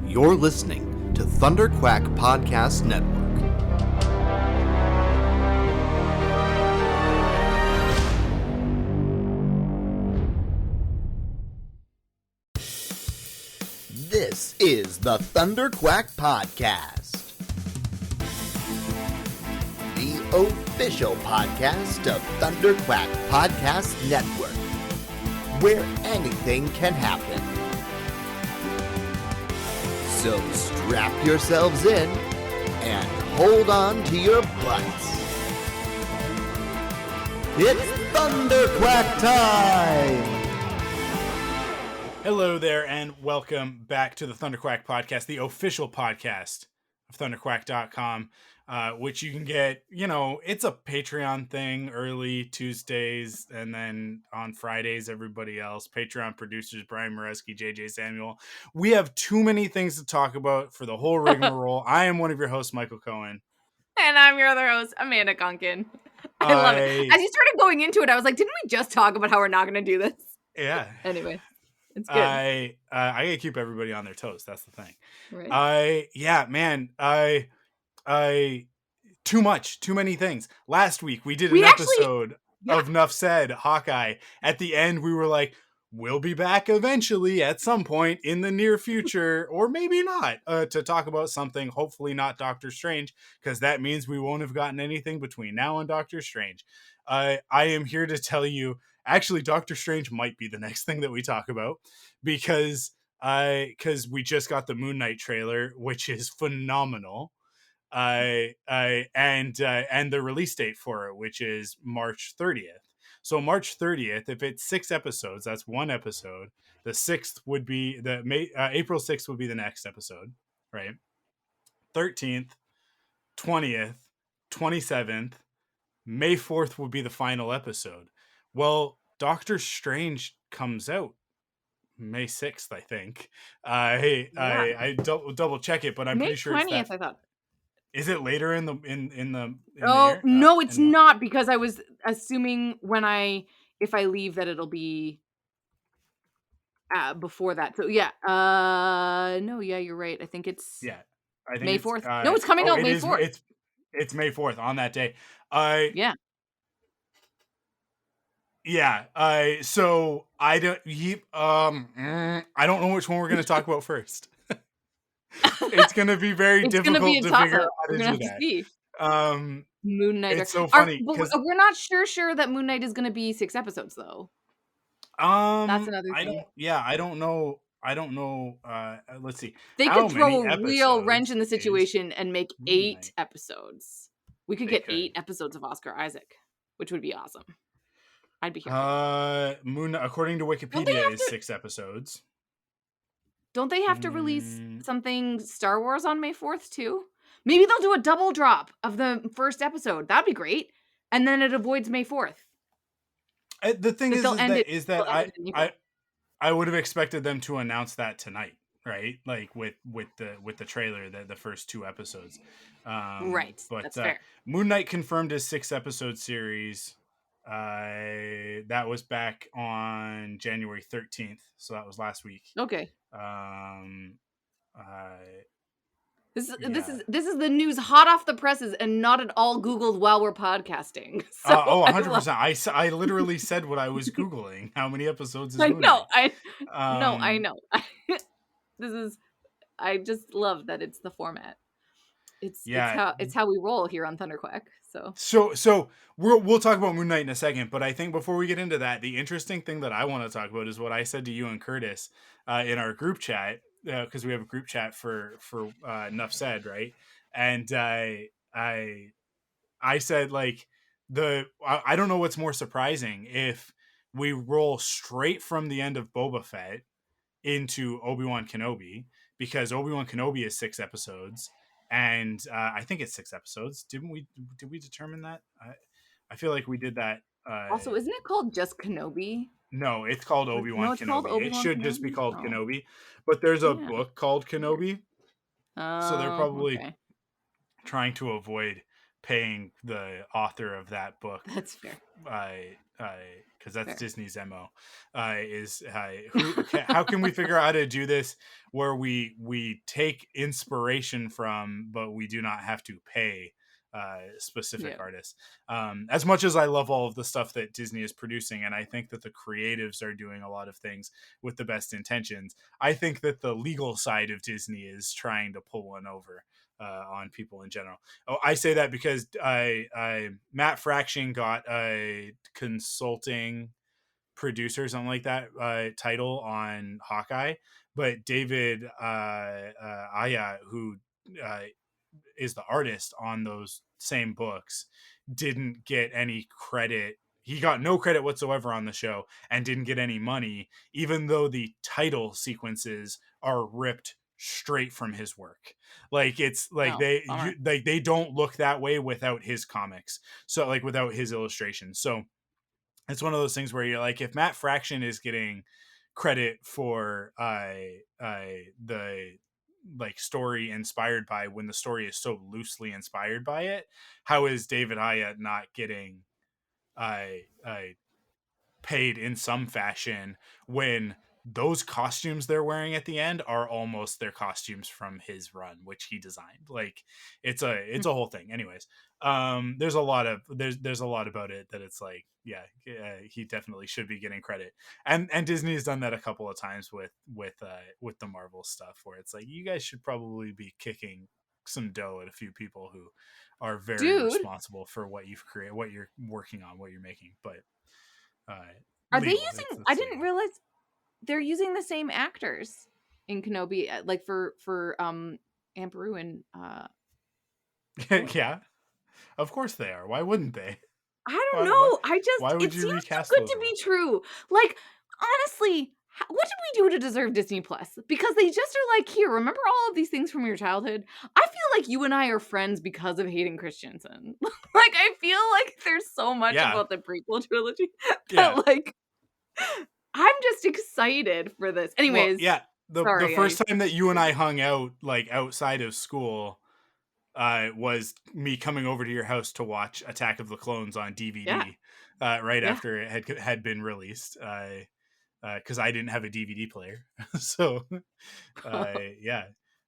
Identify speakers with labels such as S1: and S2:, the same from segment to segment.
S1: You're listening to Thunderquack Podcast Network. This is the Thunderquack Podcast, the official podcast of Thunderquack Podcast Network, where anything can happen. So strap yourselves in and hold on to your butts. It's Thunderquack time!
S2: Hello there, and welcome back to the Thunderquack Podcast, the official podcast of Thunderquack.com, which you can get, it's a Patreon thing, early Tuesdays, and then on Fridays, everybody else. Patreon producers, Brian Moreski, JJ Samuel. We have too many things to talk about for the whole rigmarole. I am one of your hosts, Michael Cohen.
S3: And I'm your other host, Amanda Kunkin. I love it. As you started going into it, I was like, didn't we just talk about how we're not going to do this?
S2: Yeah.
S3: Anyway. It's good.
S2: I gotta keep everybody on their toes. That's the thing.
S3: Right.
S2: Too many things. Last week we did an episode of Nuff Said Hawkeye. At the end, we were like, we'll be back eventually at some point in the near future, or maybe not, to talk about something, hopefully not Doctor Strange, because that means we won't have gotten anything between now and Doctor Strange. I am here to tell you, actually, Doctor Strange might be the next thing that we talk about, because we just got the Moon Knight trailer, which is phenomenal. And the release date for it, which is March 30th. So March 30th, if it's 6 episodes, that's one episode. The 6th would be April 6th would be the next episode, right? 13th, 20th, 27th, May 4th would be the final episode. Well, Doctor Strange comes out May 6th, I think. I double check it, but I'm pretty sure
S3: May
S2: it's
S3: 20th, I thought.
S2: Is it later in the
S3: year? No, it's
S2: anymore?
S3: not, because I was assuming if I leave that it'll be before that. So yeah. No, yeah, you're right. I think it's
S2: I think
S3: May 4th. No, it's coming out May 4th.
S2: It's May 4th on that day.
S3: Yeah.
S2: Yeah. So I don't know which one we're going to talk about first. It's going to be very difficult to figure out how to do that.
S3: See. Moon Knight.
S2: It's so funny.
S3: We're not sure that Moon Knight is going to be 6 episodes though. That's another thing.
S2: I don't know. Let's see.
S3: They could throw a real wrench in the situation and make 8 episodes. We could get 8 episodes of Oscar Isaac, which would be awesome. I'd be here.
S2: Moon, according to Wikipedia, is 6 episodes.
S3: Don't they have to release something Star Wars on May 4th too? Maybe they'll do a double drop of the first episode. That'd be great. And then it avoids May 4th.
S2: The thing is that I would have expected them to announce that tonight, right? Like with the trailer, the first 2 episodes.
S3: Right.
S2: But
S3: that's fair.
S2: Moon Knight confirmed his 6-episode series. That was back on January 13th, so that was last week.
S3: Okay. This is the news hot off the presses and not at all Googled while we're podcasting. So
S2: 100%. I literally said what I was Googling. How many episodes is Moon Knight?
S3: I know. I just love that it's the format. It's how we roll here on Thunderquack.
S2: So we'll talk about Moon Knight in a second, but I think before we get into that, the interesting thing that I want to talk about is what I said to you and Curtis in our group chat, because we have a group chat for Nuff Said, right? And I said, like, I don't know what's more surprising, if we roll straight from the end of Boba Fett into Obi-Wan Kenobi, because Obi-Wan Kenobi is 6 episodes. And I think it's 6 episodes. Did we determine that? I feel like we did that.
S3: Also, isn't it called just Kenobi?
S2: No, it's called Obi-Wan Kenobi. It should just be called
S3: Kenobi.
S2: Kenobi. But there's a book called Kenobi. So they're probably trying to avoid paying the author of that book.
S3: That's fair.
S2: Because that's
S3: Fair.
S2: Disney's MO. How can we figure out how to do this where we take inspiration from, but we do not have to pay specific artists. As much as I love all of the stuff that Disney is producing, and I think that the creatives are doing a lot of things with the best intentions, I think that the legal side of Disney is trying to pull one over on people in general. Oh, I say that because Matt Fraction got a consulting producer, something like that, title on Hawkeye, but David Aya, who is the artist on those same books, didn't get any credit. He got no credit whatsoever on the show and didn't get any money, even though the title sequences are ripped straight from his work. Like it's like they don't look that way without his comics. So like without his illustrations. So it's one of those things where you're like, if Matt Fraction is getting credit for the like story inspired by, when the story is so loosely inspired by it, how is David Aya not getting paid in some fashion when those costumes they're wearing at the end are almost their costumes from his run, which he designed? Like it's a whole thing. Anyways, there's a lot about it that it's like, yeah, he definitely should be getting credit. And Disney has done that a couple of times with the Marvel stuff, where it's like, you guys should probably be kicking some dough at a few people who are very responsible for what you've created, what you're working on, what you're making. But
S3: are they using? I didn't realize they're using the same actors in Kenobi, like for Aunt Beru and
S2: yeah, of course they are. Why wouldn't they?
S3: I don't know.
S2: Why would
S3: it
S2: you
S3: seems
S2: recast
S3: too good
S2: those
S3: to be true. Like, honestly, what did we do to deserve Disney Plus? Because they just are like, here, remember all of these things from your childhood? I feel like you and I are friends because of Hayden Christensen. Like, I feel like there's so much about the prequel trilogy that like I'm just excited for this. Anyways,
S2: the first time that you and I hung out like outside of school was me coming over to your house to watch Attack of the Clones on DVD right after it had been released, because I didn't have a DVD player. So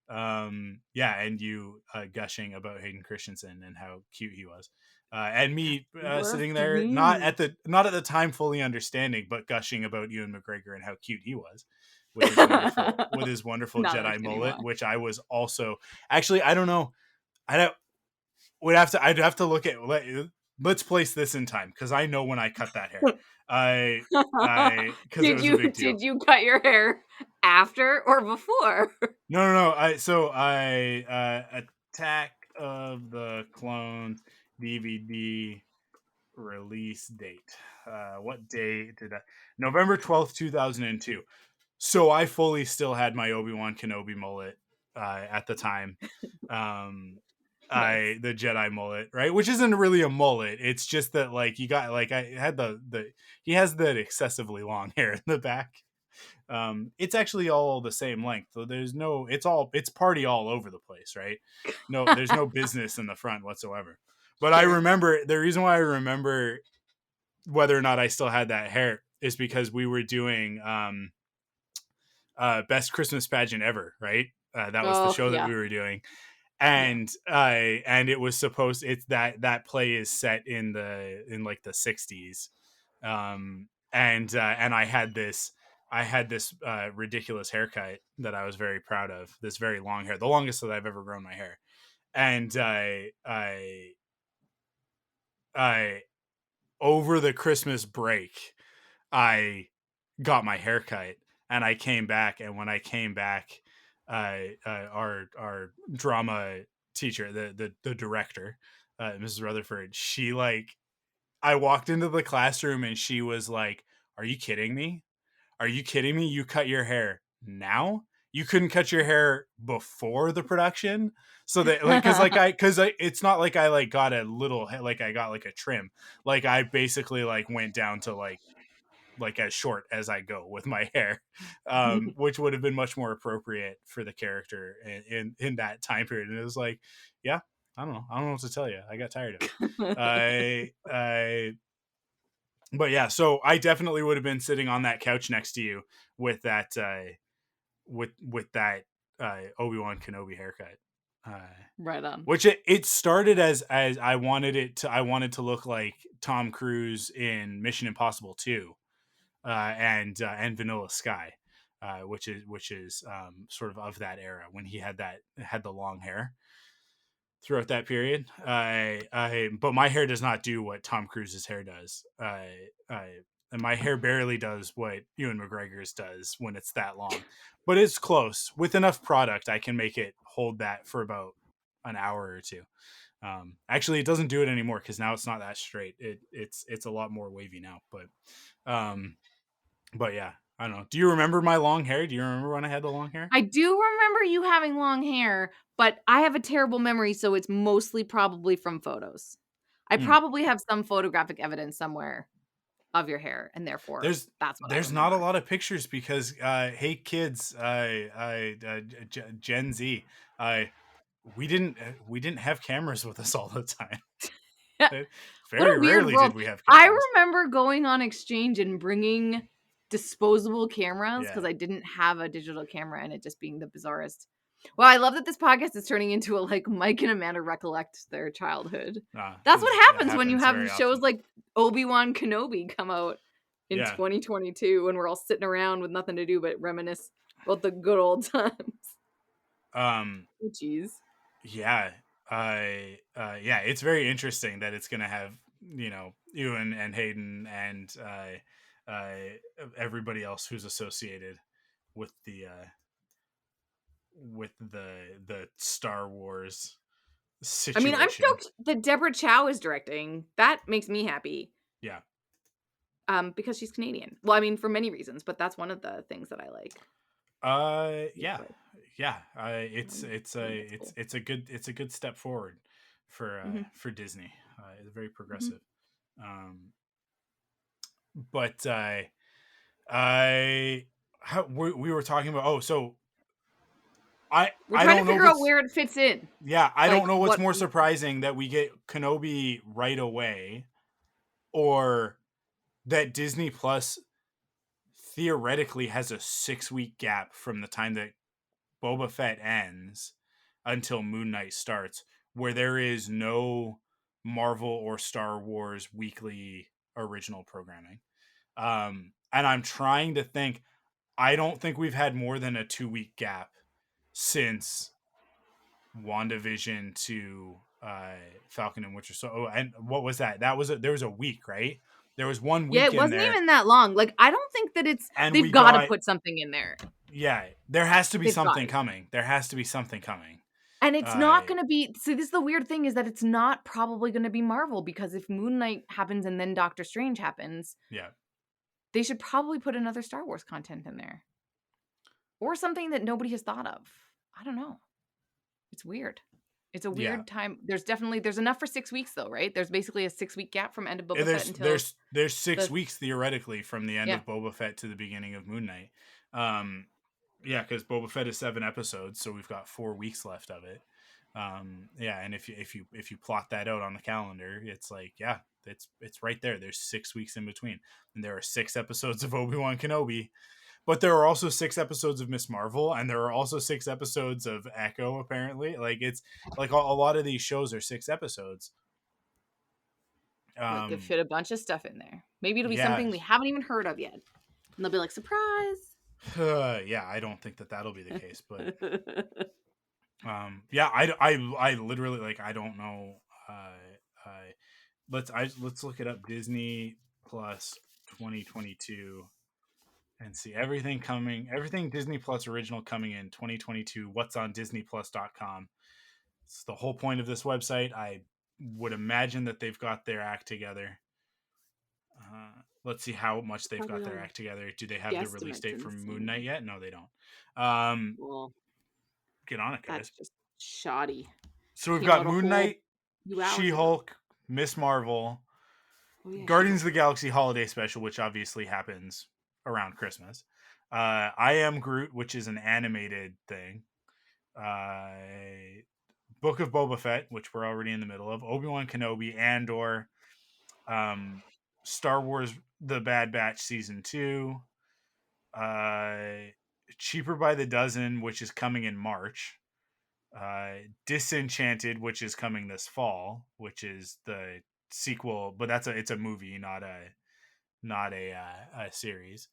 S2: and you gushing about Hayden Christensen and how cute he was, and me sitting there not at the time fully understanding, but gushing about Ewan McGregor and how cute he was with his wonderful Jedi mullet, which I was also actually, I don't know. I'd have to look at. Let's place this in time, because I know when I cut that hair. Because it was a big deal.
S3: Did you cut your hair after or before?
S2: No. Attack of the Clones DVD release date. What day did that? November 12th, 2002. So I fully still had my Obi-Wan Kenobi mullet at the time. Nice. The Jedi mullet, right? Which isn't really a mullet. It's just that like you got like I had he has that excessively long hair in the back. It's actually all the same length. So it's party all over the place, right? No, there's no business in the front whatsoever. But I remember, the reason why I remember whether or not I still had that hair is because we were doing Best Christmas Pageant Ever, right? That was the show that we were doing. And it was supposed, it's that play is set in like the 60s. And I had this ridiculous haircut that I was very proud of, this very long hair, the longest that I've ever grown my hair. And I over the Christmas break, I got my haircut and I came back. And when I came back, our drama teacher, the director, Mrs. Rutherford, she like, I walked into the classroom and she was like, "Are you kidding me? Are you kidding me? You cut your hair now? You couldn't cut your hair before the production?" So that like, because it's not like I like got a little, like I got like a trim. Like I basically like went down to like as short as I go with my hair, which would have been much more appropriate for the character in that time period. And it was like, yeah, I don't know what to tell you. I got tired of it. But yeah, so I definitely would have been sitting on that couch next to you with that with that Obi-Wan Kenobi haircut.
S3: Right on.
S2: Which it started as I wanted to look like Tom Cruise in Mission Impossible 2 and Vanilla Sky, which is sort of that era when he had the long hair throughout that period. But my hair does not do what Tom Cruise's hair does. And my hair barely does what Ewan McGregor's does when it's that long, but it's close. With enough product, I can make it hold that for about an hour or two. Actually, it doesn't do it anymore because now it's not that straight. It's a lot more wavy now. But yeah, I don't know. Do you remember my long hair? Do you remember when I had the long hair?
S3: I do remember you having long hair, but I have a terrible memory, so it's mostly probably from photos. I probably have some photographic evidence somewhere of your hair, and therefore that's what I
S2: there's not a
S3: remember.
S2: lot of pictures because hey kids, Gen Z, we didn't have cameras with us all the time.
S3: What a
S2: Very
S3: weird
S2: rarely
S3: world.
S2: did we have
S3: I
S2: cameras.
S3: remember going on exchange and bringing disposable cameras because
S2: Yeah.
S3: I didn't have a digital camera, and it just being the bizarrest. Well, I love that this podcast is turning into a like Mike and Amanda recollect their childhood. That's what
S2: It
S3: happens when you
S2: happens
S3: have
S2: very
S3: shows
S2: often.
S3: like Obi-Wan Kenobi come out in
S2: Yeah.
S3: 2022 when we're all sitting around with nothing to do but reminisce about the good old times.
S2: Um.
S3: Oh, jeez.
S2: Yeah. Yeah. It's very interesting that it's gonna have Ewan and Hayden and everybody else who's associated with the Star Wars
S3: I mean, I'm
S2: situation.
S3: stoked that Deborah Chow is directing. That makes me happy.
S2: Yeah.
S3: Because she's Canadian. Well, I mean, for many reasons, but that's one of the things that I like.
S2: Yeah.
S3: But,
S2: Yeah. It's
S3: I think that's cool.
S2: it's a good step forward
S3: Mhm,
S2: for Disney. It's very
S3: mhm.
S2: progressive. Um, but I we were talking about so
S3: We're
S2: I
S3: trying to
S2: don't know
S3: figure out
S2: what's
S3: where it fits in.
S2: yeah, I don't
S3: Like,
S2: know what's
S3: what
S2: more surprising that we get Kenobi right away or that Disney Plus theoretically has a 6-week gap from the time that Boba Fett ends until Moon Knight starts, where there is no Marvel or Star Wars weekly original programming. And I'm trying to think. I don't think we've had more than a 2-week gap since WandaVision to Falcon and Winter Soldier. Oh, and what was that? There was a week, right? There was 1
S3: Yeah,
S2: week
S3: it
S2: in
S3: wasn't
S2: there,
S3: even that long. Like, I don't think that
S2: and
S3: they've
S2: we
S3: gotta
S2: got
S3: put something in there.
S2: yeah. There has to be
S3: They've got
S2: something
S3: to.
S2: coming. There has to be something coming.
S3: And it's
S2: Uh,
S3: not gonna be see, this is the weird thing is that it's not probably gonna be Marvel because if Moon Knight happens and then Doctor Strange happens,
S2: yeah,
S3: they should probably put another Star Wars content in there. Or something that nobody has thought of. I don't know. It's weird. It's a
S2: yeah.
S3: weird time. There's enough for 6 weeks though, right? There's basically a 6-week gap from end of
S2: And
S3: Boba Fett until
S2: there's 6
S3: the
S2: weeks theoretically from the end
S3: yeah.
S2: of Boba Fett to the beginning of Moon Knight. Um, yeah, because Boba Fett is 7 episodes, so we've got 4 weeks left of it. Yeah, and if you plot that out on the calendar, it's like yeah, it's right there. There's 6 weeks in between, and there are 6 episodes of Obi-Wan Kenobi, but there are also 6 episodes of Miss Marvel, and there are also 6 episodes of Echo. Apparently, like it's like a lot of these shows are 6 episodes.
S3: They
S2: Um,
S3: fit a bunch of stuff in there. Maybe it'll be
S2: yeah,
S3: something we haven't even heard of yet. And they'll be like, surprise.
S2: yeah, I don't think that that'll be the case, but yeah, I literally like I don't know. I let's look it up. Disney Plus 2022 and see everything Disney Plus original coming in 2022. What's on DisneyPlus.com? It's the whole point of this website. I would imagine that they've got their act together. Let's see how much they've
S3: Probably
S2: got their
S3: on
S2: act together. Do they have the release
S3: guesstimates
S2: date
S3: and
S2: for Moon Knight
S3: seeing.
S2: yet? No, they don't.
S3: Well,
S2: Get on it,
S3: that's
S2: guys.
S3: just shoddy.
S2: So we've
S3: Came
S2: got
S3: out a
S2: Moon
S3: whole
S2: Knight,
S3: few hours ago.
S2: She-Hulk, Miss Marvel,
S3: Oh yeah,
S2: Guardians of
S3: She-Hulk.
S2: the Galaxy Holiday Special, which obviously happens around Christmas. I Am Groot, which is an animated thing. Book of Boba Fett, which we're already in the middle of, Obi-Wan Kenobi, Andor, um, Star Wars The Bad Batch Season 2, Cheaper by the Dozen, which is coming in March, Disenchanted, which is coming this fall, which is the sequel, but it's a movie, not a series.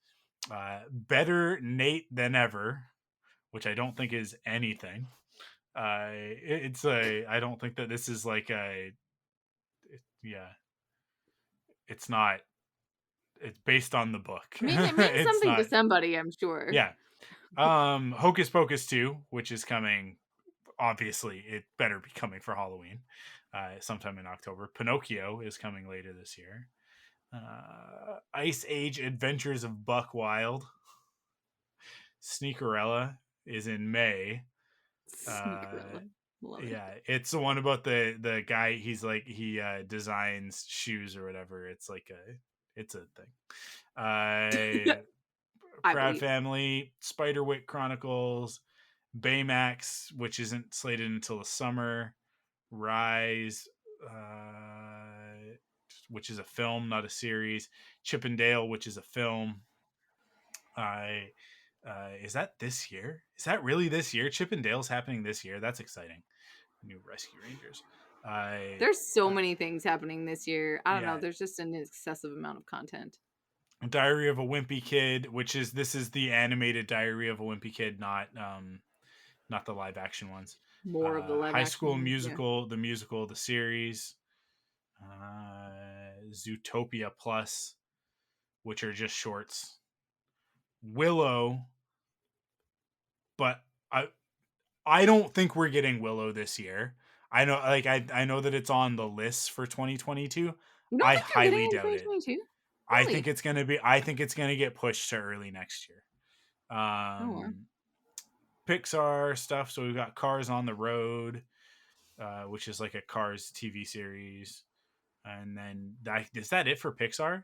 S2: Better Nate Than Ever, which I don't think is anything. I don't think that this is like yeah, it's not. It's based on the book.
S3: I mean, it means
S2: It's
S3: something to
S2: not.
S3: somebody, I'm sure.
S2: Yeah. Hocus Pocus 2, which is coming. Obviously, it better be coming for Halloween, sometime in October. Pinocchio is coming later this year. Ice Age Adventures of Buck Wild. Sneakerella is in May.
S3: Sneakerella. Love it.
S2: Yeah, it's the one about the guy. He's like he designs shoes or whatever. It's a thing.
S3: I
S2: Proud
S3: believe.
S2: Family, Spiderwick Chronicles, Baymax, which isn't slated until the summer. Rise, which is a film, not a series. Chip and Dale, which is a film. Is that this year? Is that really this year? Chip and Dale's happening this year. That's exciting. New Rescue Rangers.
S3: There's so many things happening this year. I don't know.
S2: Yeah.
S3: There's just an excessive amount of content.
S2: Diary of a Wimpy Kid, this is the animated Diary of a Wimpy Kid, not the live action ones.
S3: More of the live
S2: High
S3: action
S2: School
S3: ones,
S2: Musical, the musical, the series. Zootopia Plus, which are just shorts. Willow, but I don't think we're getting Willow this year. I know, like I know that it's on the list for 2022.
S3: You don't
S2: I
S3: think you're getting
S2: highly
S3: in
S2: doubt it.
S3: 2022?
S2: I
S3: Really?
S2: think it's gonna get pushed to early next year.
S3: Wow.
S2: Pixar stuff. So we've got Cars on the Road, which is like a Cars TV series, and then is that it for Pixar?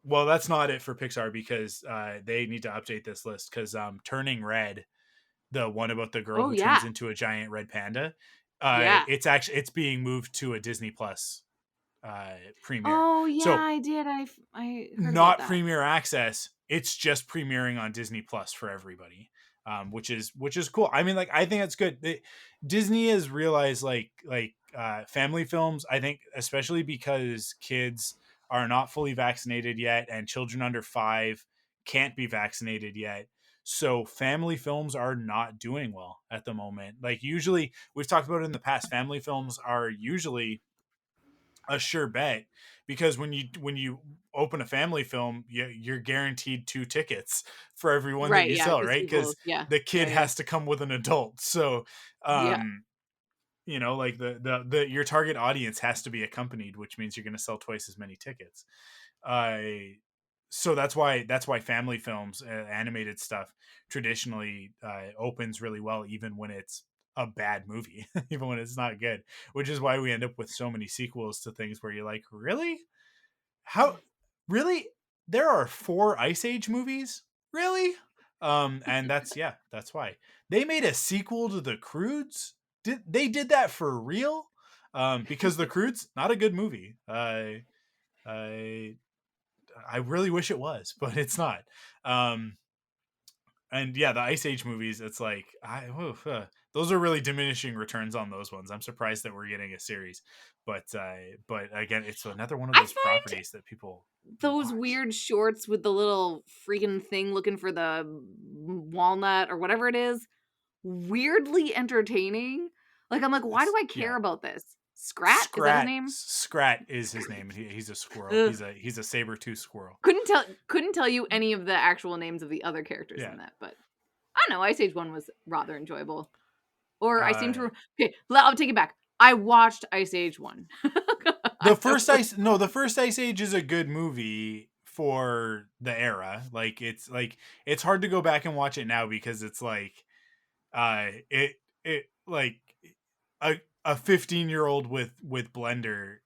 S2: Well, that's not it for Pixar because they need to update this list because Turning Red, the one about the girl
S3: Oh
S2: who
S3: yeah.
S2: turns into a giant red panda,
S3: Yeah.
S2: it's being moved to a Disney Plus premiere.
S3: Oh yeah,
S2: So
S3: I did. I heard about
S2: not
S3: that.
S2: premiere access. It's just premiering on Disney Plus for everybody, which is cool. I mean, like I think that's good. Disney has realized family films. I think especially because kids are not fully vaccinated yet, and children under 5 can't be vaccinated yet. So family films are not doing well at the moment. Like usually, we've talked about it in the past. Family films are usually a sure bet because when you open a family film, you're guaranteed 2 tickets for every one that
S3: Right,
S2: you
S3: yeah,
S2: sell,
S3: because
S2: right?
S3: people
S2: Because
S3: yeah.
S2: the
S3: Yeah,
S2: kid
S3: yeah.
S2: has to come with an adult. So
S3: Yeah.
S2: like the your target audience has to be accompanied, which means you're going to sell twice as many tickets. So that's why family films, animated stuff, traditionally opens really well, even when it's a bad movie, even when it's not good. Which is why we end up with so many sequels to things where you're like, really, how, really, there are 4 Ice Age movies, really, and that's why they made a sequel to The Croods. They did that for real? Because The Croods, not a good movie. I I really wish it was, but it's not. Um, and yeah, the Ice Age movies, it's like those are really diminishing returns on those ones. I'm surprised that we're getting a series, but again, it's another one of
S3: I
S2: those
S3: find
S2: properties that people
S3: those
S2: watch.
S3: weird shorts with the little freaking thing looking for the walnut or whatever it is weirdly entertaining. Like I'm like, why do I care
S2: Yeah,
S3: about this? Scrat? Is that his name?
S2: Scrat is his name. He's a squirrel.
S3: Ugh.
S2: He's a saber tooth squirrel.
S3: Couldn't tell you any of the actual names of the other characters
S2: Yeah.
S3: in that, but I don't know. Ice Age 1 was rather enjoyable. Or I seem
S2: Uh,
S3: to okay, I'll take it back. I watched Ice Age 1.
S2: the first Ice Age is a good movie for the era. Like it's hard to go back and watch it now because it's like it like a 15-year-old with Blender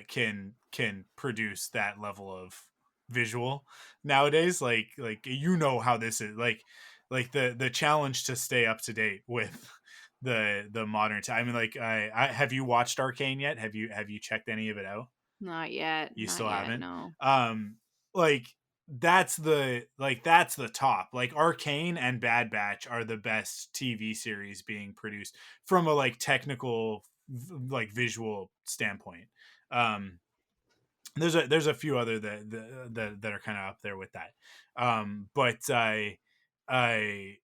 S2: can produce that level of visual nowadays. Like how this is like the challenge to stay up to date with the modern time. I mean, like, I have you watched Arcane yet? Have you checked any of it out?
S3: Not yet.
S2: You
S3: Not
S2: still
S3: yet.
S2: haven't?
S3: No.
S2: Like, that's the top. Like, Arcane and Bad Batch are the best TV series being produced from a like technical, like visual standpoint. Um, there's a few other that are kind of up there with that. But I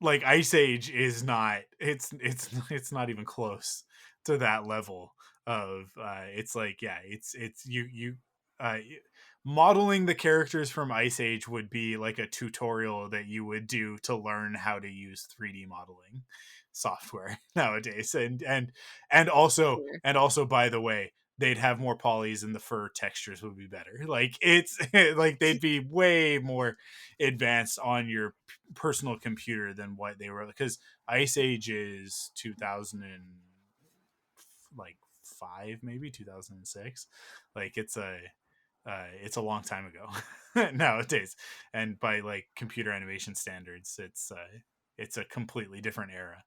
S2: like Ice Age is not, it's not even close to that level of it's like, yeah, it's you uh modeling the characters from Ice Age would be like a tutorial that you would do to learn how to use 3D modeling software nowadays.
S3: Sure.
S2: And also, by the way, they'd have more polys and the fur textures would be better. Like, it's like they'd be way more advanced on your personal computer than what they were, because Ice Age is 2000 and like 5, maybe 2006. Like, it's a long time ago nowadays, and by like computer animation standards, it's a completely different era.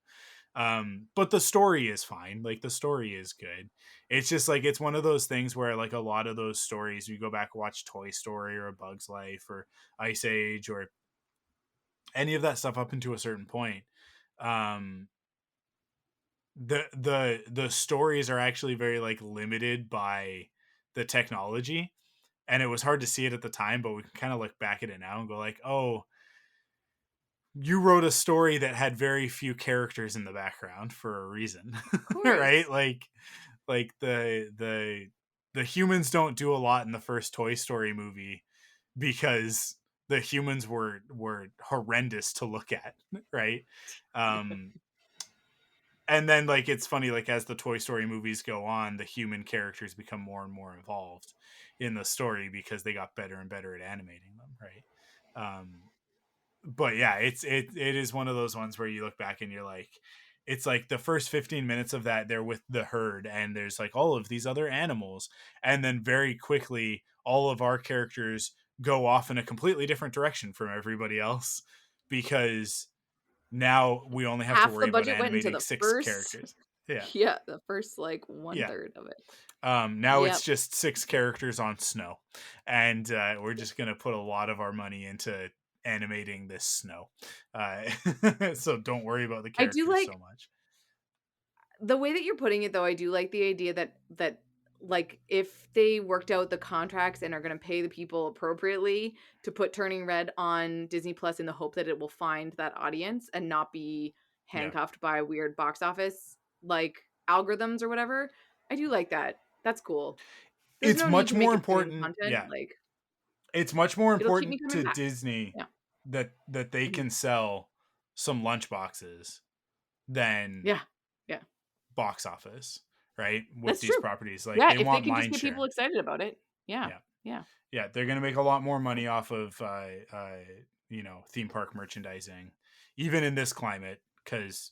S2: But the story is fine. Like, the story is good. It's just like, it's one of those things where, like, a lot of those stories, you go back, watch Toy Story or A Bug's Life or Ice Age or any of that stuff up into a certain point, um the stories are actually very like limited by the technology, and it was hard to see it at the time, but we can kind of look back at it now and go like, oh, you wrote a story that had very few characters in the background for a reason.
S3: Of
S2: Right?
S3: course.
S2: Like the humans don't do a lot in the first Toy Story movie because the humans were horrendous to look at. Right? um and then, like, it's funny, like, as the Toy Story movies go on, the human characters become more and more involved in the story because they got better and better at animating them. Right? But yeah, it is one of those ones where you look back and you're like, it's like the first 15 minutes of that, they're with the herd and there's like all of these other animals, and then very quickly all of our characters go off in a completely different direction from everybody else, because now we only have to
S3: Half the
S2: worry about
S3: budget went into
S2: animating
S3: the
S2: 6
S3: first.
S2: characters. Yeah.
S3: Yeah, the first like one
S2: Yeah.
S3: third of it.
S2: Now it's
S3: Yep.
S2: just 6 characters on snow, and we're just gonna put a lot of our money into animating this snow. So don't worry about the
S3: I do
S2: characters so
S3: like
S2: much.
S3: the way that you're putting it though. I do like the idea that like if they worked out the contracts and are going to pay the people appropriately to put Turning Red on Disney Plus in the hope that it will find that audience and not be
S2: Yeah,
S3: handcuffed by weird box office like algorithms or whatever. I do like that. That's cool. There's
S2: it's
S3: no need
S2: much
S3: to make
S2: more
S3: it premium
S2: important.
S3: content.
S2: Yeah,
S3: Like
S2: it's much more
S3: it'll keep
S2: important
S3: me coming
S2: to
S3: back.
S2: Disney
S3: Yeah.
S2: that they
S3: Mhm.
S2: can sell some lunchboxes than
S3: Yeah. Yeah.
S2: box office, right? With
S3: That's
S2: these
S3: true.
S2: properties, like,
S3: Yeah,
S2: they
S3: if they
S2: want
S3: can just
S2: mind
S3: get people
S2: share.
S3: excited about it. Yeah.
S2: Yeah.
S3: Yeah.
S2: Yeah, they're going to make a lot more money off of theme park merchandising, even in this climate, because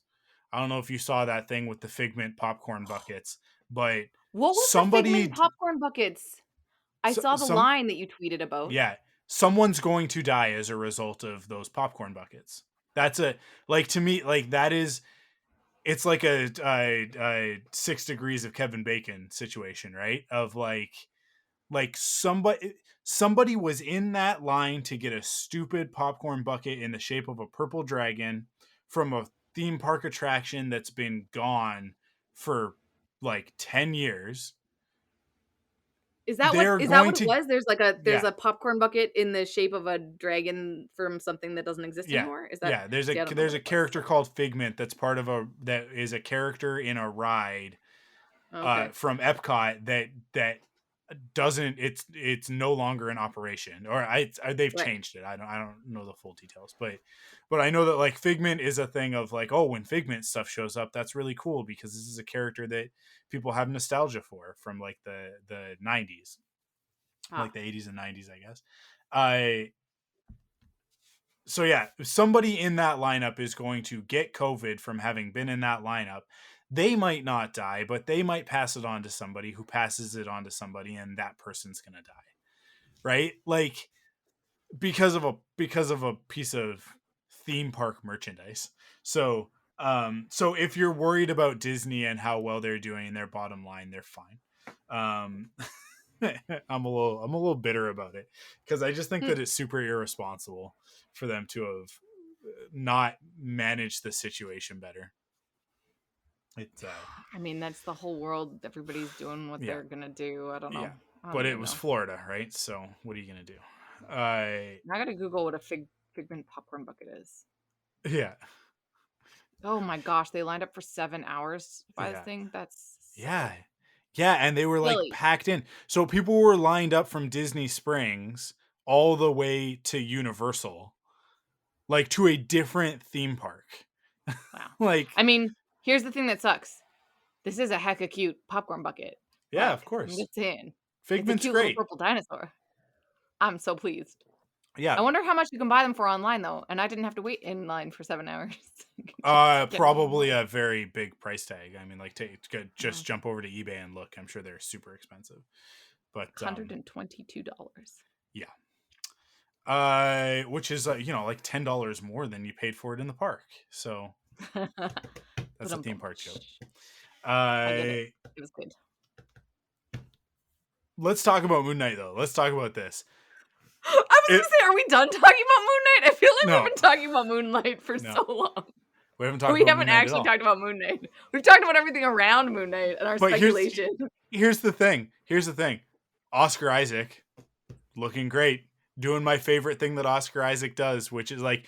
S2: I don't know if you saw that thing with the Figment popcorn buckets, but
S3: What was the Figment
S2: somebody
S3: popcorn buckets? I saw the
S2: some
S3: line that you tweeted about.
S2: yeah, someone's going to die as a result of those popcorn buckets. That's a, like, to me, like, that is, it's like a 6 degrees of Kevin Bacon situation, right? Of like somebody was in that line to get a stupid popcorn bucket in the shape of a purple dragon from a theme park attraction that's been gone for like 10 years. They're
S3: Is that
S2: going
S3: what it
S2: to,
S3: was? There's
S2: yeah,
S3: a popcorn bucket in the shape of a dragon from something that doesn't exist
S2: yeah,
S3: anymore? Is that
S2: yeah, there's
S3: see, I don't know
S2: there's
S3: what
S2: a
S3: it was,
S2: character
S3: so
S2: called Figment that's part of a, that is a character in a ride
S3: okay.
S2: from Epcot that doesn't, it's no longer in operation, or they've
S3: Right.
S2: changed it. I don't know the full details, but I know that like Figment is a thing of like, oh, when Figment stuff shows up, that's really cool because this is a character that people have nostalgia for from like the 90s, like
S3: Ah.
S2: the 80s and 90s, I guess. I So yeah, if somebody in that lineup is going to get COVID from having been in that lineup. They might not die, but they might pass it on to somebody who passes it on to somebody, and that person's gonna die. Right? Like, because of a piece of theme park merchandise. So So if you're worried about Disney and how well they're doing their bottom line, they're fine. I'm a little bitter about it because I just think that it's super irresponsible for them to have not managed the situation better.
S3: I mean, that's the whole world. Everybody's doing what they're gonna do. I don't know.
S2: But it was Florida, right? So what are you gonna do?
S3: I gotta Google what a Figment popcorn bucket is.
S2: Yeah.
S3: Oh my gosh, they lined up for 7 hours to buy this thing. That's
S2: yeah, and they were like
S3: silly.
S2: packed in. So people were lined up from Disney Springs all the way to Universal, like to a different theme park.
S3: Wow.
S2: Like,
S3: I mean, here's the thing that sucks. This is a hecka cute popcorn bucket.
S2: yeah,
S3: Like,
S2: of course.
S3: I'm just saying.
S2: Figment's
S3: it's a cute
S2: great.
S3: little purple dinosaur. I'm so pleased.
S2: Yeah.
S3: I wonder how much you can buy them for online though, and I didn't have to wait in line for 7 hours.
S2: Probably a very big price tag. I mean, like, just jump over to eBay and look. I'm sure they're super expensive. But
S3: $122.
S2: Yeah. Which is like $10 more than you paid for it in the park. So that's a theme park joke.
S3: I get it. It was good.
S2: Let's talk about Moon Knight though. Let's talk about this.
S3: I was gonna say, are we done talking about Moon Knight? I feel like we've been talking about Moonlight for so long.
S2: We haven't
S3: actually talked about Moon Knight. We've talked about everything around Moon Knight and our speculation.
S2: Here's the thing. Oscar Isaac, looking great. Doing my favorite thing that Oscar Isaac does, which is like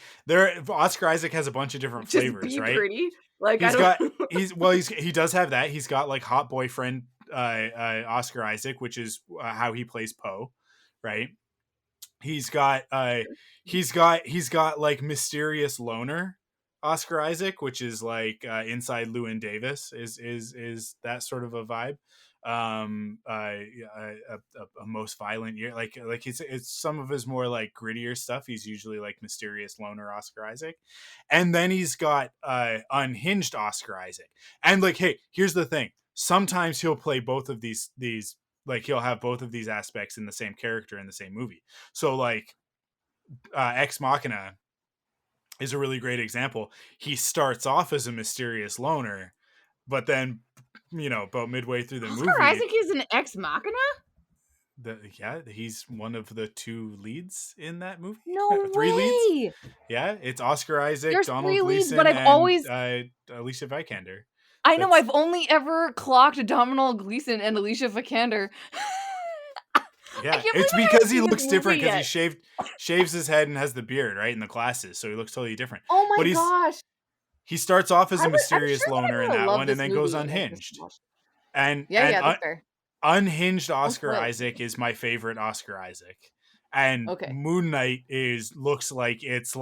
S2: Oscar Isaac has a bunch of different flavors, right?
S3: Pretty. Like
S2: he does have that. He's got like hot boyfriend Oscar Isaac, which is how he plays Poe, right? He's got like mysterious loner Oscar Isaac, which is like inside Llewyn Davis is that sort of a vibe. A most violent year, like it's some of his more like grittier stuff. He's usually like mysterious loner Oscar Isaac, and then he's got unhinged Oscar Isaac. And like, hey, here's the thing: sometimes he'll play both of these. Like he'll have both of these aspects in the same character in the same movie. So like Ex Machina is a really great example. He starts off as a mysterious loner, but then about midway through the movie,
S3: Oscar Isaac is an Ex Machina?
S2: He's one of the 2 leads in that movie.
S3: No
S2: 3
S3: way.
S2: leads. Yeah, it's Oscar Isaac,
S3: There's
S2: Donald
S3: 3
S2: Gleason,
S3: leads, but I've
S2: and
S3: always
S2: Alicia Vikander.
S3: I know I've only ever clocked Donald Gleason and Alicia Vikander.
S2: Yeah, it's because he looks different because he shaves his head and has the beard, right, and the glasses, so he looks totally different.
S3: Oh my gosh.
S2: He starts off as a mysterious loner in that one and then goes unhinged. And
S3: that's fair.
S2: Unhinged Oscar Isaac is my favorite Oscar Isaac. And Moon Knight looks like it's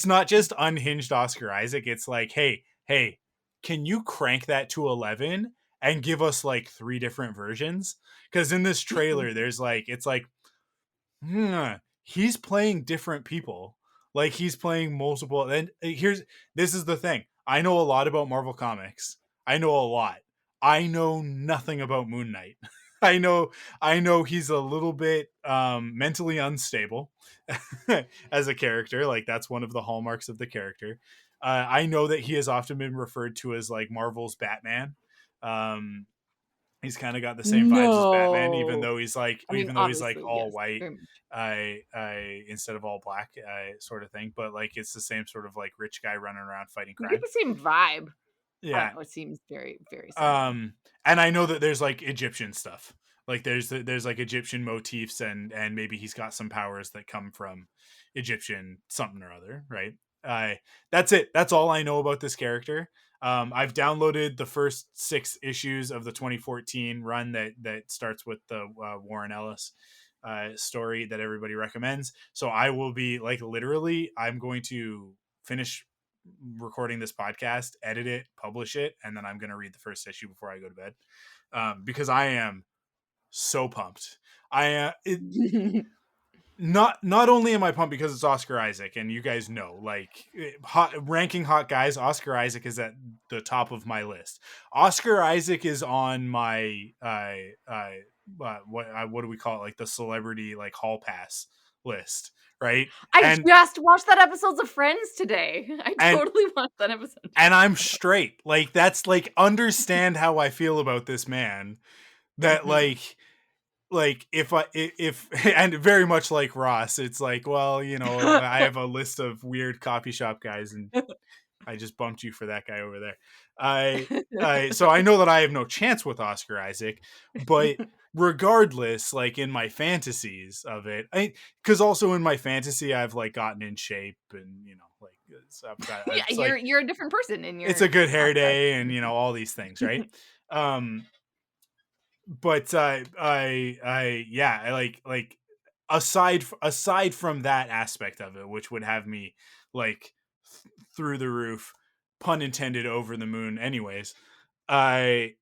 S2: not just unhinged Oscar Isaac, it's like, hey, can you crank that to 11 and give us like 3 different versions? Because in this trailer, there's like, it's like, he's playing different people. Like he's playing multiple. And this is the thing. I know a lot about Marvel Comics. I know a lot. I know nothing about Moon Knight. I know he's a little bit mentally unstable as a character. Like that's one of the hallmarks of the character. I know that he has often been referred to as like Marvel's Batman. He's kind of got the same vibes as Batman, even though he's like, all white, instead of all black, sort of thing. But like, it's the same sort of like rich guy running around fighting crime.
S3: You get the same vibe.
S2: Yeah,
S3: it seems very, very similar.
S2: And I know that there's like Egyptian stuff. Like there's like Egyptian motifs, and maybe he's got some powers that come from Egyptian something or other, right? That's it. That's all I know about this character. I've downloaded the first 6 issues of the 2014 run that starts with the Warren Ellis story that everybody recommends. So I will be like, literally, I'm going to finish recording this podcast, edit it, publish it, and then I'm going to read the first issue before I go to bed, because I am so pumped. Not only am I pumped because it's Oscar Isaac, and you guys know, like, ranking hot guys, Oscar Isaac is at the top of my list. Oscar Isaac is on my what do we call it, like the celebrity like hall pass list, right?
S3: I
S2: And
S3: just watched that episode of Friends today. I
S2: and
S3: totally watched that episode.
S2: and I'm straight. Like, that's like, understand how I feel about this man. That like if and very much like Ross, it's like, well, you know, I have a list of weird coffee shop guys, and I just bumped you for that guy over there. So I know that I have no chance with Oscar Isaac, but regardless, like, in my fantasies of it, because also in my fantasy I've like gotten in shape, and you know, like,
S3: Yeah,
S2: it's like,
S3: you're a different person in
S2: it's
S3: your
S2: a good hair
S3: Oscar Isaac
S2: day, and you
S3: fantasy.
S2: know, all these things, right? um but I like, aside from that aspect of it, which would have me like through the roof, pun intended, over the moon anyways, I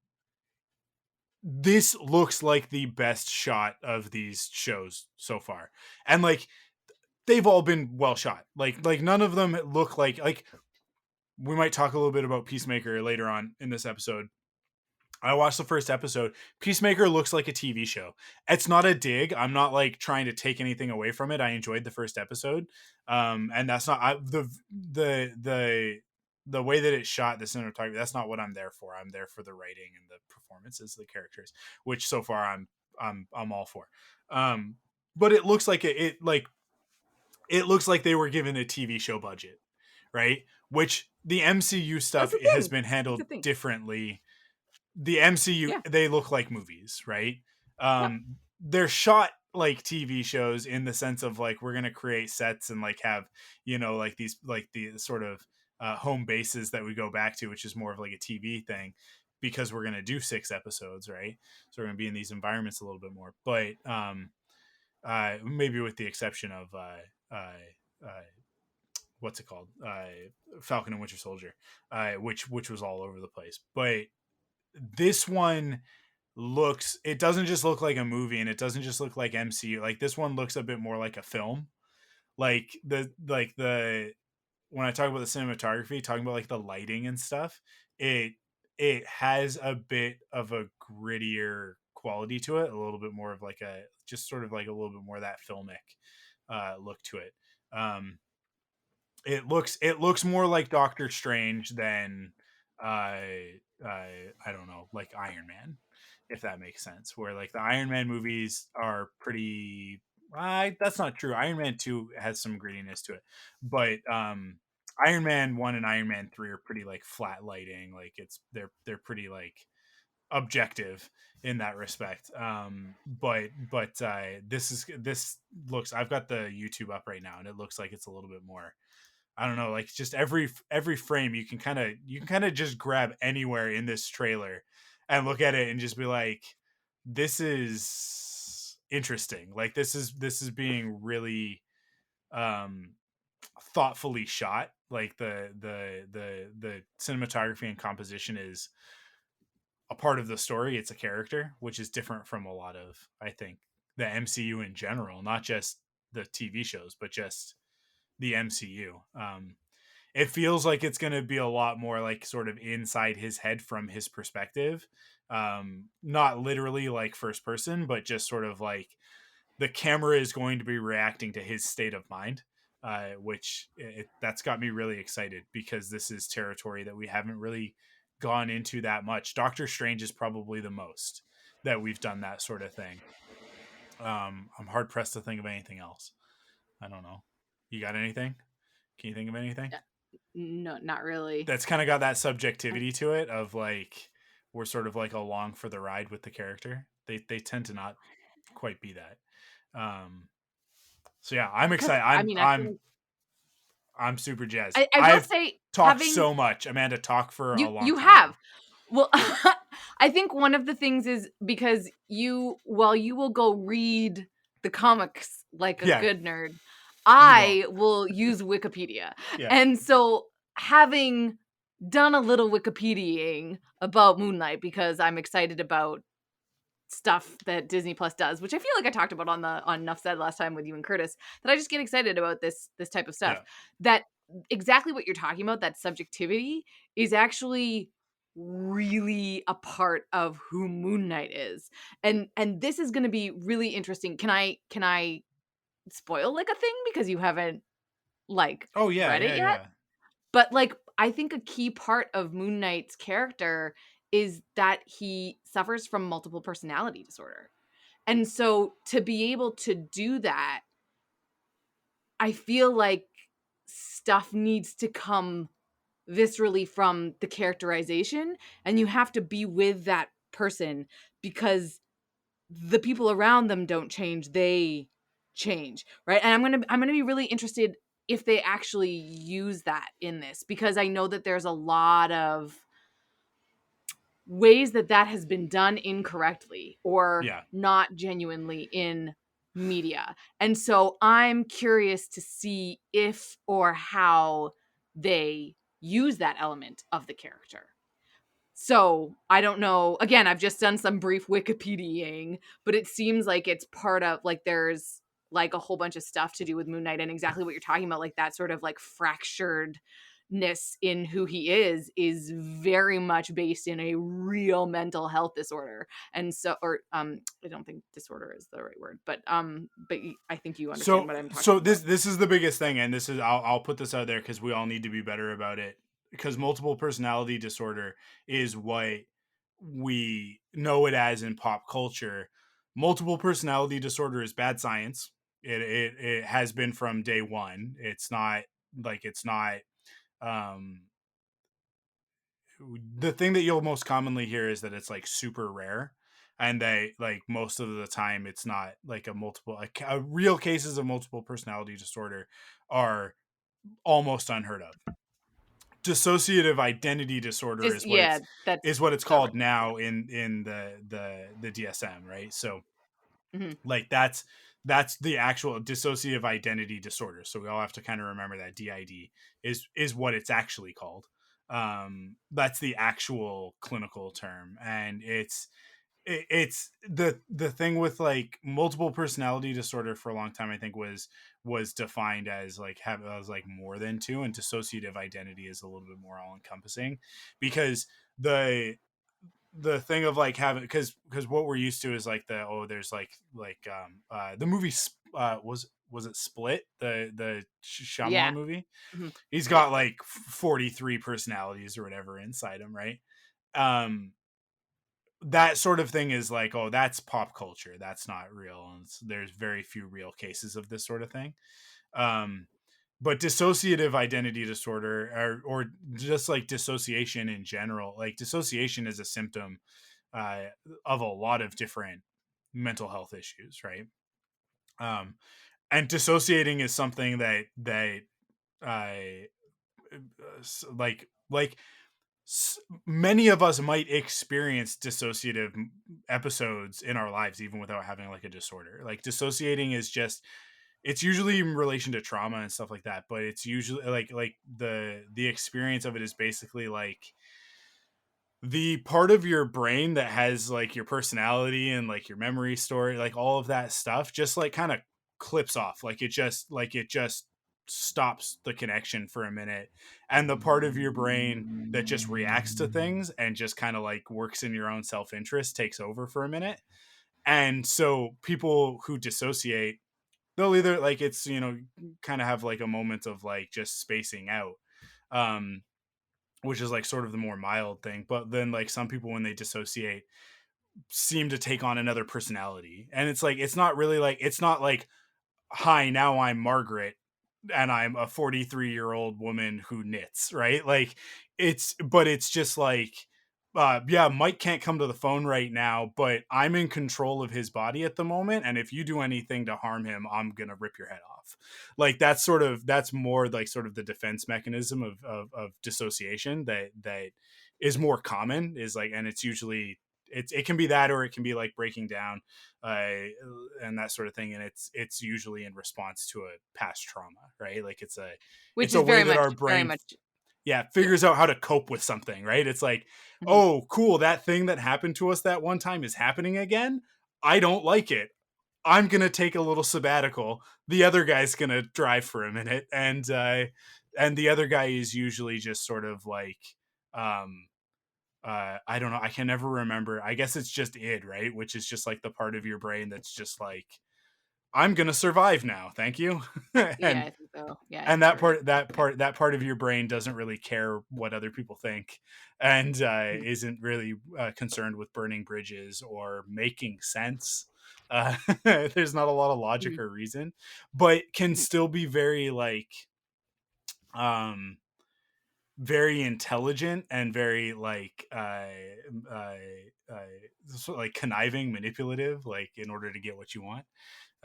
S2: this looks like the best shot of these shows so far. And like, they've all been well shot. Like none of them look like we might talk a little bit about Peacemaker later on in this episode. I watched the first episode. Peacemaker looks like a TV show. It's not a dig. I'm not like trying to take anything away from it. I enjoyed the first episode. And that's not the way that it's shot, the cinematography, that's not what I'm there for. I'm there for the writing and the performances, the characters, which so far I'm all for. But it looks like it looks like they were given a TV show budget, right? Which the MCU
S3: That's
S2: stuff
S3: the
S2: has
S3: thing.
S2: been
S3: That's
S2: handled
S3: the thing.
S2: differently. The MCU,
S3: Yeah.
S2: they look like movies, right?
S3: Yep.
S2: They're shot like TV shows in the sense of like, we're gonna create sets and like have, you know, like these, like the sort of home bases that we go back to, which is more of like a TV thing, because we're gonna do 6 episodes, right? So we're gonna be in these environments a little bit more. But maybe with the exception of what's it called, Falcon and Winter Soldier, which was all over the place. But this one looks, it doesn't just look like a movie, and it doesn't just look like MCU. Like, this one looks a bit more like a film. Like the when I talk about the cinematography, talking about like the lighting and stuff, it it has a bit of a grittier quality to it, a little bit more of like a, just sort of like a little bit more of that filmic look to it. Um it looks more like Doctor Strange than I don't know, like Iron Man, if that makes sense. Where like the Iron Man movies are pretty, that's not true. Iron Man 2 has some grittiness to it. But Iron Man 1 and Iron Man 3 are pretty like flat lighting. Like, they're pretty like objective in that respect. But this looks, I've got the YouTube up right now, and it looks like it's a little bit more, I don't know, like, just every frame you can kind of just grab anywhere in this trailer and look at it and just be like, this is interesting. Like, this is being really um thoughtfully shot. Like, the cinematography and composition is a part of the story. It's a character, which is different from a lot of, I think, the MCU in general, not just the TV shows, but just the MCU. It feels like it's going to be a lot more like sort of inside his head from his perspective. Not literally like first person, but just sort of like the camera is going to be reacting to his state of mind, that's got me really excited, because this is territory that we haven't really gone into that much. Doctor Strange is probably the most that we've done that sort of thing. I'm hard pressed to think of anything else. I don't know. You got anything? Can you think of anything
S3: No, not really.
S2: that's kind of got that subjectivity to it, of like, we're sort of like along for the ride with the character? They tend to not quite be that. So yeah, I'm
S3: Because
S2: excited.
S3: I
S2: I'm
S3: mean, I
S2: I'm
S3: feel
S2: I'm super jazzed.
S3: I will
S2: I've
S3: say
S2: talked
S3: having
S2: so much. Amanda, talk for a long
S3: you
S2: time
S3: have.
S2: now.
S3: Well, I think one of the things is because while you will go read the comics like a
S2: Yeah,
S3: good nerd,
S2: you won't.
S3: I will use Wikipedia.
S2: Yeah,
S3: And so having done a little Wikipediaing about Moon Knight, because I'm excited about stuff that Disney Plus does, which I feel like I talked about on Enough Said last time with you and Curtis, that I just get excited about this type of stuff.
S2: yeah,
S3: That exactly what you're talking about, that subjectivity, is actually really a part of who Moon Knight is. And this is going to be really interesting. Can I spoil like a thing because you haven't like
S2: Oh yeah,
S3: read it
S2: yeah,
S3: yet.
S2: yeah.
S3: But like I think a key part of Moon Knight's character is that he suffers from multiple personality disorder. And so to be able to do that, I feel like stuff needs to come viscerally from the characterization, and you have to be with that person because the people around them don't change, they change, right? And I'm going to be really interested if they actually use that in this, because I know that there's a lot of ways that that has been done incorrectly or
S2: Yeah.
S3: not genuinely in media. And so I'm curious to see if or how they use that element of the character. So I don't know. Again, I've just done some brief Wikipediaing, but it seems like it's part of like there's like a whole bunch of stuff to do with Moon Knight, and exactly what you're talking about, like that sort of like fracturedness in who he is very much based in a real mental health disorder. And so, or I don't think disorder is the right word, but I think you understand what I'm talking
S2: So
S3: about.
S2: this is the biggest thing, and this is I'll put this out there because we all need to be better about it. Because multiple personality disorder is what we know it as in pop culture. Multiple personality disorder is bad science. It has been from day one. It's not um the thing that you'll most commonly hear is that it's like super rare, and they like most of the time it's not like a multiple like real cases of multiple personality disorder are almost unheard of. Dissociative identity disorder
S3: Just yeah,
S2: is
S3: that's
S2: what it's
S3: the right
S2: called now in the DSM, right? So
S3: Mhm.
S2: like that's the actual dissociative identity disorder, so we all have to kind of remember that DID is what it's actually called. That's the actual clinical term, and it's the thing with like multiple personality disorder for a long time I think was defined as like have as like more than two, and dissociative identity is a little bit more all encompassing because the the thing of like having because what we're used to is like there's the movie was it Split, the
S3: Yeah.
S2: Shyamalan movie.
S3: Mhm.
S2: He's
S3: Yeah.
S2: got like 43 personalities or whatever inside him, right? um that sort of thing is like, oh, that's pop culture, that's not real, and there's very few real cases of this sort of thing. um but dissociative identity disorder or just like dissociation in general, like dissociation is a symptom uh, of a lot of different mental health issues, right? um and dissociating is something that uh, like many of us might experience dissociative episodes in our lives even without having like a disorder. Like dissociating is just, it's usually in relation to trauma and stuff like that, but it's usually like the experience of it is basically like the part of your brain that has like your personality and like your memory story, like all of that stuff just like kind of clips off, like it just stops the connection for a minute, and the part of your brain that just reacts to things and just kind of like works in your own self-interest takes over for a minute. And so people who dissociate, they'll either like it's kind of have like a moment of like just spacing out, um which is like sort of the more mild thing. But then like some people when they dissociate seem to take on another personality. And it's like it's not like, hi, now I'm Margaret and I'm a 43-year-old woman who knits, right? Like it's just like yeah, Mike can't come to the phone right now, but I'm in control of his body at the moment, and if you do anything to harm him, I'm gonna rip your head off. Like that's more like sort of the defense mechanism of dissociation that is more common, is like, and it's usually it can be that, or it can be like breaking down uh, and that sort of thing, and it's usually in response to a past trauma, right? Like
S3: Which
S2: it's a
S3: is
S2: way that our
S3: very
S2: brain,
S3: much
S2: yeah,
S3: yeah.
S2: figures out how to cope with something, right? It's like,
S3: Mhm.
S2: oh, cool, that thing that happened to us that one time is happening again. I don't like it. I'm gonna take a little sabbatical. The other guy's gonna drive for a minute, and the other guy is usually just sort of like, um, I don't know. I can never remember. I guess it's just id, right? Which is just like the part of your brain that's just like I'm gonna survive now, thank you.
S3: Yeah,
S2: and
S3: I think so. Yeah, I
S2: and
S3: think
S2: that
S3: you're right.
S2: part that part that part of your brain doesn't really care what other people think, and
S3: Mhm,
S2: isn't really concerned with burning bridges or making sense. There's not a lot of logic
S3: mhm,
S2: or reason, but can
S3: mhm,
S2: still be very um very intelligent and very uh, uh sort of like conniving, manipulative, like in order to get what you want.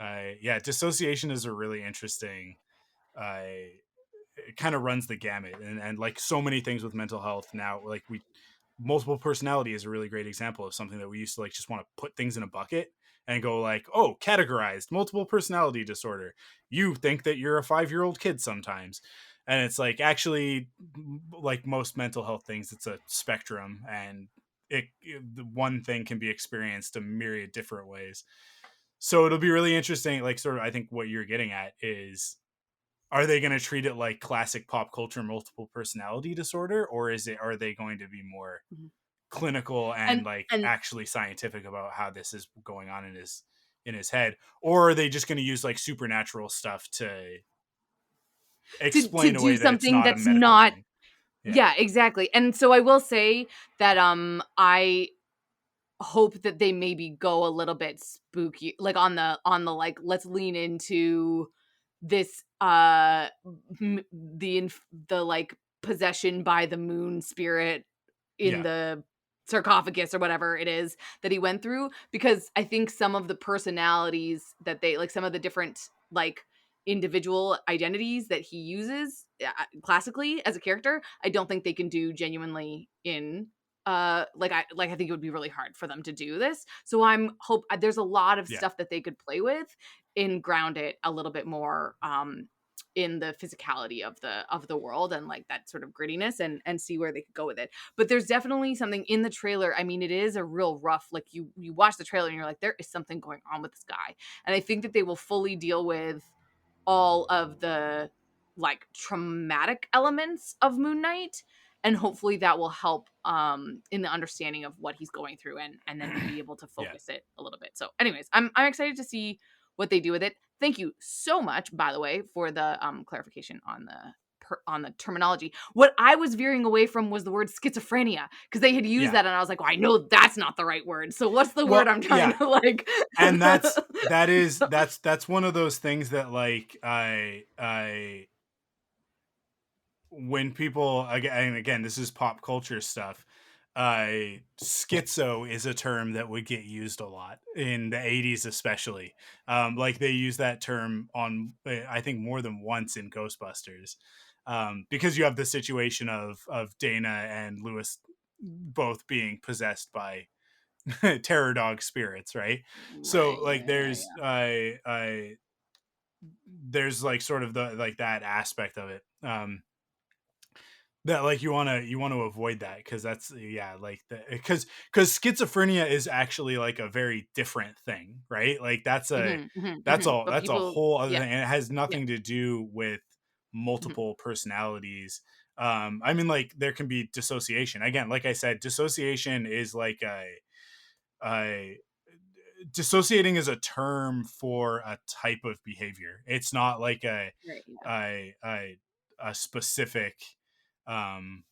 S2: Yeah, dissociation is a really interesting uh it kind of runs the gamut, and like so many things with mental health now, like we multiple personality is a really great example of something that we used to like just want to put things in a bucket and go like, oh, categorized multiple personality disorder, you think that you're a 5-year-old kid sometimes. And it's like, actually, like most mental health things, it's a spectrum, and the one thing can be experienced a myriad different ways. So it'll be really interesting, like sort of, I think what you're getting at is, are they going to treat it like classic pop culture multiple personality disorder, or are they going to be more
S3: mhm.
S2: clinical and like
S3: And
S2: actually scientific about how this is going on in his head, or are they just going to use like supernatural stuff to
S3: to
S2: explain
S3: do
S2: away that it's
S3: something
S2: not a
S3: that's
S2: medical
S3: not.
S2: thing? Yeah,
S3: Yeah, exactly. And so I will say that I hope that they maybe go a little bit spooky, like on the like, let's lean into this the like possession by the moon spirit in
S2: yeah,
S3: the sarcophagus or whatever it is that he went through, because I think some of the personalities that they like, some of the different like individual identities that he uses classically as a character, I don't think they can do genuinely in like I think it would be really hard for them to do this. So there's a lot of
S2: yeah,
S3: stuff that they could play with and ground it a little bit more in the physicality of the world and like that sort of grittiness, and see where they could go with it. But there's definitely something in the trailer. I mean, it is a real rough, like you watch the trailer and you're like, there is something going on with this guy. And I think that they will fully deal with all of the like traumatic elements of Moon Knight, and hopefully that will help in the understanding of what he's going through, and then be able to
S2: yeah.
S3: focus it a little bit. So anyways, I'm excited to see what they do with it. Thank you so much, by the way, for the clarification on the terminology. What I was veering away from was the word schizophrenia, because they had used
S2: Yeah.
S3: that and I was like, well, I know that's not the right word. So what's the word
S2: Well,
S3: I'm trying
S2: yeah,
S3: to like
S2: and that's one of those things that like I when people, again and again, this is pop culture stuff. Schizo is a term that would get used a lot in the 80s, especially. Like they use that term on, I think, more than once in Ghostbusters, because you have the situation of Dana and Lewis both being possessed by terror dog spirits, right? So
S3: right,
S2: like
S3: yeah,
S2: there's like sort of the like that aspect of it. That like you want to avoid that, because that's, yeah, like because schizophrenia is actually like a very different thing, right? Like
S3: But
S2: that's a
S3: people,
S2: whole other
S3: yeah,
S2: thing, and it has
S3: yeah,
S2: nothing to do with
S3: mhm,
S2: multiple personalities. I mean, like there can be dissociation, again, like I said, dissociation is like a dissociating is a term for a type of behavior. It's not like
S3: right, yeah,
S2: a a, a specific um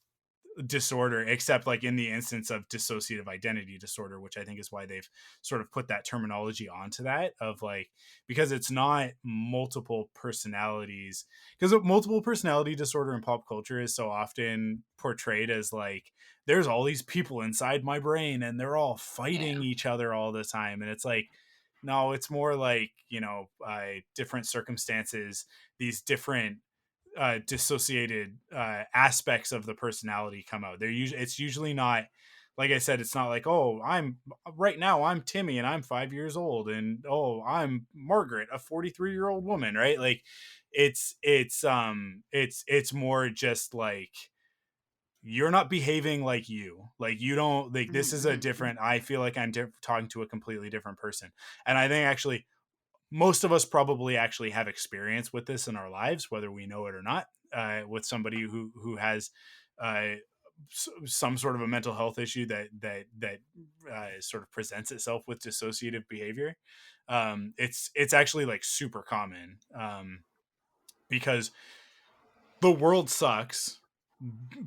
S2: disorder, except like in the instance of dissociative identity disorder, which I think is why they've sort of put that terminology onto that, of like, because it's not multiple personalities, because multiple personality disorder in pop culture is so often portrayed as like, there's all these people inside my brain and they're all
S3: yeah,
S2: fighting each other all the time, and it's like, no, it's more like, different circumstances, these different dissociated aspects of the personality come out. It's usually not, like I said, it's not like, oh, I'm right now I'm Timmy and I'm 5 years old, and oh, I'm Margaret, a 43-year-old woman, right? Like it's more just like, you're not behaving like you, like you don't, like
S3: mhm,
S2: this is a
S3: mhm, mhm,
S2: different, I feel like I'm talking to a completely different person. And I think actually most of us probably actually have experience with this in our lives, whether we know it or not, with somebody who has uh, some sort of a mental health issue that sort of presents itself with dissociative behavior. It's actually like super common, because the world sucks,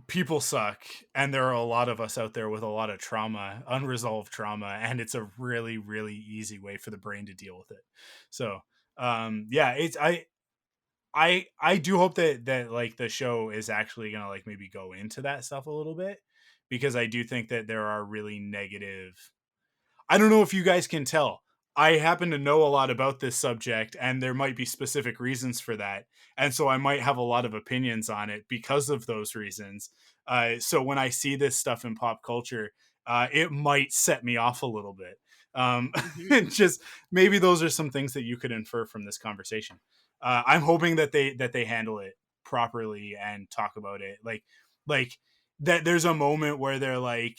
S2: people suck, and there are a lot of us out there with a lot of trauma, unresolved trauma, and it's a really, really easy way for the brain to deal with it. So yeah, it's I do hope that like the show is actually gonna like maybe go into that stuff a little bit, because I do think that there are really negative. I don't know if you guys can tell. I happen to know a lot about this subject, and there might be specific reasons for that. And so I might have a lot of opinions on it because of those reasons. So when I see this stuff in pop culture, it might set me off a little bit. Just maybe those are some things that you could infer from this conversation. I'm hoping that they handle it properly and talk about it like that. There's a moment where they're like,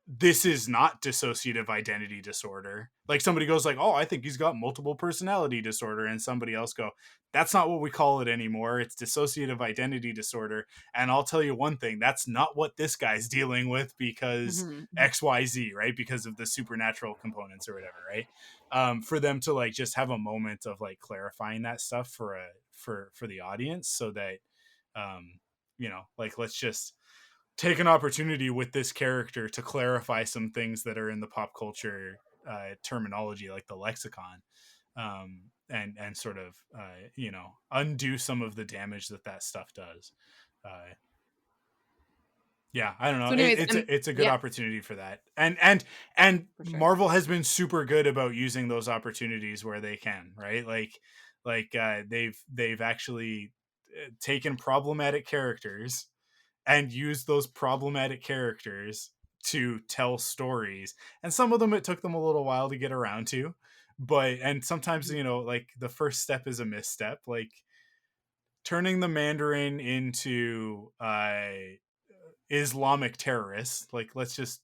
S2: this is not dissociative identity disorder. Like somebody goes like, oh, I think he's got multiple personality disorder. And somebody else go, that's not what we call it anymore. It's dissociative identity disorder. And I'll tell you one thing, that's not what this guy's dealing with because XYZ, right? Because of the supernatural components or whatever, right? For them to like just have a moment of like clarifying that stuff for the audience, so that, like, let's just take an opportunity with this character to clarify some things that are in the pop culture terminology, like the lexicon, and sort of undo some of the damage that stuff does. Yeah, I don't know.
S3: So anyways,
S2: it's a good opportunity for that, and for sure. Marvel has been super good about using those opportunities where they can, right? Like they've actually taken problematic characters and use those problematic characters to tell stories. And some of them, it took them a little while to get around to, and sometimes, like the first step is a misstep, like turning the Mandarin into Islamic terrorists. Like, let's just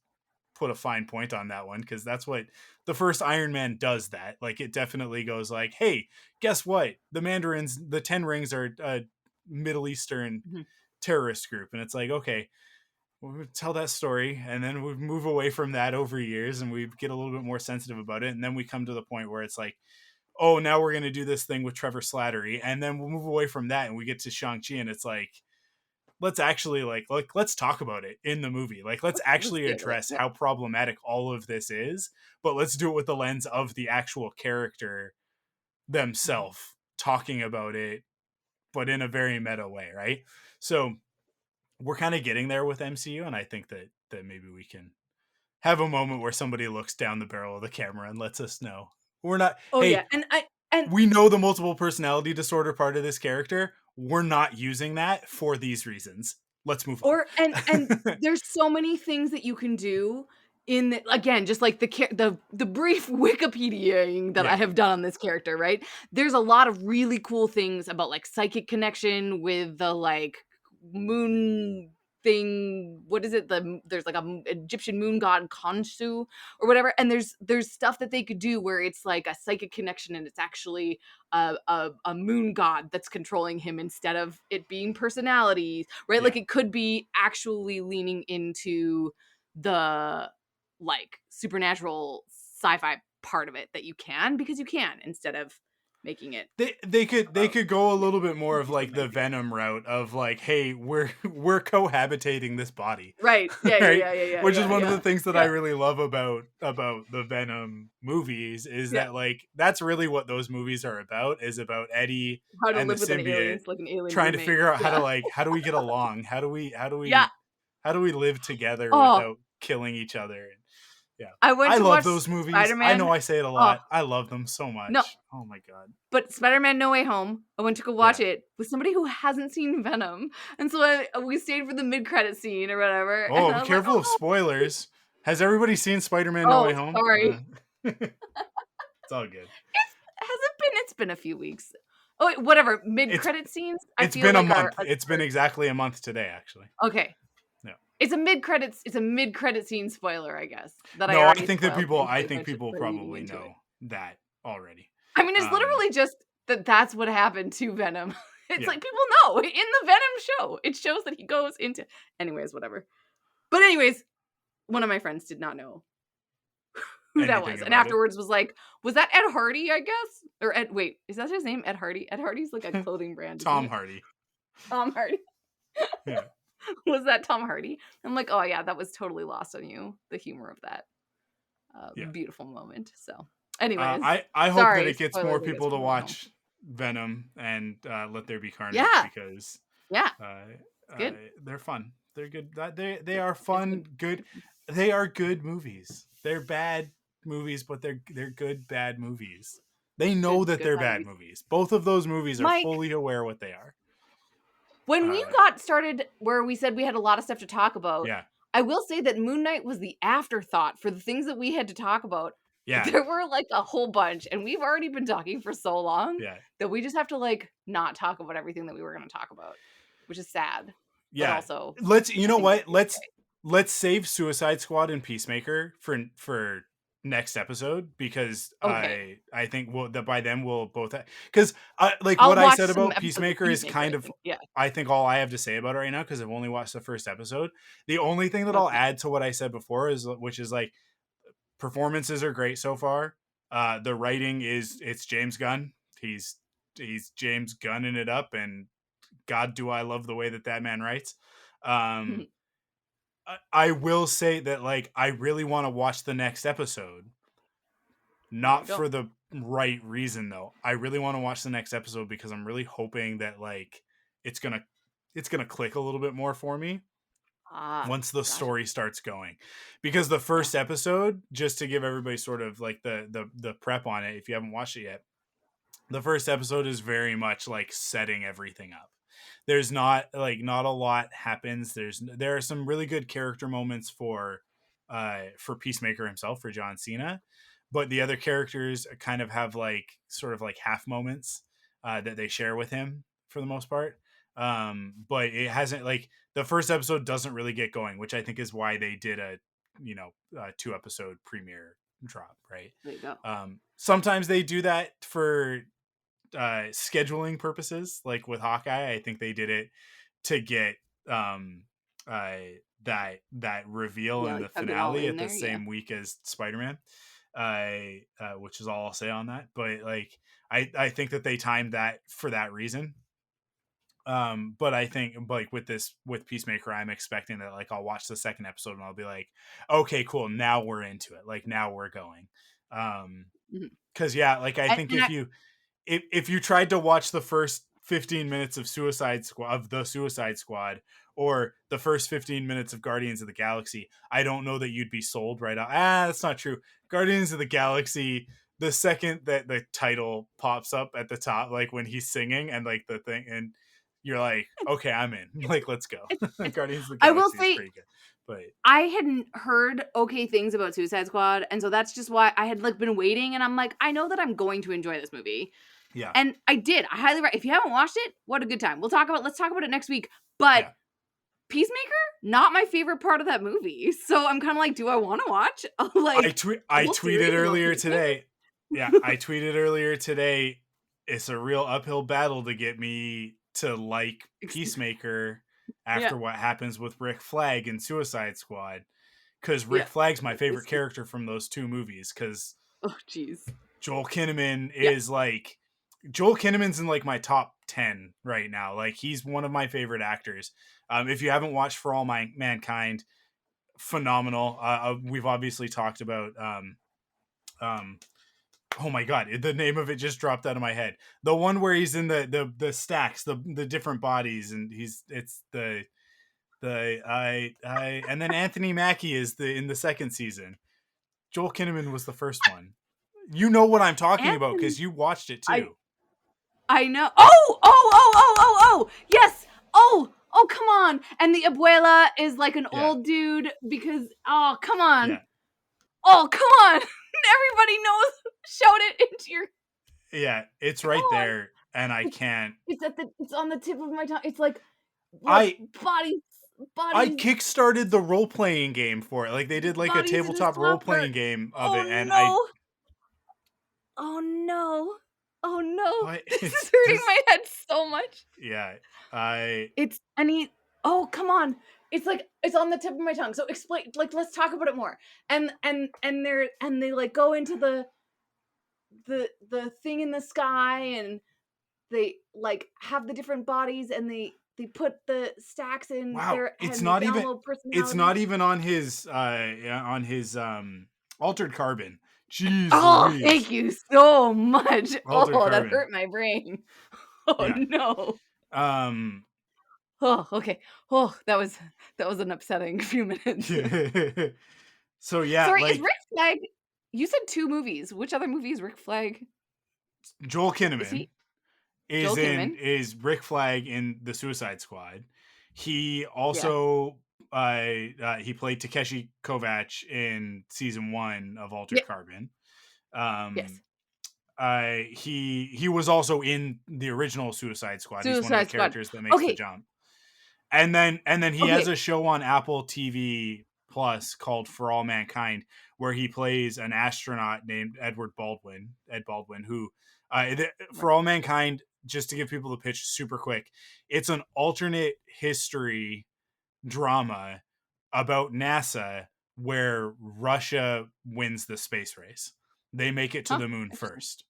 S2: put a fine point on that one, because that's what the first Iron Man does. That, like, it definitely goes like, hey, guess what? The Mandarins, the Ten Rings, are a Middle Eastern terrorist group. And it's like, okay, we'll tell that story, and then we move away from that over years, and we get a little bit more sensitive about it, and then we come to the point where it's like, oh, now we're going to do this thing with Trevor Slattery, and then we'll move away from that, and we get to Shang-Chi, and it's like, let's actually like let's talk about it in the movie. Like, let's actually address how problematic all of this is, but let's do it with the lens of the actual character themselves talking about it, but in a very meta way, right? So we're kind of getting there with MCU, and I think that maybe we can have a moment where somebody looks down the barrel of the camera and lets us know we're not.
S3: Oh,
S2: hey,
S3: yeah, and
S2: we know the multiple personality disorder part of this character. We're not using that for these reasons. Let's move on.
S3: And there's so many things that you can do in the, again, just like the brief Wikipediaing that I have done on this character, right? There's a lot of really cool things about like psychic connection with the like moon thing. What is it? There's like a Egyptian moon god Khonshu or whatever, and there's stuff that they could do where it's like a psychic connection, and it's actually a moon god that's controlling him instead of it being personalities, right? Like, it could be actually leaning into the like supernatural sci-fi part of it, that you can, because you can, instead of making it.
S2: They could go a little bit more of like the Venom route of like, hey, we're cohabitating this body,
S3: right? Yeah, right? Yeah.
S2: Which is one of the things that I really love about the Venom movies, is that like that's really what those movies are about. Is about Eddie and the symbiote
S3: like an alien
S2: trying
S3: roommate.
S2: to figure out how do we get along? How do we live together without killing each other? Yeah, I love those movies. Spider-Man. I know I say it a lot. I love them so much. No. Oh my god.
S3: But Spider-Man No Way Home, I went to go watch it with somebody who hasn't seen Venom. And so we stayed for the mid-credit scene or whatever.
S2: Oh, be careful of spoilers. Has everybody seen Spider-Man No Way Home?
S3: Sorry.
S2: It's all good.
S3: It's been a few weeks. Oh, wait, whatever. Mid-credit scenes?
S2: It's been a month. It's been exactly a month today, actually.
S3: Okay. It's a mid-credit scene spoiler, I guess.
S2: I think people probably know that already.
S3: I mean, it's literally just that's what happened to Venom. It's like, people know in the Venom show. It shows that he goes into, anyways, whatever. But anyways, one of my friends did not know who that was. And afterwards was like, was that Ed Hardy, I guess? Or Ed, wait, is that his name? Ed Hardy? Ed Hardy's like a clothing brand.
S2: Tom Hardy.
S3: Tom Hardy.
S2: Yeah.
S3: Was that Tom Hardy? I'm like, oh yeah, that was totally lost on you. The humor of that beautiful moment. So anyways.
S2: I hope that it gets more people to watch Venom and Let There Be Carnage because they're fun. They're good. They are fun, good. They are good movies. They're bad movies, but they're good bad movies. They know that they're bad movies. Both of those movies are fully aware what they are.
S3: When we got started where we said we had a lot of stuff to talk about, I will say that Moon Knight was the afterthought for the things that we had to talk about.
S2: Yeah.
S3: There were like a whole bunch, and we've already been talking for so long that we just have to like not talk about everything that we were going to talk about, which is sad.
S2: Yeah.
S3: But also,
S2: let's save Suicide Squad and Peacemaker for next episode because I think by then we'll both because like what I said about Peacemaker is kind of I think all I have to say about it right now because I've only watched the first episode. The only thing that I'll add to what I said before which is like performances are great so far. The writing it's James Gunn. He's James Gunning it up, and God, do I love the way that man writes. I will say that like I really want to watch the next episode. Not for the right reason though. I really want to watch the next episode because I'm really hoping that like it's gonna click a little bit more for me once the story starts going. Because the first episode, just to give everybody sort of like the prep on it, if you haven't watched it yet, the first episode is very much like setting everything up. There's not a lot happens. There are some really good character moments for Peacemaker himself, for John Cena, but the other characters kind of have like sort of like half moments that they share with him for the most part. But it hasn't like the first episode doesn't really get going, which I think is why they did a 2-episode premiere drop, right?
S3: There you go.
S2: Sometimes they do that for scheduling purposes, like with Hawkeye. I think they did it to get that reveal in the finale at the same week as Spider-Man, which is all I'll say on that. But like I think that they timed that for that reason. But I think like with Peacemaker, I'm expecting that like I'll watch the second episode and I'll be like, okay, cool, now we're into it, like now we're going. Because like I think if you tried to watch the first 15 minutes of the Suicide Squad or the first 15 minutes of Guardians of the Galaxy, I don't know that you'd be sold right out. That's not true. Guardians of the Galaxy, the second that the title pops up at the top, like when he's singing and like the thing, and you're like, okay, I'm in. Like, let's go. Guardians of the Galaxy
S3: I will say,
S2: is pretty good. But
S3: I hadn't heard okay things about Suicide Squad, and so that's just why I had like been waiting, and I'm like, I know that I'm going to enjoy this movie.
S2: Yeah.
S3: And I did. I highly recommend. If you haven't watched it, what a good time. Let's talk about it next week. But Peacemaker, not my favorite part of that movie. So I'm kind of like, do I want to watch? Like
S2: I tweeted earlier today. Yeah, I tweeted earlier today. It's a real uphill battle to get me to like Peacemaker after what happens with Rick Flag in Suicide Squad. Because Rick Flag's my favorite character from those two movies. Because Joel Kinnaman is like... Joel Kinnaman's in like my top 10 right now. Like he's one of my favorite actors. If you haven't watched For All Mankind, phenomenal. We've obviously talked about oh my god, the name of it just dropped out of my head. The one where he's in the stacks, the different bodies, and and then Anthony Mackie is in the second season. Joel Kinnaman was the first one. You know what I'm talking about because you watched it too.
S3: I know. Oh! Yes! Oh, come on. And the abuela is like an old dude because, oh, come on.
S2: Yeah.
S3: Oh, come on. Everybody knows. Shout it into your...
S2: Yeah, it's right there, and I can't...
S3: It's on the tip of my tongue. It's like, bodies.
S2: I kickstarted the role-playing game for it. Like, they did like a tabletop role-playing game of it, and
S3: Oh, no. Oh no! This is hurting my head so much.
S2: Yeah,
S3: oh, come on! it's like it's on the tip of my tongue. So explain, like, let's talk about it more. And they like go into the thing in the sky, and they like have the different bodies, and they put the stacks in
S2: Wow,
S3: their head,
S2: it's
S3: and they
S2: not even
S3: download
S2: it's
S3: personalities.
S2: not even on his Altered Carbon. Jeez
S3: Oh,
S2: Louise.
S3: thank you so much.
S2: Altered
S3: Oh, that
S2: Carbon.
S3: hurt my brain. Oh
S2: Yeah.
S3: no.
S2: Um
S3: Oh, okay. Oh, that was an upsetting few minutes.
S2: so yeah,
S3: Sorry, is
S2: like
S3: Rick Flag? You said 2 movies. Which other movie is Rick Flag?
S2: Joel
S3: Is
S2: Kinnaman
S3: he Joel Kinnaman?
S2: is Rick Flag in the Suicide Squad. He
S3: Yeah.
S2: also he played Takeshi Kovacs in season 1 of
S3: Yeah.
S2: Altered Carbon.
S3: Yes.
S2: He was also in the original Suicide Squad. He's one of the
S3: Suicide Squad.
S2: characters that makes the
S3: Okay.
S2: jump. And then he has
S3: Okay.
S2: a show on Apple TV Plus called For All Mankind, where he plays an astronaut named Ed Baldwin, who For
S3: Right.
S2: All Mankind, just to give people the pitch super quick, it's an alternate history drama about NASA where Russia wins the space race. They make it to
S3: Huh.
S2: the moon
S3: Interesting.
S2: first.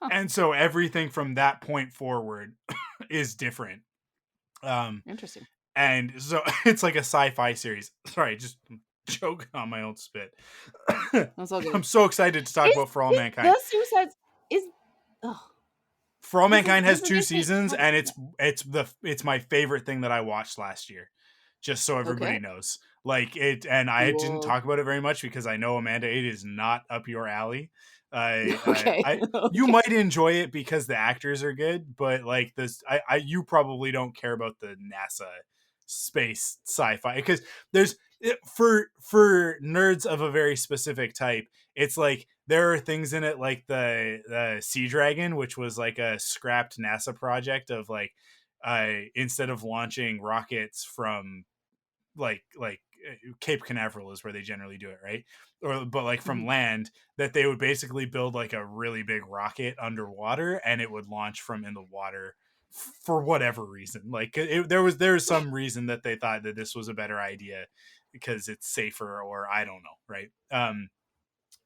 S3: Huh.
S2: And so everything from that point forward is different.
S3: Interesting.
S2: And so it's like a sci-fi series. Sorry, just choking on my own spit.
S3: That's all good.
S2: I'm so excited to talk about For All
S3: Is
S2: Mankind.
S3: the Suicide is oh,
S2: For All
S3: this is
S2: Mankind has 2
S3: just like
S2: seasons, and it's my favorite thing that I watched last year. Just so everybody
S3: okay.
S2: knows, like it, and I didn't
S3: Cool.
S2: talk about it very much because I know, Amanda, it is not up your alley.
S3: Okay.
S2: You
S3: Okay.
S2: might enjoy it because the actors are good, but like this, you probably don't care about the NASA space sci-fi because for nerds of a very specific type, it's like there are things in it like the Sea Dragon, which was like a scrapped NASA project of like instead of launching rockets from like Cape Canaveral is where they generally do it, right? Or but like from
S3: Mhm.
S2: land, that they would basically build like a really big rocket underwater and it would launch from in the water for whatever reason. Like there's some reason that they thought that this was a better idea because it's safer or I don't know, right?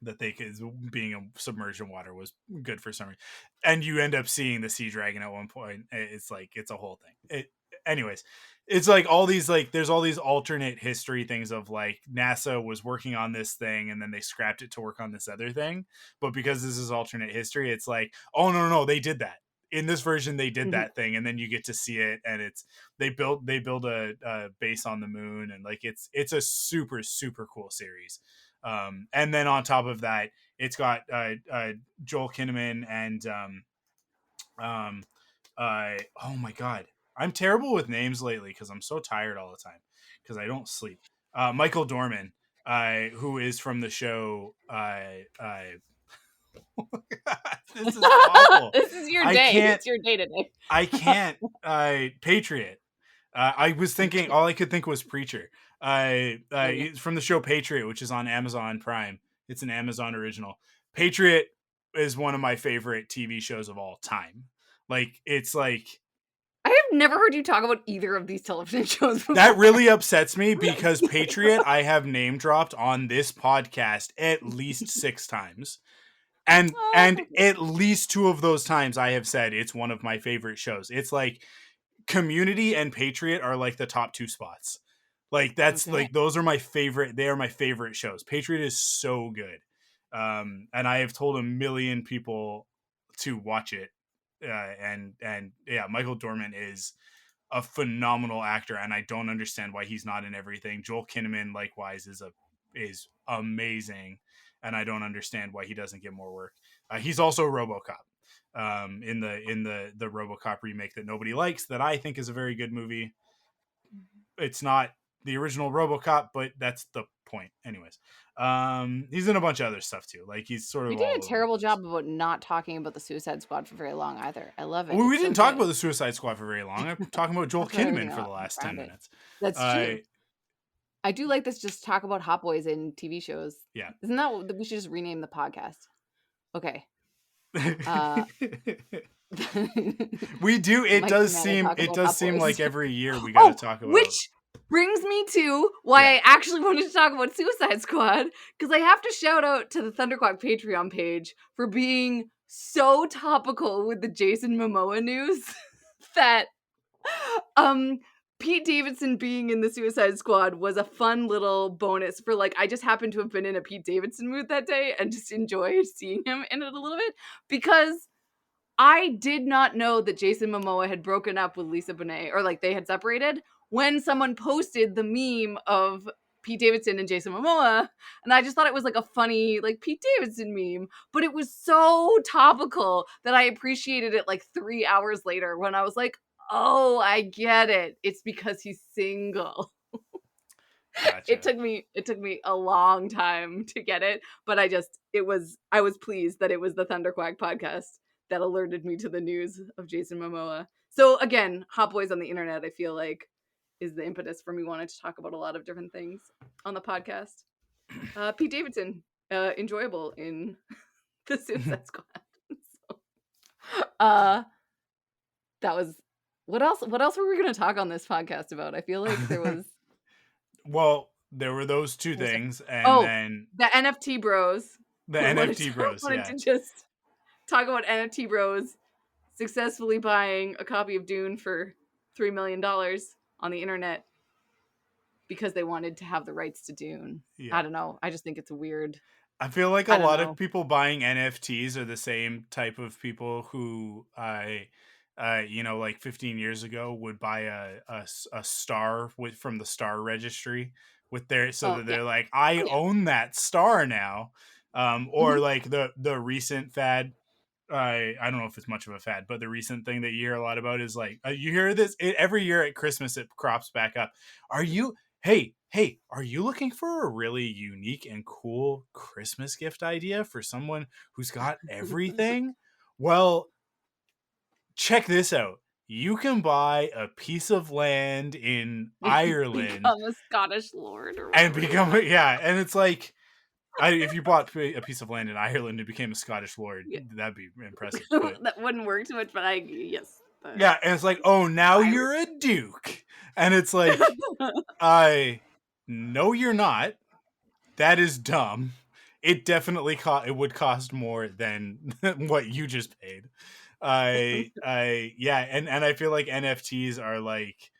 S2: That they could being submerged in water was good for some reason. And you end up seeing the Sea Dragon at one point. It's like it's a whole thing. Anyways, it's like all these like there's all these alternate history things of like NASA was working on this thing and then they scrapped it to work on this other thing. But because this is alternate history, it's like, oh no, they did that. In this version they did
S3: Mhm.
S2: that thing, and then you get to see it, and it's they build a base on the moon, and like it's a super super cool series. And then on top of that, it's got Joel Kinnaman and oh my god, I'm terrible with names lately because I'm so tired all the time because I don't sleep. Michael Dorman, who is from the show. This is awful.
S3: This is your
S2: I
S3: day.
S2: can't.
S3: It's your day today.
S2: I can't. Patriot. I was thinking. All I could think was Preacher.
S3: Okay.
S2: From the show Patriot, which is on Amazon Prime. It's an Amazon original. Patriot is one of my favorite TV shows of all time. Like it's like
S3: I have never heard you talk about either of these television shows before.
S2: that really upsets me because Patriot I have name dropped on this podcast at least 6 times. And
S3: Oh, okay.
S2: at least 2 of those times I have said it's one of my favorite shows. It's like Community and Patriot are like the top 2 spots. Like that's
S3: Okay.
S2: like those are my favorite. They are my favorite shows. Patriot is so good, and I have told a million people to watch it. And yeah, Michael Dorman is a phenomenal actor, and I don't understand why he's not in everything. Joel Kinnaman likewise is amazing, and I don't understand why he doesn't get more work. He's also RoboCop in the RoboCop remake that nobody likes, that I think is a very good movie. It's not the original RoboCop, but that's the point. Anyways, he's in a bunch of other stuff too. Like he's sort
S3: We
S2: of
S3: did
S2: all
S3: a
S2: over the
S3: terrible
S2: place.
S3: job about not talking about the Suicide Squad for very long either. I love it.
S2: Well, we
S3: It's so
S2: didn't talk about
S3: good.
S2: the Suicide Squad for very long. I'm talking about Joel
S3: That's about
S2: Kinnaman
S3: everything
S2: for the last 10
S3: around it.
S2: minutes.
S3: That's true. I do like this. Just talk about hot boys in TV shows.
S2: Yeah.
S3: Isn't that what we should just rename the podcast? Okay. Uh,
S2: We do. It
S3: Mike
S2: does
S3: and Amanda
S2: seem.
S3: talk
S2: It
S3: about
S2: does
S3: hot
S2: seem
S3: boys.
S2: like every year we got to talk about.
S3: brings me to why I actually wanted to talk about Suicide Squad, because I have to shout out to the Thunderquack Patreon page for being so topical with the Jason Momoa news that Pete Davidson being in the Suicide Squad was a fun little bonus for, like, I just happened to have been in a Pete Davidson mood that day and just enjoyed seeing him in it a little bit, because I did not know that Jason Momoa had broken up with Lisa Bonet, or like they had separated, when someone posted the meme of Pete Davidson and Jason Momoa, and I just thought it was like a funny like Pete Davidson meme, but it was so topical that I appreciated it like 3 hours later when I was like, "Oh, I get it. It's because he's single."
S2: Gotcha.
S3: It took me a long time to get it, but I was pleased that it was the Thunderquack podcast that alerted me to the news of Jason Momoa. So again, Hot Boys on the Internet, I feel like, is the impetus for me wanting to talk about a lot of different things on the podcast. Pete Davidson, enjoyable in the Suicide Squad. So, that was what else were we going to talk on this podcast about? I feel like there was
S2: Well, there were those two
S3: what was it?
S2: things, and then
S3: the NFT bros.
S2: the NFT bros.
S3: Wanted
S2: Yeah,
S3: to just talk about NFT bros successfully buying a copy of Dune for $3 million on the internet because they wanted to have the rights to Dune.
S2: yeah.
S3: I don't know. I just think it's weird.
S2: I feel like
S3: I
S2: a
S3: don't
S2: lot of
S3: know.
S2: people buying NFTs are the same type of people who like 15 years ago would buy a star from the star registry with their, so
S3: Oh,
S2: that
S3: yeah.
S2: they're like, I
S3: Oh, yeah.
S2: own that star now. Or
S3: Mhm.
S2: like the recent fad. I don't know if it's much of a fad, but the recent thing that you hear a lot about is like, you hear this every year at Christmas, it crops back up. Are you, hey, are you looking for a really unique and cool Christmas gift idea for someone who's got everything? Well, check this out. You can buy a piece of land in Ireland
S3: Become a Scottish lord or
S2: and
S3: whatever.
S2: become,
S3: Yeah.
S2: yeah, and it's like, if you bought a piece of land in Ireland and became a Scottish lord,
S3: Yeah.
S2: that'd be impressive. But
S3: That wouldn't work too much, but yes.
S2: yeah, and it's like, oh, now you're a duke, and it's like, I no, you're not. That is dumb. It definitely it would cost more than what you just paid. Yeah, and I feel like NFTs are like,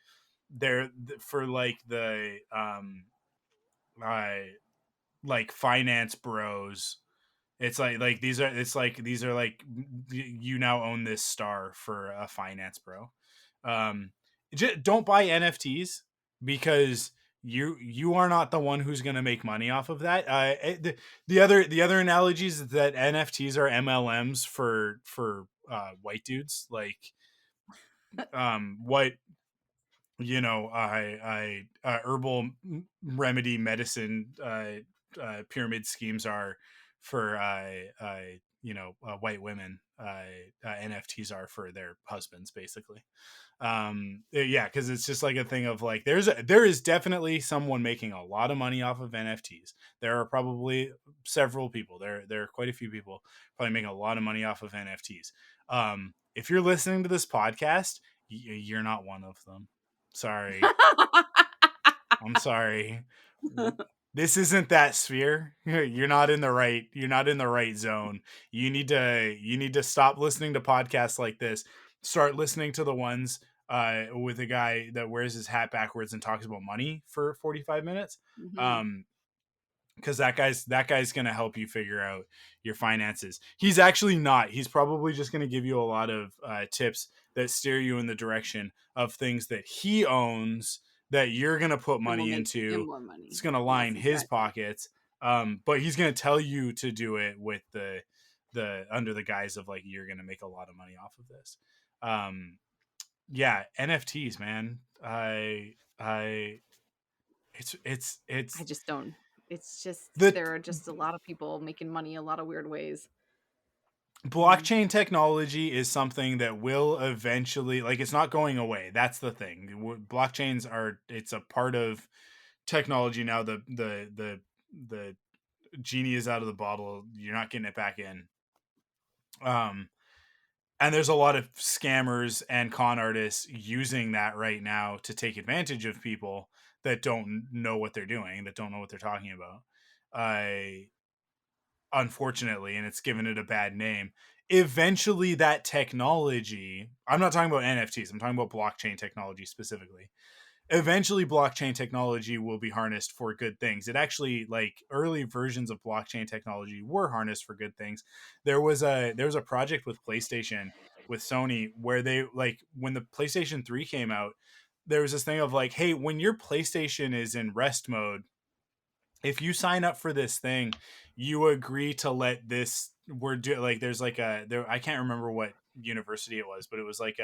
S2: they're for like the I like finance bros. It's like these are like, you now own this star for a finance bro. Um, don't buy NFTs because you are not the one who's going to make money off of that. The other analogies is that NFTs are MLMs for white dudes. Like, what, herbal remedy medicine pyramid schemes are for white women, NFTs are for their husbands, basically. Yeah, because it's just like a thing of like, there is definitely someone making a lot of money off of NFTs. There are probably several people, there are quite a few people probably making a lot of money off of NFTs. If you're listening to this podcast, you're not one of them. Sorry. I'm sorry. This isn't that sphere. You're not in the right zone. You need to stop listening to podcasts like this. Start listening to the ones with a guy that wears his hat backwards and talks about money for 45 minutes.
S3: Mhm.
S2: Because that guy's gonna help you figure out your finances. He's actually not. He's probably just gonna give you a lot of tips that steer you in the direction of things that he owns that you're gonna put
S3: And will
S2: money
S3: make him
S2: into.
S3: more money.
S2: It's gonna
S3: Yes,
S2: line his
S3: exactly.
S2: pockets. But he's gonna tell you to do it with the under the guise of like, you're gonna make a lot of money off of this. Yeah, NFTs, man. I
S3: I
S2: it's
S3: just don't. It's just
S2: the
S3: there are just a lot of people making money a lot of weird ways. Mm.
S2: blockchain technology is something that will eventually, like, it's not going away. That's the thing. Blockchains are, it's a part of technology now. The genie is out of the bottle. You're not getting it back in. And there's a lot of scammers and con artists using that right now to take advantage of people that don't know what they're doing, that don't know what they're talking about. Unfortunately, and it's given it a bad name. Eventually, that technology, I'm not talking about NFTs, I'm talking about blockchain technology specifically. Eventually, blockchain technology will be harnessed for good things. It actually, like, early versions of blockchain technology were harnessed for good things. There was a project with PlayStation, with Sony, where they, like, when the PlayStation 3 came out, there was this thing of like, hey, when your PlayStation is in rest mode, if you sign up for this thing, you agree to let this, there's like I can't remember what university it was, but it was like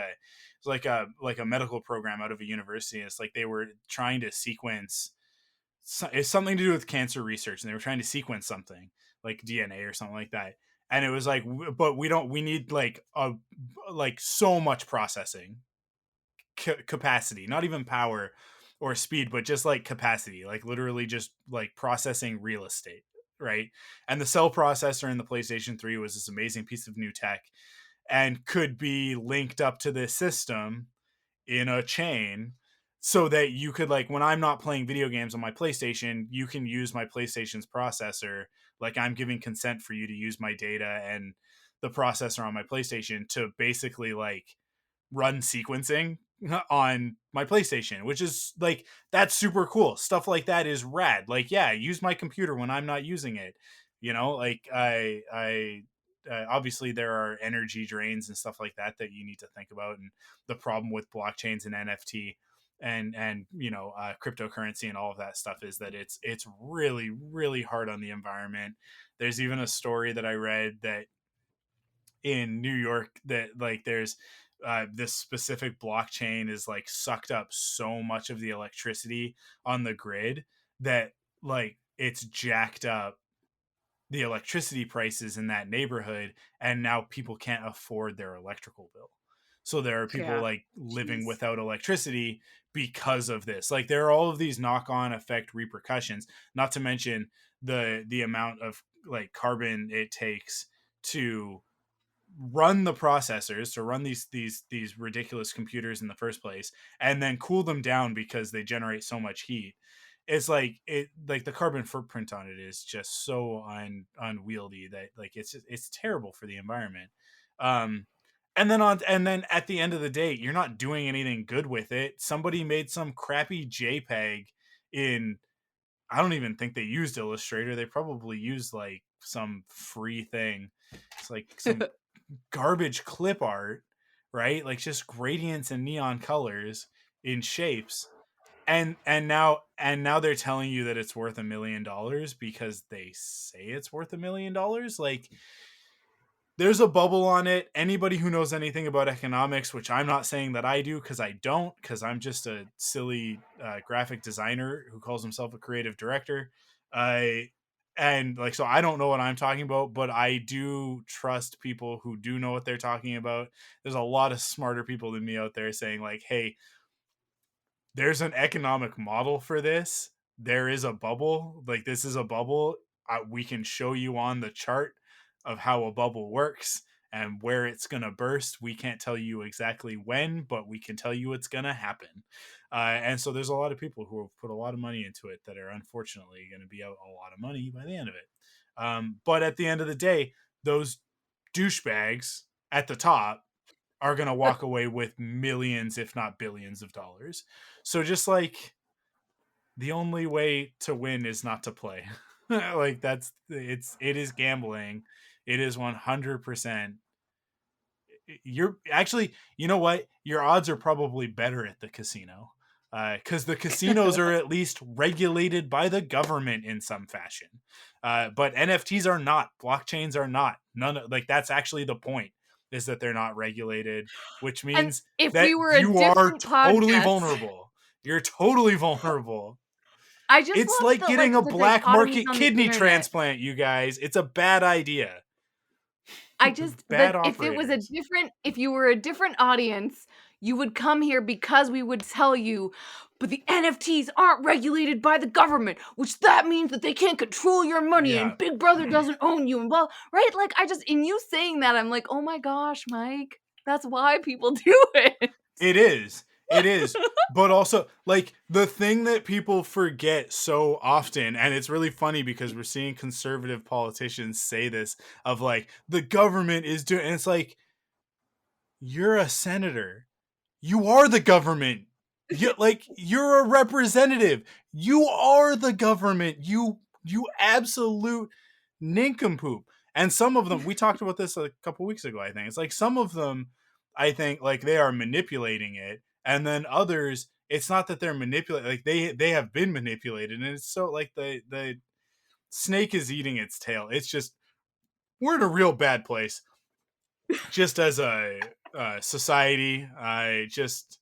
S2: a medical program out of a university. It's like they were trying to sequence, it's something to do with cancer research, and they were trying to sequence something like DNA or something like that. And it was like, but we need like so much processing capacity, not even power or speed, but just like capacity, like literally just like processing real estate, right? And the cell processor in the PlayStation 3 was this amazing piece of new tech and could be linked up to this system in a chain, so that you could, like, when I'm not playing video games on my PlayStation, you can use my PlayStation's processor. Like, I'm giving consent for you to use my data and the processor on my PlayStation to basically like run sequencing on my PlayStation, which is like, that's super cool. Stuff like that is rad. Like, yeah, use my computer when I'm not using it. Like I obviously there are energy drains and stuff like that you need to think about, and the problem with blockchains and NFT and cryptocurrency and all of that stuff is that it's really, really hard on the environment. There's even a story that I read that in New York, that like there's this specific blockchain is like sucked up so much of the electricity on the grid that like it's jacked up the electricity prices in that neighborhood, and now people can't afford their electrical bill. So there are people
S3: Yeah.
S2: like living
S3: Jeez.
S2: without electricity because of this. Like, there are all of these knock-on effect repercussions, not to mention the amount of like carbon it takes to run the processors, to run these ridiculous computers in the first place, and then cool them down because they generate so much heat. It's like, the carbon footprint on it is just so unwieldy that like it's terrible for the environment. um and then at the end of the day, you're not doing anything good with it. Somebody made some crappy JPEG in, I don't even think they used Illustrator. They probably used like some free thing. It's like some garbage clip art, right? Like just gradients and neon colors in shapes. And now they're telling you that it's worth $1 million because they say it's worth $1 million. Like, there's a bubble on it. Anybody who knows anything about economics, which I'm not saying that I do, because I don't, because I'm just a silly graphic designer who calls himself a creative director. I and like, so I don't know what I'm talking about, but I do trust people who do know what they're talking about. There's a lot of smarter people than me out there saying like, hey, there's an economic model for this. There is a bubble. Like, this is a bubble. We can show you on the chart of how a bubble works and where it's going to burst. We can't tell you exactly when, but we can tell you it's going to happen. And so there's a lot of people who have put a lot of money into it that are unfortunately going to be out a lot of money by the end of it. But at the end of the day, those douchebags at the top are going to walk away with millions, if not billions of dollars. So just like, the only way to win is not to play. Like, it is gambling. It is 100%. You're actually, you know what? Your odds are probably better at the casino. Because the casinos are at least regulated by the government in some fashion. But NFTs are not. Blockchains are not. Like, that's actually the point, is that they're not regulated, which
S3: And
S2: means
S3: if
S2: that
S3: we were a
S2: you are
S3: different
S2: totally
S3: podcast,
S2: vulnerable. You're totally vulnerable.
S3: I just
S2: It's
S3: love
S2: like getting a
S3: the
S2: black
S3: dichotomies
S2: market
S3: on the
S2: kidney
S3: internet.
S2: transplant, you guys. It's a bad idea.
S3: I just
S2: Bad
S3: that
S2: operators.
S3: if you were a different audience, you would come here because we would tell you, but the NFTs aren't regulated by the government, which that means that they can't control your money
S2: Yeah.
S3: and Big Brother doesn't own you and blah, right? Like, in you saying that, I'm like, oh my gosh, Mike, that's why people do it.
S2: It is. It is. But also, like, the thing that people forget so often, and it's really funny because we're seeing conservative politicians say this of like, the government is doing, and it's like, you're a senator. You are the government. You're a representative. You are the government. You absolute nincompoop. And some of them, we talked about this a couple weeks ago, I think. It's like some of them, I think, like they are manipulating it, and then others, it's not that they're manipulating, like they have been manipulated, and it's so like the snake is eating its tail. It's just, we're in a real bad place, just as a society. I just,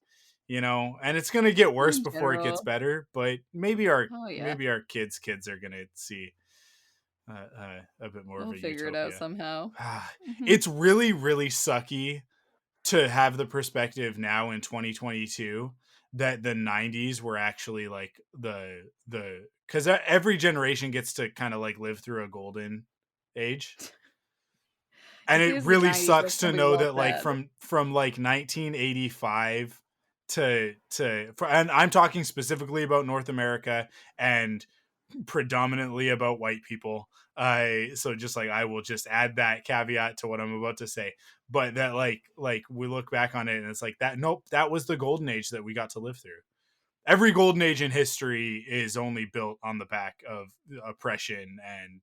S2: and it's gonna get worse
S3: In
S2: before it gets
S3: general.
S2: better. But maybe our
S3: Oh yeah.
S2: maybe our kids are gonna see a bit more of
S3: We'll
S2: a
S3: figure it out
S2: utopia.
S3: somehow. Mhm.
S2: It's really, really sucky to have the perspective now in 2022 that the 90s were actually like the because every generation gets to kind of like live through a golden age. And
S3: If
S2: it
S3: it was the
S2: really
S3: 90s, that's
S2: sucks to
S3: probably
S2: know
S3: well
S2: that like
S3: said.
S2: from like 1985 and I'm talking specifically about North America and predominantly about white people. So just like, I will just add that caveat to what I'm about to say, but that like we look back on it and it's like, that nope, that was the golden age that we got to live through. Every golden age in history is only built on the back of oppression and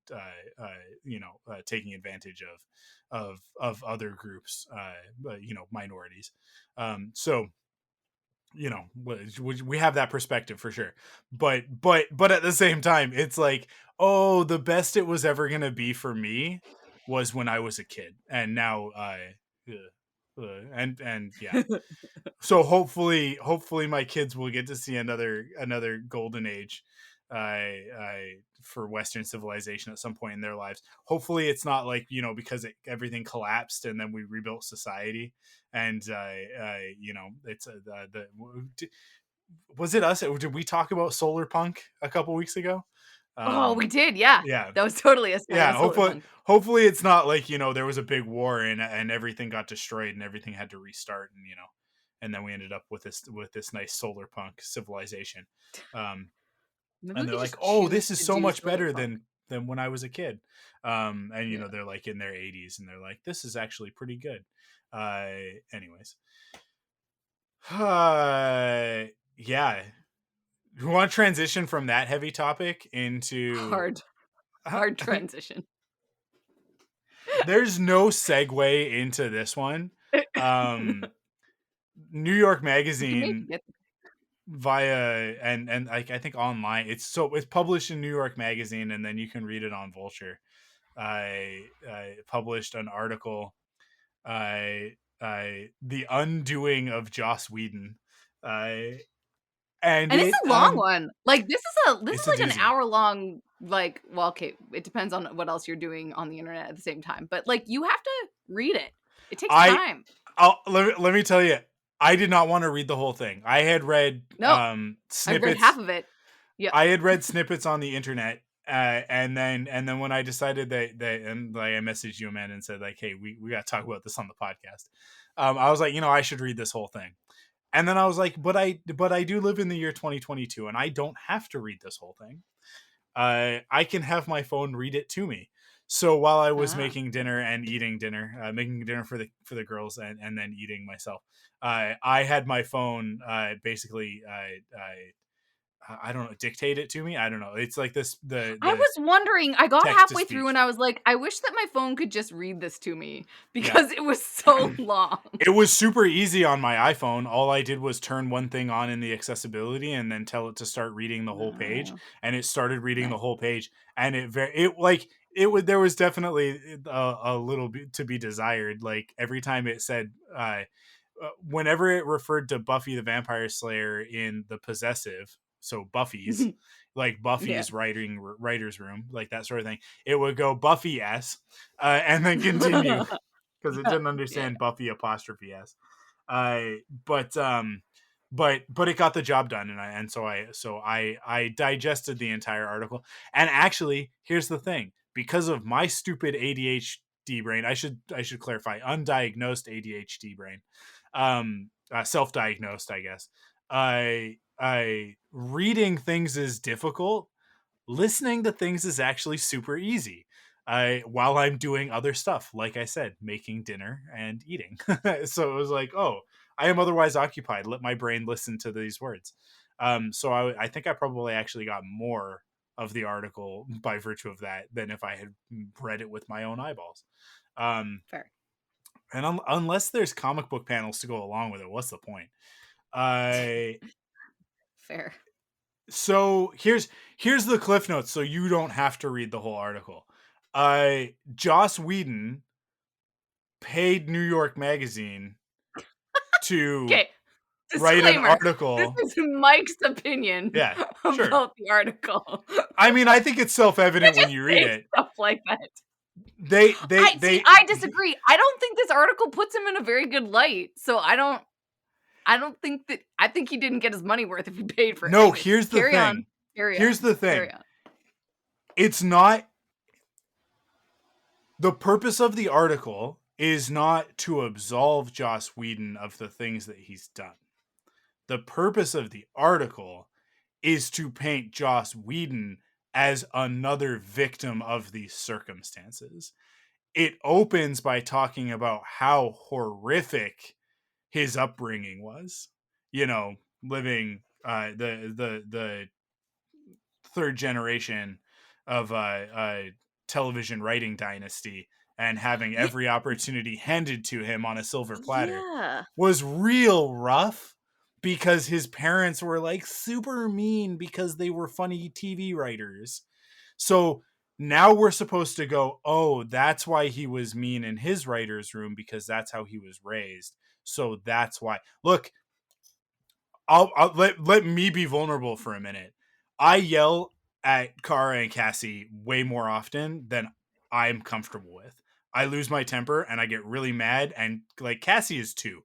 S2: taking advantage of other groups, minorities. So we have that perspective for sure, but at the same time, it's like, oh, the best it was ever gonna be for me was when I was a kid, and now and yeah. So hopefully my kids will get to see another golden age, for Western civilization at some point in their lives. Hopefully it's not like, because everything collapsed and then we rebuilt society, and it's was it us? Did we talk about solar punk a couple weeks ago?
S3: Oh, we did, yeah.
S2: Yeah,
S3: That was totally us talking
S2: yeah.
S3: about solar
S2: Hopefully,
S3: punk.
S2: hopefully it's not like, there was a big war and everything got destroyed and everything had to restart, and then we ended up with this nice solar punk civilization. Um,
S3: Maybe
S2: and
S3: we
S2: they're
S3: could
S2: like,
S3: just
S2: oh,
S3: choose
S2: this is
S3: to
S2: so
S3: do
S2: much
S3: solar
S2: better
S3: punk.
S2: than when I was a kid. And
S3: Yeah.
S2: they're like in their 80s and they're like, this is actually pretty good. Anyways, yeah. We want to transition from that heavy topic into
S3: Hard, hard transition.
S2: there's no segue into this one. New York
S3: We can maybe
S2: Magazine
S3: get
S2: via and like, I think online, it's published in New York Magazine, and then you can read it on Vulture. I published an article, the undoing of Joss Whedon, uh, and
S3: and it's a long one. Like, this is
S2: it's a
S3: like an
S2: doozy.
S3: hour long, like, well, okay, it depends on what else you're doing on the internet at the same time, but, like, you have to read it. It takes
S2: I
S3: time.
S2: let me tell you, I did not want to read the whole thing. I had read
S3: No, I read half
S2: snippets.
S3: of it. Yep.
S2: I had read snippets on the internet, and then when I decided that and like, I messaged you, Amanda, and said like, hey, we got to talk about this on the podcast. I was like, I should read this whole thing. And then I was like, but I do live in the year 2022, and I don't have to read this whole thing. I can have my phone read it to me. So while I was
S3: Ah.
S2: making dinner and eating dinner, making dinner for the girls, and then eating myself, I had my phone basically. I don't know, dictate it to me. I don't know. It's like this
S3: I
S2: the
S3: was wondering, I got
S2: text to
S3: halfway through
S2: speech.
S3: and I was like, I wish that my phone could just read this to me
S2: Yeah.
S3: because it was so long.
S2: It was super easy on my iPhone. All I did was turn one thing on in the accessibility and then tell it to start reading the whole page,
S3: Oh,
S2: and it started reading the
S3: nice.
S2: whole page. And it would there was definitely a little bit to be desired. Like every time it said whenever it referred to Buffy the Vampire Slayer in the possessive, so Buffy's, like
S3: Yeah.
S2: Buffy's writer's room, like that sort of thing, it would go Buffy S, and then continue because it didn't
S3: Yeah.
S2: understand Buffy apostrophe S. But but it got the job done, and I digested the entire article. And actually, here's the thing: because of my stupid ADHD brain, I should clarify, undiagnosed ADHD brain. self-diagnosed, I guess. I reading things is difficult. Listening to things is actually super easy. While I'm doing other stuff, like I said, making dinner and eating. So it was like, oh, I am otherwise occupied. Let my brain listen to these words. So I think I probably actually got more of the article by virtue of that than if I had read it with my own eyeballs.
S3: Fair.
S2: And unless there's comic book panels to go along with it, what's the point? I
S3: Fair.
S2: So here's the cliff notes, so you don't have to read the whole article. Joss Whedon paid New York Magazine to
S3: Okay.
S2: write an
S3: Disclaimer.
S2: article.
S3: This is Mike's opinion
S2: Yeah, sure.
S3: about the article.
S2: I mean, I think it's self-evident when
S3: Just
S2: you read
S3: say
S2: it.
S3: stuff like that.
S2: They
S3: I disagree. I don't think this article puts him in a very good light. So I don't think that. I think he didn't get his money worth if he paid for it.
S2: No,
S3: Anyways,
S2: here's the thing. Here's the thing.
S3: Carry on.
S2: It's not. The purpose of the article is not to absolve Joss Whedon of the things that he's done. The purpose of the article is to paint Joss Whedon as another victim of these circumstances. It opens by talking about how horrific his upbringing was. You know, living the third generation of a television writing dynasty and having every opportunity handed to him on a silver platter was real rough, because his parents were like super mean because they were funny TV writers. So now we're supposed to go, oh, that's why he was mean in his writer's room, because that's how he was raised. So that's why. Look, I'll let me be vulnerable for a minute. I yell at Kara and Cassie way more often than I'm comfortable with. I lose my temper and I get really mad, and like Cassie is 2.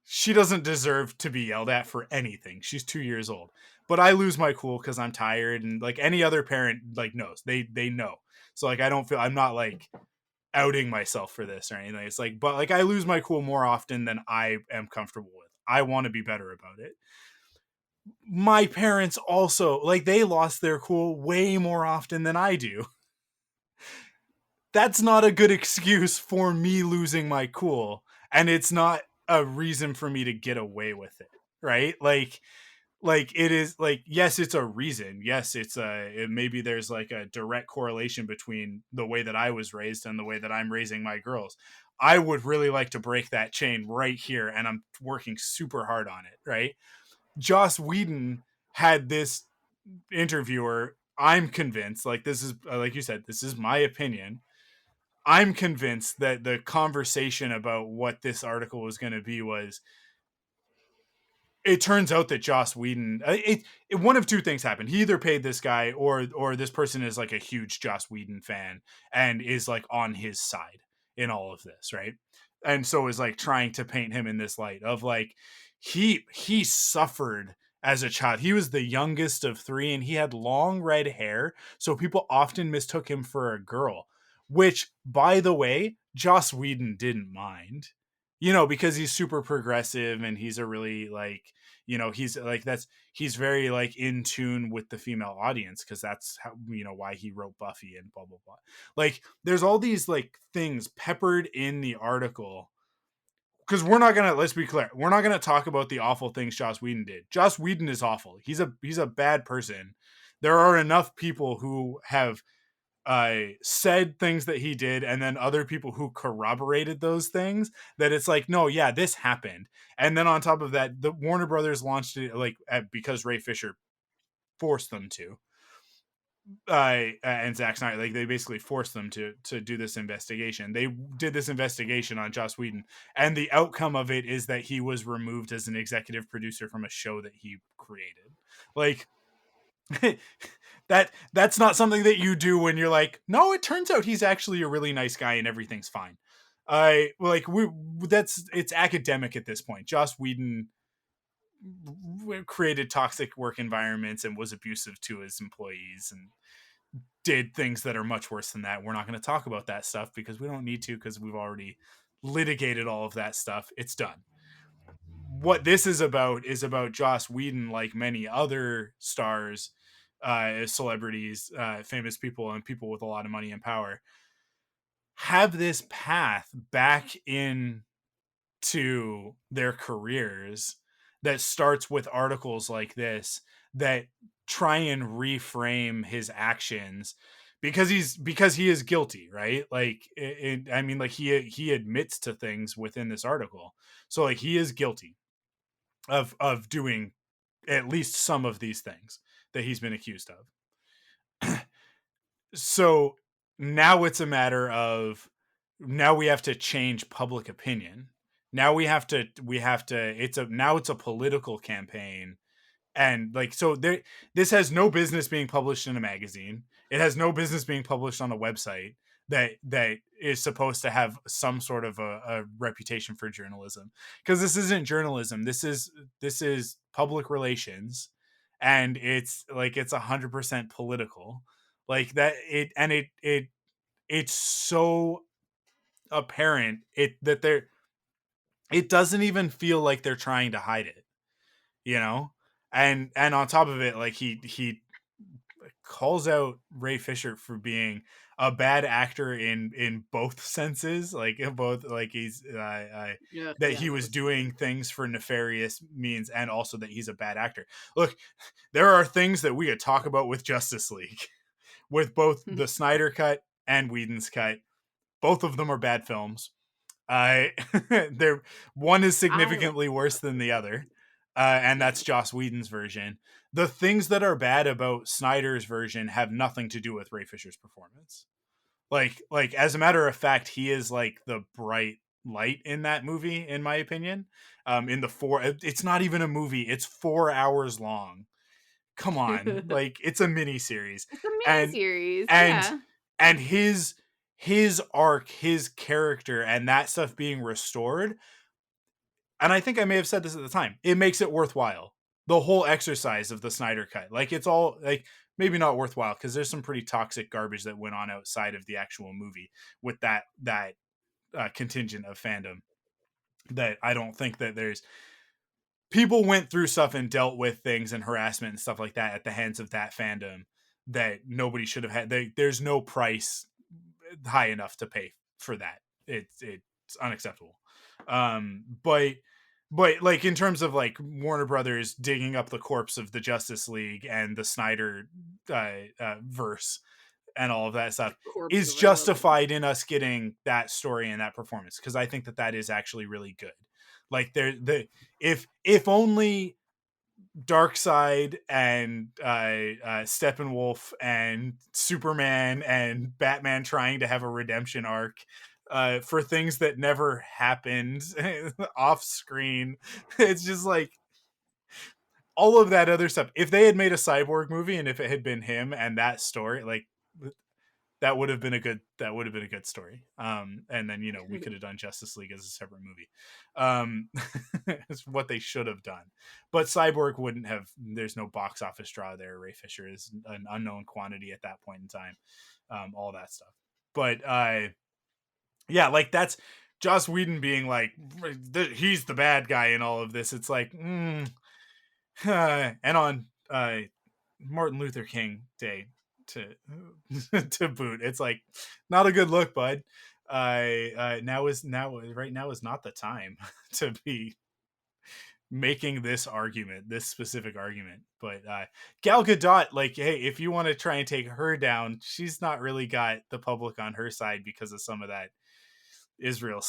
S2: She doesn't deserve to be yelled at for anything. She's 2 years old. But I lose my cool because I'm tired, and like any other parent like knows. They know. So like I'm not like outing myself for this or anything. It's like, but like I lose my cool more often than I am comfortable with. I want to be better about it. My parents also, like, they lost their cool way more often than I do. That's not a good excuse for me losing my cool, and it's not a reason for me to get away with it, right? Like it is like, yes, it's a reason. Yes, maybe there's like a direct correlation between the way that I was raised and the way that I'm raising my girls. I would really like to break that chain right here, and I'm working super hard on it, right? Joss Whedon had this interviewer. I'm convinced, like, this is like you said, this is my opinion. I'm convinced that the conversation about what this article was going to be was, it turns out that Joss Whedon, one of two things happened. He either paid this guy, or this person is like a huge Joss Whedon fan and is like on his side in all of this, right? And so is like trying to paint him in this light of like, he suffered as a child. He was the youngest of 3 and he had long red hair, so people often mistook him for a girl, which, by the way, Joss Whedon didn't mind. You know, because he's super progressive and he's a really like, you know, he's very like in tune with the female audience, because that's how, you know, why he wrote Buffy and blah blah blah. Like, there's all these like things peppered in the article, because let's be clear, we're not gonna talk about the awful things Joss Whedon did. Joss Whedon is awful. He's a bad person. There are enough people who have said things that he did, and then other people who corroborated those things, that it's like, no, yeah, this happened. And then on top of that, the Warner Brothers launched it like because Ray Fisher forced them to, and Zack Snyder, like, they basically forced them to do this investigation. They did this investigation on Joss Whedon, and the outcome of it is that he was removed as an executive producer from a show that he created. Like, that's not something that you do when you're like, no, it turns out he's actually a really nice guy and everything's fine. It's academic at this point. Joss Whedon created toxic work environments and was abusive to his employees and did things that are much worse than that. We're not going to talk about that stuff because we don't need to, because we've already litigated all of that stuff. It's done. what this is about Joss Whedon, like many other stars, celebrities, famous people, and people with a lot of money and power, have this path back in to their careers that starts with articles like this that try and reframe his actions because he is guilty, right? Like I mean, like he admits to things within this article, so like he is guilty of doing at least some of these things that he's been accused of. So now it's a matter of, now we have to change public opinion. Now it's a political campaign. And like, so there, this has no business being published in a magazine. It has no business being published on a website that is supposed to have some sort of a reputation for journalism, because this isn't journalism. This is public relations, and it's like, it's 100% political, like that. It's so apparent it doesn't even feel like they're trying to hide it, you know. And on top of it, like he calls out Ray Fisher for being a bad actor in both senses, like both, like he's that
S3: Yeah,
S2: he
S3: that
S2: was
S3: was stupid.
S2: doing things for nefarious means, and also that he's a bad actor. Look, there are things that we could talk about with Justice League, with both the Snyder cut and Whedon's cut. Both of them are bad films. Uh, they're, one is
S3: I like
S2: significantly worse than the other, and that's Joss Whedon's version. The things that are bad about Snyder's version have nothing to do with Ray Fisher's performance. Like as a matter of fact, he is like the bright light in that movie, in my opinion. In the it's not even a movie; it's 4 hours long. Come on,
S3: it's
S2: like it's a mini series,
S3: a mini
S2: and
S3: series.
S2: and
S3: Yeah.
S2: and his arc, his character, and that stuff being restored. And I think I may have said this at the time, it makes it worthwhile. The whole exercise of the Snyder cut, like it's all like, maybe not worthwhile because there's some pretty toxic garbage that went on outside of the actual movie with that contingent of fandom, that I don't think that there's, people went through stuff and dealt with things and harassment and stuff like that at the hands of that fandom that nobody should have had. There's no price high enough to pay for that. It's unacceptable. But like, in terms of like Warner Brothers digging up the corpse of the Justice League and the Snyder verse and all of that stuff, is
S3: Corpse, I love it.
S2: justified in us getting that story and that performance, because I think that is actually really good. Like if only Darkseid and Steppenwolf and Superman and Batman trying to have a redemption arc for things that never happened off screen. It's just like all of that other stuff. If they had made a Cyborg movie, and if it had been him and that story, like that would have been a good story. And then, we could have done Justice League as a separate movie. It's what they should have done. But Cyborg wouldn't have. There's no box office draw there. Ray Fisher is an unknown quantity at that point in time. All that stuff. But yeah, like that's Joss Whedon being like, he's the bad guy in all of this. It's like, and on Martin Luther King Day to to boot, it's like, not a good look, bud. Right now is not the time to be making this specific argument. But Gal Gadot, like, hey, if you want to try and take her down, she's not really got the public on her side because of some of that Israel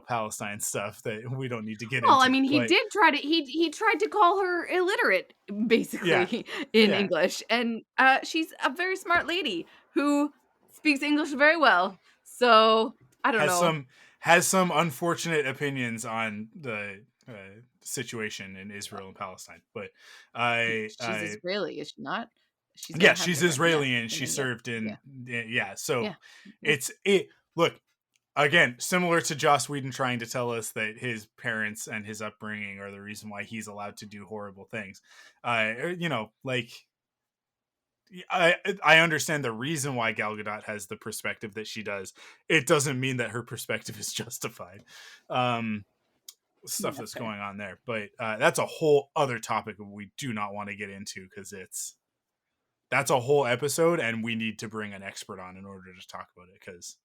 S2: Palestine stuff that we don't need to get
S3: Well, I
S2: into.
S3: mean, he
S2: But
S3: did try to he tried to call her illiterate,
S2: yeah,
S3: basically, in
S2: yeah,
S3: English, and she's a very smart lady who speaks English very well. So I don't
S2: has
S3: know.
S2: some unfortunate opinions on the situation in Israel and Palestine. But
S3: She's
S2: I
S3: Israeli, is she not? She's
S2: yeah,
S3: gonna have
S2: she's
S3: to, right? Yeah,
S2: Israeli, and
S3: and
S2: she
S3: then yeah,
S2: served
S3: yeah,
S2: in, yeah. So
S3: yeah, yeah.
S2: it look, again, similar to Joss Whedon trying to tell us that his parents and his upbringing are the reason why he's allowed to do horrible things. Like, I understand the reason why Gal Gadot has the perspective that she does. It doesn't mean that her perspective is justified. stuff
S3: That's
S2: that's
S3: fair.
S2: going on there. But that's a whole other topic we do not want to get into, because that's a whole episode, and we need to bring an expert on in order to talk about it, because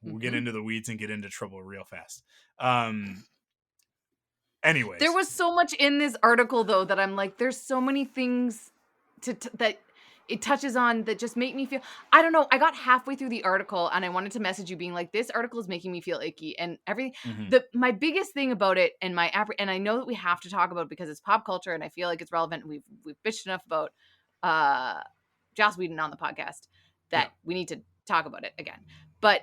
S2: we'll get into the weeds and get into trouble real fast. Anyways,
S3: there was so much in this article though that I'm like, there's so many things that it touches on that just make me feel, I don't know. I got halfway through the article and I wanted to message you being like, this article is making me feel icky and everything. My biggest thing about it and and I know that we have to talk about it because it's pop culture and I feel like it's relevant. We've bitched enough about Joss Whedon on the podcast that we need to talk about it again. But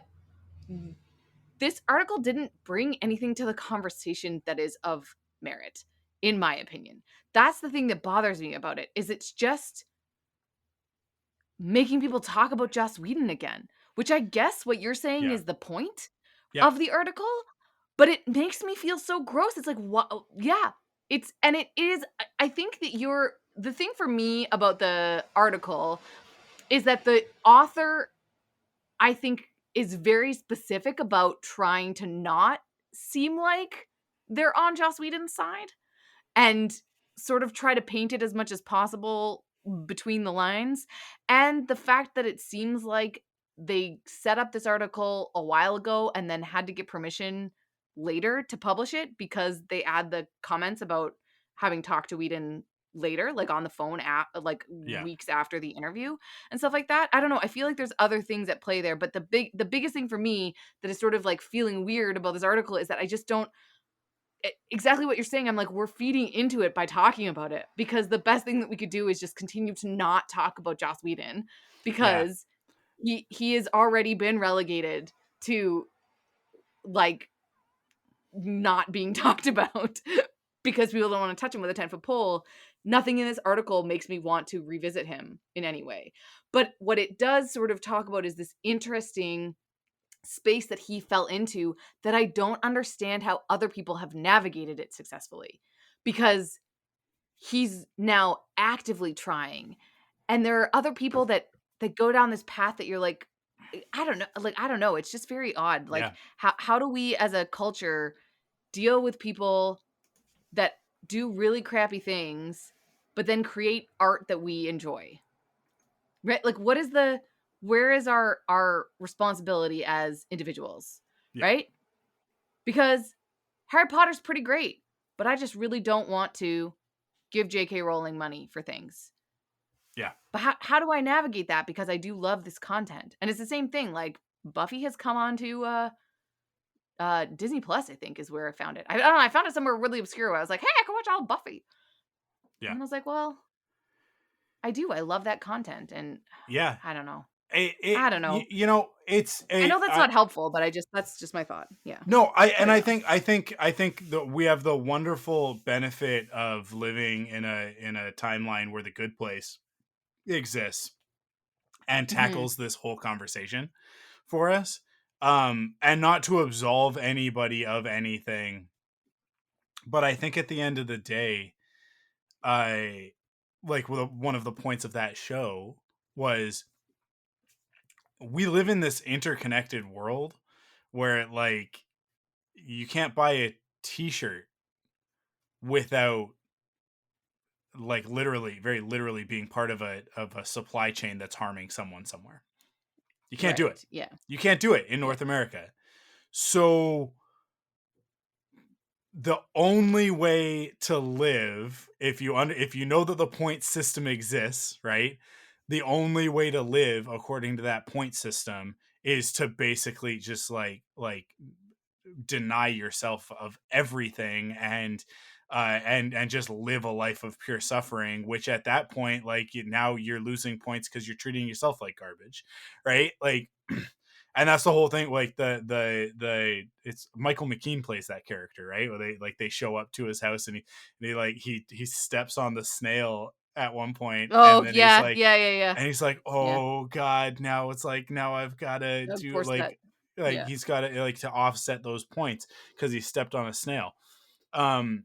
S3: this article didn't bring anything to the conversation that is of merit, in my opinion. That's the thing that bothers me about it, is it's just making people talk about Joss Whedon again, which I guess what you're saying is the point of the article, but it makes me feel so gross. It's like, what? Yeah, it is. I think that the thing for me about the article is that the author, I think, is very specific about trying to not seem like they're on Joss Whedon's side and sort of try to paint it as much as possible between the lines. And the fact that it seems like they set up this article a while ago and then had to get permission later to publish it because they add the comments about having talked to Whedon later, like on the phone weeks after the interview and stuff like that. I don't know. I feel like there's other things at play there, but the biggest thing for me that is sort of like feeling weird about this article is that I just don't, exactly what you're saying. I'm like, we're feeding into it by talking about it, because the best thing that we could do is just continue to not talk about Joss Whedon, because he has already been relegated to like not being talked about because people don't want to touch him with a 10-foot pole. Nothing in this article makes me want to revisit him in any way. But what it does sort of talk about is this interesting space that he fell into that I don't understand how other people have navigated it successfully, because he's now actively trying. And there are other people that go down this path that you're like, I don't know. It's just very odd. Like, how do we as a culture deal with people that do really crappy things, but then create art that we enjoy? Right? Like, where is our responsibility as individuals? Right? Because Harry Potter's pretty great, but I just really don't want to give J.K. Rowling money for things.
S2: Yeah.
S3: But how do I navigate that? Because I do love this content. And it's the same thing. Like, Buffy has come on to Disney Plus, I think, is where I found it. I don't know. I found it somewhere really obscure where I was like, hey, I can watch all Buffy. Yeah. And I was like, well, I do. I love that content. And I don't know. I don't know.
S2: I
S3: know that's not helpful, but that's just my thought. Yeah.
S2: No, I think that we have the wonderful benefit of living in a timeline where The Good Place exists and tackles this whole conversation for us. And not to absolve anybody of anything, but I think at the end of the day, one of the points of that show was, we live in this interconnected world where, like, you can't buy a t-shirt without, like, very literally being part of a supply chain that's harming someone somewhere. You can't do it.
S3: Yeah.
S2: You can't do it in North America. So the only way to live, if you know that the point system exists, right? The only way to live according to that point system is to basically just like deny yourself of everything and just live a life of pure suffering, which at that point, like, now you're losing points because you're treating yourself like garbage, right? Like, and that's the whole thing. Like, it's Michael McKean plays that character, right? Where they show up to his house and he steps on the snail at one point.
S3: Oh,
S2: and then
S3: yeah,
S2: he's like,
S3: yeah.
S2: And he's like, oh God, now it's like, now I've got to do he's got to, like, to offset those points because he stepped on a snail. And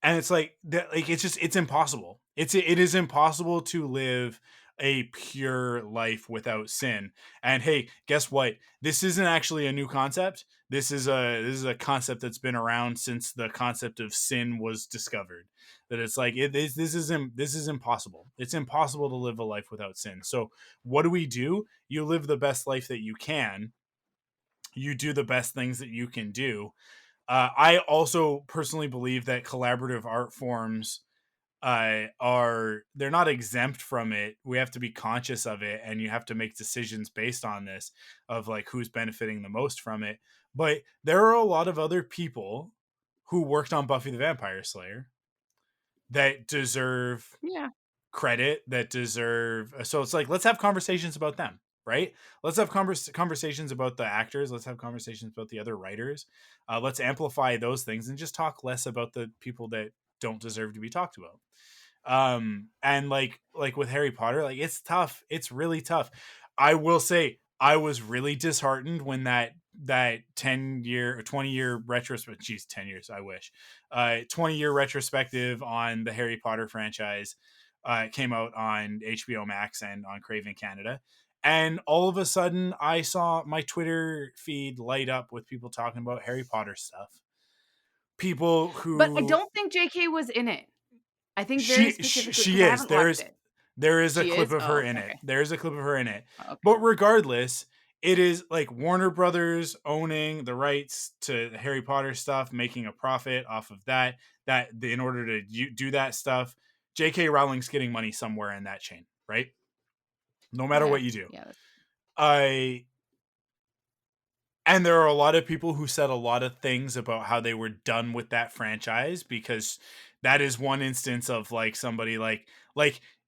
S2: it's like that, like, it's impossible. It is impossible to live a pure life without sin. And hey, guess what? This isn't actually a new concept. This is a concept that's been around since the concept of sin was discovered. That it's like this is impossible. It's impossible to live a life without sin. So what do? You live the best life that you can. You do the best things that you can do. I also personally believe that collaborative art forms they're not exempt from it. We have to be conscious of it, and you have to make decisions based on this of like who's benefiting the most from it. But there are a lot of other people who worked on Buffy the Vampire Slayer that deserve credit, that deserve, so it's like, let's have conversations about them, right? Let's have conversations about the actors. Let's have conversations about the other writers. Let's amplify those things and just talk less about the people that don't deserve to be talked about. And like with Harry Potter, like, it's tough. It's really tough. I will say I was really disheartened when that 10-year or 20-year retrospective, geez, 10 years, I wish, 20-year retrospective on the Harry Potter franchise came out on HBO Max and on Crave in Canada. And all of a sudden I saw my Twitter feed light up with people talking about Harry Potter stuff. People who,
S3: but I don't think JK was in it. I think very specifically,
S2: she
S3: because I
S2: is.
S3: haven't watched it.
S2: There is a
S3: She
S2: clip
S3: is?
S2: of her
S3: Oh,
S2: in it.
S3: okay.
S2: There's a clip of her in it.
S3: Okay.
S2: But regardless, it is like Warner Brothers owning the rights to Harry Potter stuff, making a profit off of that. That in order to do that stuff, J.K. Rowling's getting money somewhere in that chain, right? No matter what you do.
S3: Yeah.
S2: And there are a lot of people who said a lot of things about how they were done with that franchise, because that is one instance of like somebody like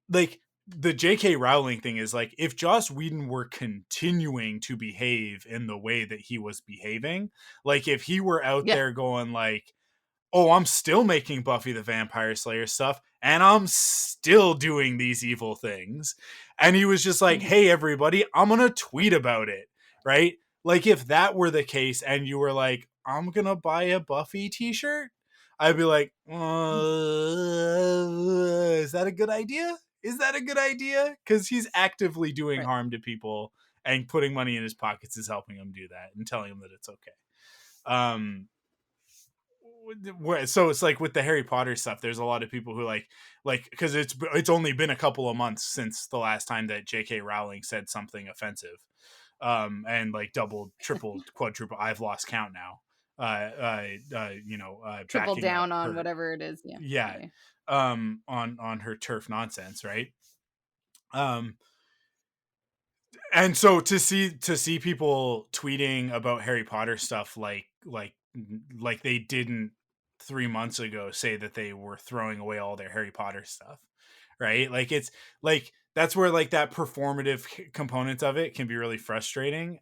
S2: the J.K. Rowling thing is like, if Joss Whedon were continuing to behave in the way that he was behaving, like if he were out there going like, oh, I'm still making Buffy the Vampire Slayer stuff and I'm still doing these evil things, and he was just like, hey everybody, I'm gonna tweet about it, right? Like if that were the case and you were like, I'm gonna buy a Buffy t-shirt, I'd be like, is that a good idea? Is that a good idea? Because he's actively doing harm to people, and putting money in his pockets is helping him do that and telling him that it's okay. So it's like with the Harry Potter stuff, there's a lot of people who like because it's only been a couple of months since the last time that J.K. Rowling said something offensive, and like doubled, tripled, quadruple, I've lost count now.
S3: Triple down on
S2: her,
S3: whatever it is.
S2: On her turf nonsense, right? And so to see people tweeting about Harry Potter stuff like they didn't 3 months ago say that they were throwing away all their Harry Potter stuff, right? Like it's like that's where like that performative component of it can be really frustrating.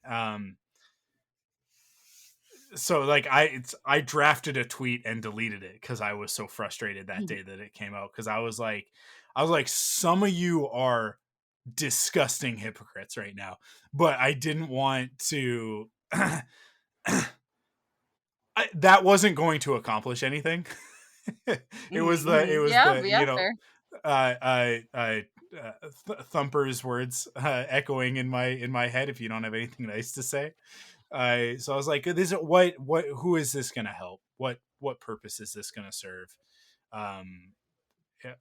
S2: So like I drafted a tweet and deleted it because I was so frustrated that day that it came out, because I was like some of you are disgusting hypocrites right now, but I didn't want to that wasn't going to accomplish anything. It was Thumper's words echoing in my head, if you don't have anything nice to say. So I was like, this is who is this going to help? What purpose is this going to serve?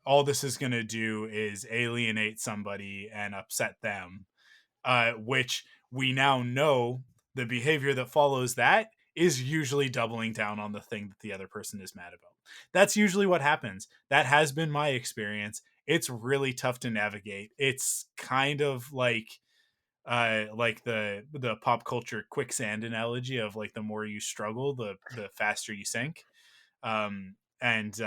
S2: All this is going to do is alienate somebody and upset them, which we now know the behavior that follows that is usually doubling down on the thing that the other person is mad about. That's usually what happens. That has been my experience. It's really tough to navigate. It's kind of like the pop culture quicksand analogy of like, the more you struggle, the faster you sink. It's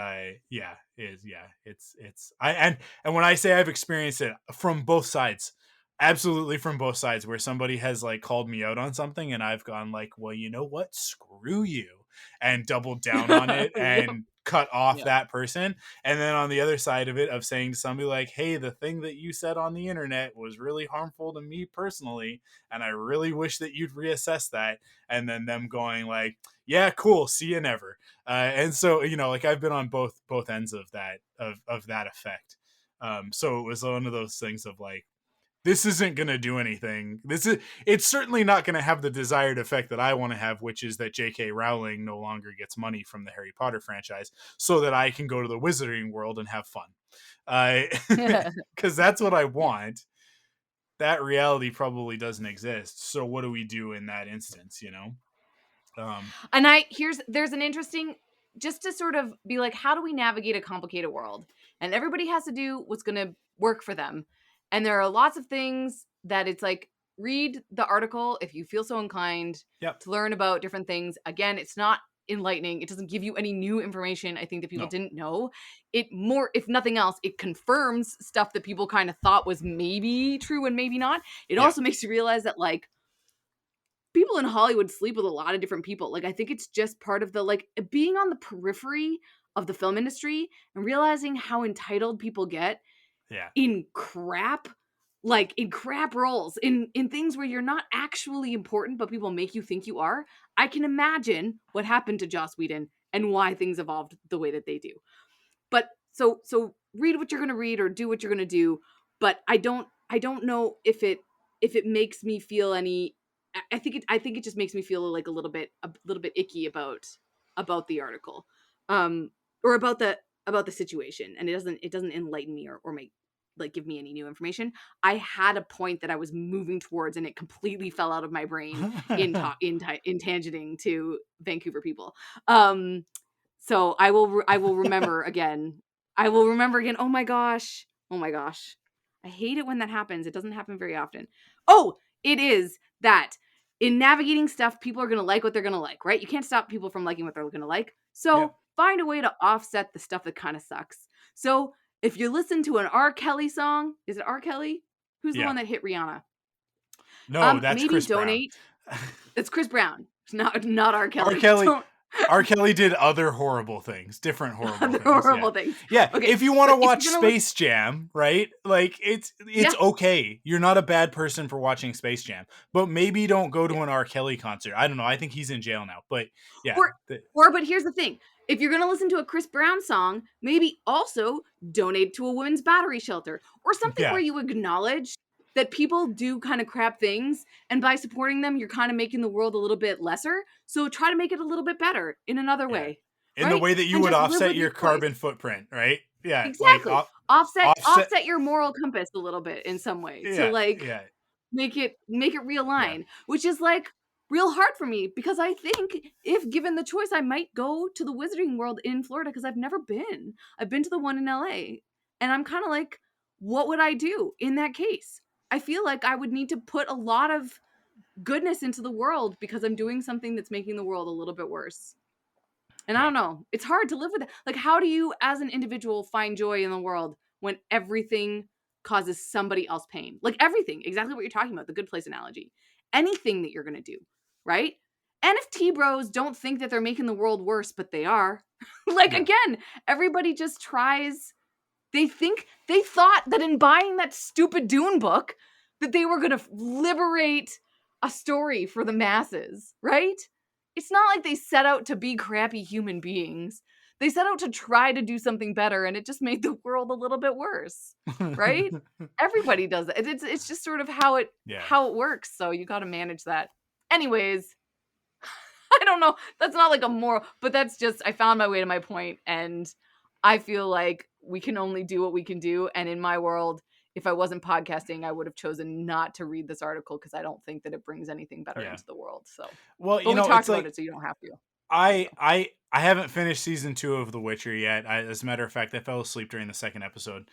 S2: when I say I've experienced it from both sides, absolutely from both sides, where somebody has like called me out on something and I've gone like, well, you know what, screw you, and doubled down on it and cut off that person. And then on the other side of it, of saying to somebody like, hey, the thing that you said on the internet was really harmful to me personally, and I really wish that you'd reassess that. And then them going like, yeah, cool, see you never. And so, like I've been on both ends of that, of that effect. So it was one of those things of like, this isn't going to do anything. It's certainly not going to have the desired effect that I want to have, which is that J.K. Rowling no longer gets money from the Harry Potter franchise so that I can go to the Wizarding World and have fun. Because that's what I want. That reality probably doesn't exist. So what do we do in that instance, you know?
S3: And there's an interesting, just to sort of be like, how do we navigate a complicated world? And everybody has to do what's going to work for them. And there are lots of things that it's like, read the article if you feel so inclined to learn about different things. Again, it's not enlightening. It doesn't give you any new information, I think, that people didn't know. It more, if nothing else, it confirms stuff that people kind of thought was maybe true and maybe not. It also makes you realize that, like, people in Hollywood sleep with a lot of different people. Like, I think it's just part of the, like, being on the periphery of the film industry and realizing how entitled people get in crap, like in crap roles, in things where you're not actually important, but people make you think you are. I can imagine what happened to Joss Whedon and why things evolved the way that they do. But so read what you're going to read or do what you're going to do. But I don't know if it makes me feel any. I think it just makes me feel like a little bit icky about the article, or about the situation, and it doesn't enlighten me or make, like, give me any new information. I had a point that I was moving towards, and it completely fell out of my brain in tangenting to Vancouver people. So I will remember again. I will remember again. Oh my gosh. I hate it when that happens. It doesn't happen very often. Oh, it is that in navigating stuff, people are going to like what they're going to like, right? You can't stop people from liking what they're going to like. So find a way to offset the stuff that kind of sucks. So if you listen to an R. Kelly song, is it R. Kelly? Who's the one that hit Rihanna?
S2: No, that's
S3: maybe
S2: Chris
S3: donate.
S2: Brown.
S3: It's Chris Brown. Not R. Kelly.
S2: R. Kelly. R. Kelly did other horrible things, different horrible things. Yeah. Okay. If you want to watch Space Jam, right? Like, it's okay. You're not a bad person for watching Space Jam, but maybe don't go to an R. Kelly concert. I don't know. I think he's in jail now, but yeah.
S3: But here's the thing. If you're going to listen to a Chris Brown song, maybe also donate to a women's battery shelter or something where you acknowledge that people do kind of crap things, and by supporting them, you're kind of making the world a little bit lesser. So try to make it a little bit better in another way.
S2: In the way that you would offset your carbon footprint, right? Yeah.
S3: Exactly. Like, offset your moral compass a little bit in some way to make it realign, which is like real hard for me, because I think if given the choice, I might go to the Wizarding World in Florida, because I've never been. I've been to the one in LA, and I'm kind of like, what would I do in that case? I feel like I would need to put a lot of goodness into the world because I'm doing something that's making the world a little bit worse. And I don't know. It's hard to live with it. Like, how do you, as an individual, find joy in the world when everything causes somebody else pain? Like, everything. Exactly what you're talking about. The Good Place analogy. Anything that you're going to do, right? NFT bros don't think that they're making the world worse, but they are. Again, everybody just tries. They thought that in buying that stupid Dune book that they were going to liberate a story for the masses, right? It's not like they set out to be crappy human beings. They set out to try to do something better, and it just made the world a little bit worse, right? Everybody does that. It's just sort of how it works. So you got to manage that. Anyways, I don't know. That's not like a moral, but that's just, I found my way to my point, and I feel like we can only do what we can do. And in my world, if I wasn't podcasting, I would have chosen not to read this article, because I don't think that it brings anything better into the world. So,
S2: well,
S3: we talked about it, so you don't have to.
S2: I haven't finished season 2 of The Witcher yet. As a matter of fact, I fell asleep during the second episode.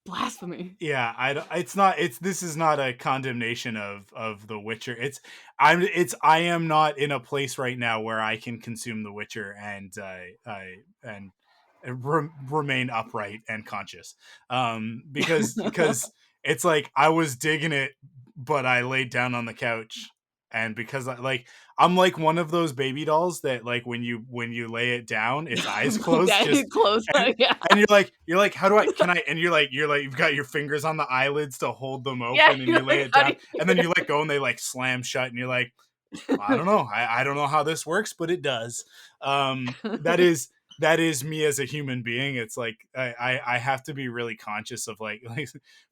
S3: Blasphemy.
S2: Yeah, this is not a condemnation of The Witcher. I am not in a place right now where I can consume The Witcher and remain upright and conscious. Because it's like I was digging it, but I laid down on the couch, and because I'm like one of those baby dolls that, like, when you lay it down, its eyes close. And you're like, how do I? Can I? And you're like, you've got your fingers on the eyelids to hold them open, and you lay it down, and then you let go, and they like slam shut, and you're like, well, I don't know, I don't know how this works, but it does. that is me as a human being. It's like I have to be really conscious of like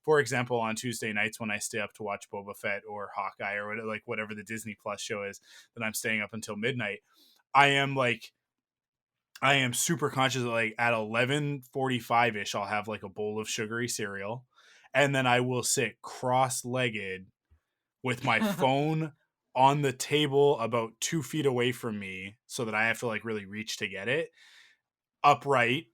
S2: for example, on Tuesday nights when I stay up to watch Boba Fett or Hawkeye or whatever the Disney Plus show is that I'm staying up until midnight. I am super conscious of like at 11:45 ish I'll have like a bowl of sugary cereal, and then I will sit cross-legged with my phone on the table about 2 feet away from me so that I have to like really reach to get it, upright,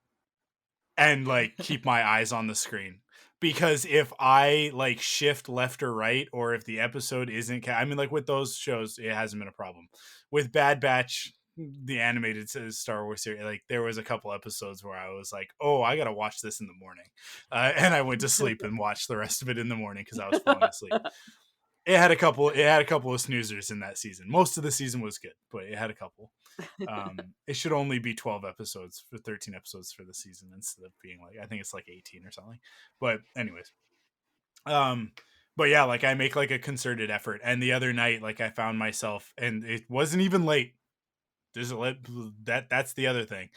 S2: and like keep my eyes on the screen. Because if I like shift left or right, or if the episode isn't, I mean, like with those shows, it hasn't been a problem. With Bad Batch, the animated Star Wars series, like there was a couple episodes where I was like, "Oh, I gotta watch this in the morning," and I went to sleep and watched the rest of it in the morning because I was falling asleep. It had a couple of snoozers in that season. Most of the season was good, but it had a couple. It should only be 12 episodes for 13 episodes for the season instead of being like, I think it's like 18 or something. But anyways, but yeah, like I make like a concerted effort. And the other night, like I found myself, and it wasn't even late. That's the other thing.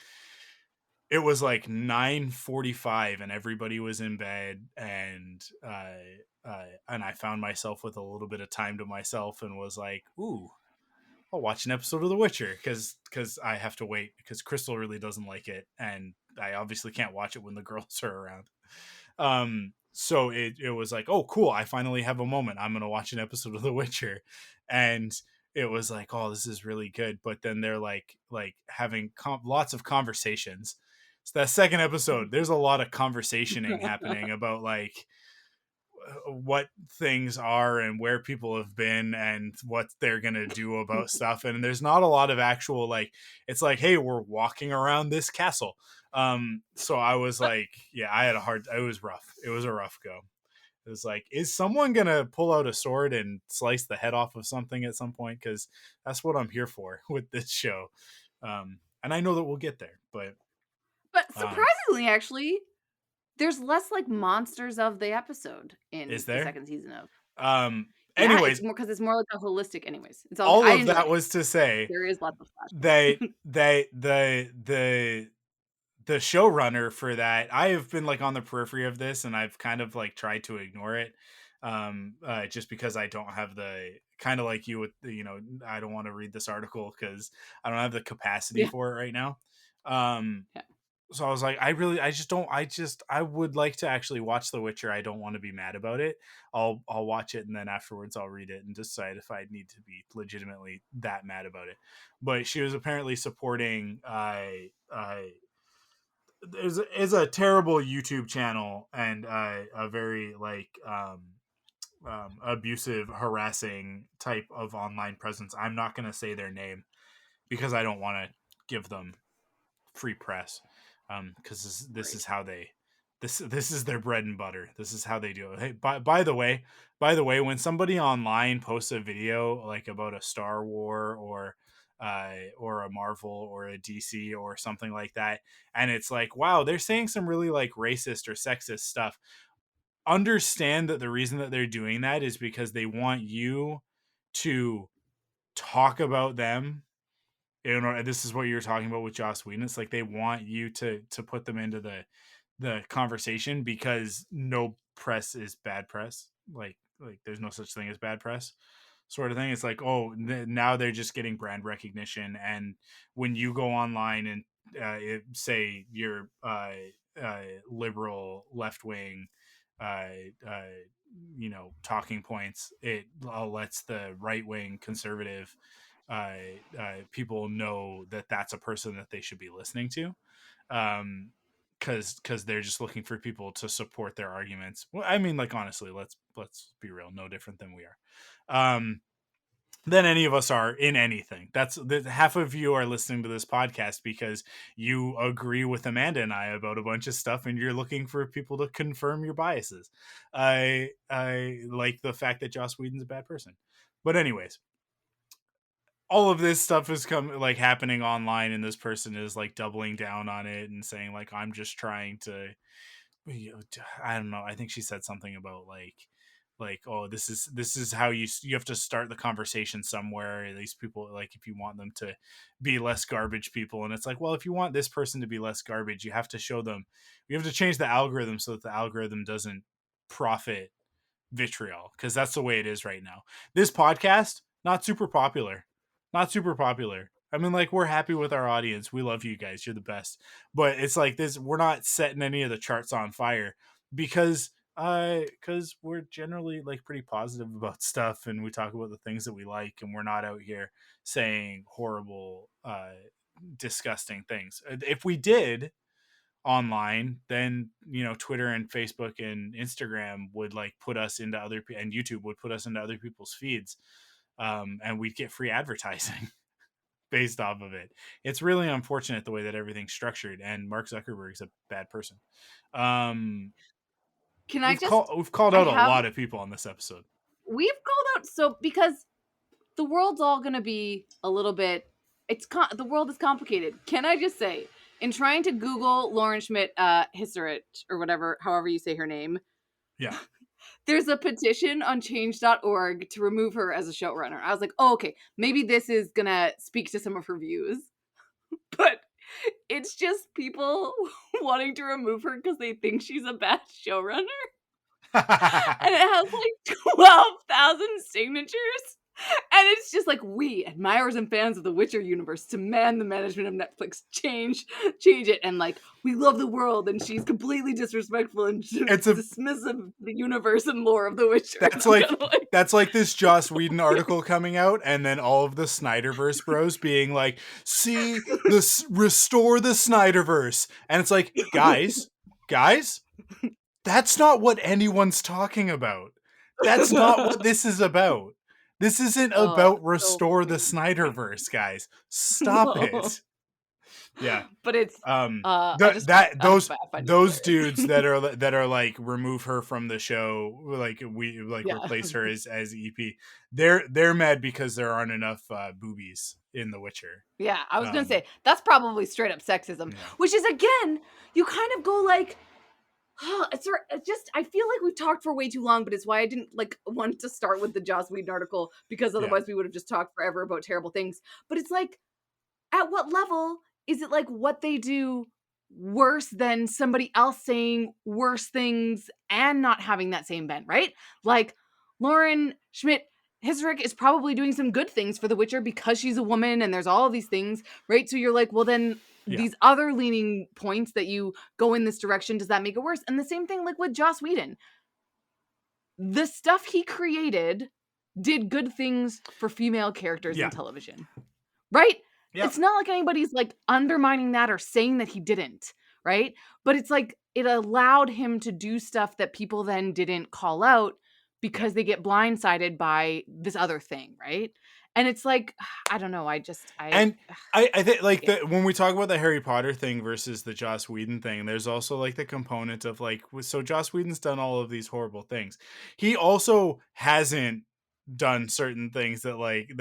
S2: It was like 9:45 and everybody was in bed, and I found myself with a little bit of time to myself and was like, ooh, I'll watch an episode of The Witcher because I have to wait because Crystal really doesn't like it, and I obviously can't watch it when the girls are around. So it was like, oh, cool, I finally have a moment. I'm gonna watch an episode of The Witcher, and it was like, oh, this is really good. But then they're like having lots of conversations. So that second episode, there's a lot of conversationing happening about like what things are and where people have been and what they're gonna do about stuff, and there's not a lot of actual like, it's like, hey, we're walking around this castle. So I was like, yeah, it was rough. It was a rough go. It was like, is someone gonna pull out a sword and slice the head off of something at some point? Because that's what I'm here for with this show. And I know that we'll get there, but
S3: surprisingly, actually, there's less like monsters of the episode in
S2: is
S3: the
S2: there?
S3: second season of. Yeah, it's
S2: Anyways,
S3: more because it's more like a holistic. Anyways, it's all.
S2: all
S3: I
S2: of
S3: enjoyed
S2: that
S3: it.
S2: was to say
S3: There is lots of
S2: that
S3: flashbacks.
S2: the showrunner for that, I have been like on the periphery of this and I've kind of like tried to ignore it, just because I don't have the, kind of like you with the, I don't want to read this article because I don't have the capacity
S3: Yeah.
S2: for it right now. So I was like, I would like to actually watch The Witcher. I don't want to be mad about it. I'll watch it and then afterwards I'll read it and decide if I need to be legitimately that mad about it. But she was apparently supporting is a terrible YouTube channel and a very like abusive, harassing type of online presence. I'm not going to say their name because I don't want to give them free press, because this is how they, this is their bread and butter. This is how they do it. Hey, by the way, when somebody online posts a video like about a Star War or a Marvel or a DC or something like that, and it's like, wow, they're saying some really like racist or sexist stuff, understand that the reason that they're doing that is because they want you to talk about them. This is what you're talking about with Joss Whedon. It's like they want you to put them into the conversation because no press is bad press. Like there's no such thing as bad press, sort of thing. It's like, oh, now they're just getting brand recognition, and when you go online and say you're liberal, left wing, uh, uh, talking points, it lets the right wing conservative people know that that's a person that they should be listening to, because they're just looking for people to support their arguments. Well, I mean, like honestly, let's be real, no different than we are, than any of us are in anything. That's half of you are listening to this podcast because you agree with Amanda and I about a bunch of stuff, and you're looking for people to confirm your biases. I like the fact that Joss Whedon's a bad person, but anyways, all of this stuff is happening online, and this person is like doubling down on it and saying like, I'm just trying to, I don't know, I think she said something about like like, oh, this is how you have to start the conversation somewhere. These people, like, if you want them to be less garbage people, and it's like, well, if you want this person to be less garbage, you have to show them, you have to change the algorithm so that the algorithm doesn't profit vitriol, because that's the way it is right now. This podcast, not super popular, not super popular. I mean, like, we're happy with our audience. We love you guys. You're the best. But it's like this, we're not setting any of the charts on fire because we're generally like pretty positive about stuff, and we talk about the things that we like, and we're not out here saying horrible disgusting things. If we did online, then, you know, Twitter and Facebook and Instagram would like put us into other and YouTube would put us into other people's feeds, and we'd get free advertising based off of it. It's really unfortunate the way that everything's structured, and Mark Zuckerberg's a bad person.
S3: Can I
S2: we've
S3: just?
S2: called
S3: I
S2: out a
S3: have.
S2: lot of people on this episode.
S3: We've called out because the world's all gonna be a little bit. The world is complicated. Can I just say, in trying to Google Lauren Schmidt Hissarich or whatever, however you say her name,
S2: Yeah.
S3: there's a petition on change.org to remove her as a showrunner. I was like, oh, okay, maybe this is gonna speak to some of her views. But it's just people wanting to remove her because they think she's a bad showrunner. And it has like 12,000 signatures. And it's just like, we, admirers and fans of the Witcher universe, demand the management of Netflix change it. And like, we love the world, and she's completely disrespectful and dismissive of the universe and lore of the Witcher.
S2: That's like this Joss Whedon article coming out, and then all of the Snyderverse bros being like, see, restore the Snyderverse. And it's like, guys, that's not what anyone's talking about. That's not what this is about. This isn't about restore the Snyderverse, guys. Stop it. Yeah,
S3: but it's
S2: those dudes that are like, remove her from the show, like we like replace her as EP. They're mad because there aren't enough boobies in The Witcher.
S3: Yeah, I was gonna say that's probably straight up sexism, which is, again, you kind of go like, it's just, I feel like we've talked for way too long, but it's why I didn't like want to start with the Joss Whedon article, because otherwise we would have just talked forever about terrible things. But it's like, at what level is it like what they do worse than somebody else saying worse things and not having that same bent, right? Like, Lauren Schmidt Hissarich is probably doing some good things for The Witcher because she's a woman and there's all of these things, right? So you're like, well, then these other leaning points that you go in this direction, does that make it worse? And the same thing like with Joss Whedon. The stuff he created did good things for female characters in television, right? Yep. It's not like anybody's like undermining that or saying that he didn't, right? But it's like, it allowed him to do stuff that people then didn't call out because they get blindsided by this other thing, right? And it's like, I don't know. I
S2: think like when we talk about the Harry Potter thing versus the Joss Whedon thing, there's also like the component of like, so Joss Whedon's done all of these horrible things. He also hasn't done certain things that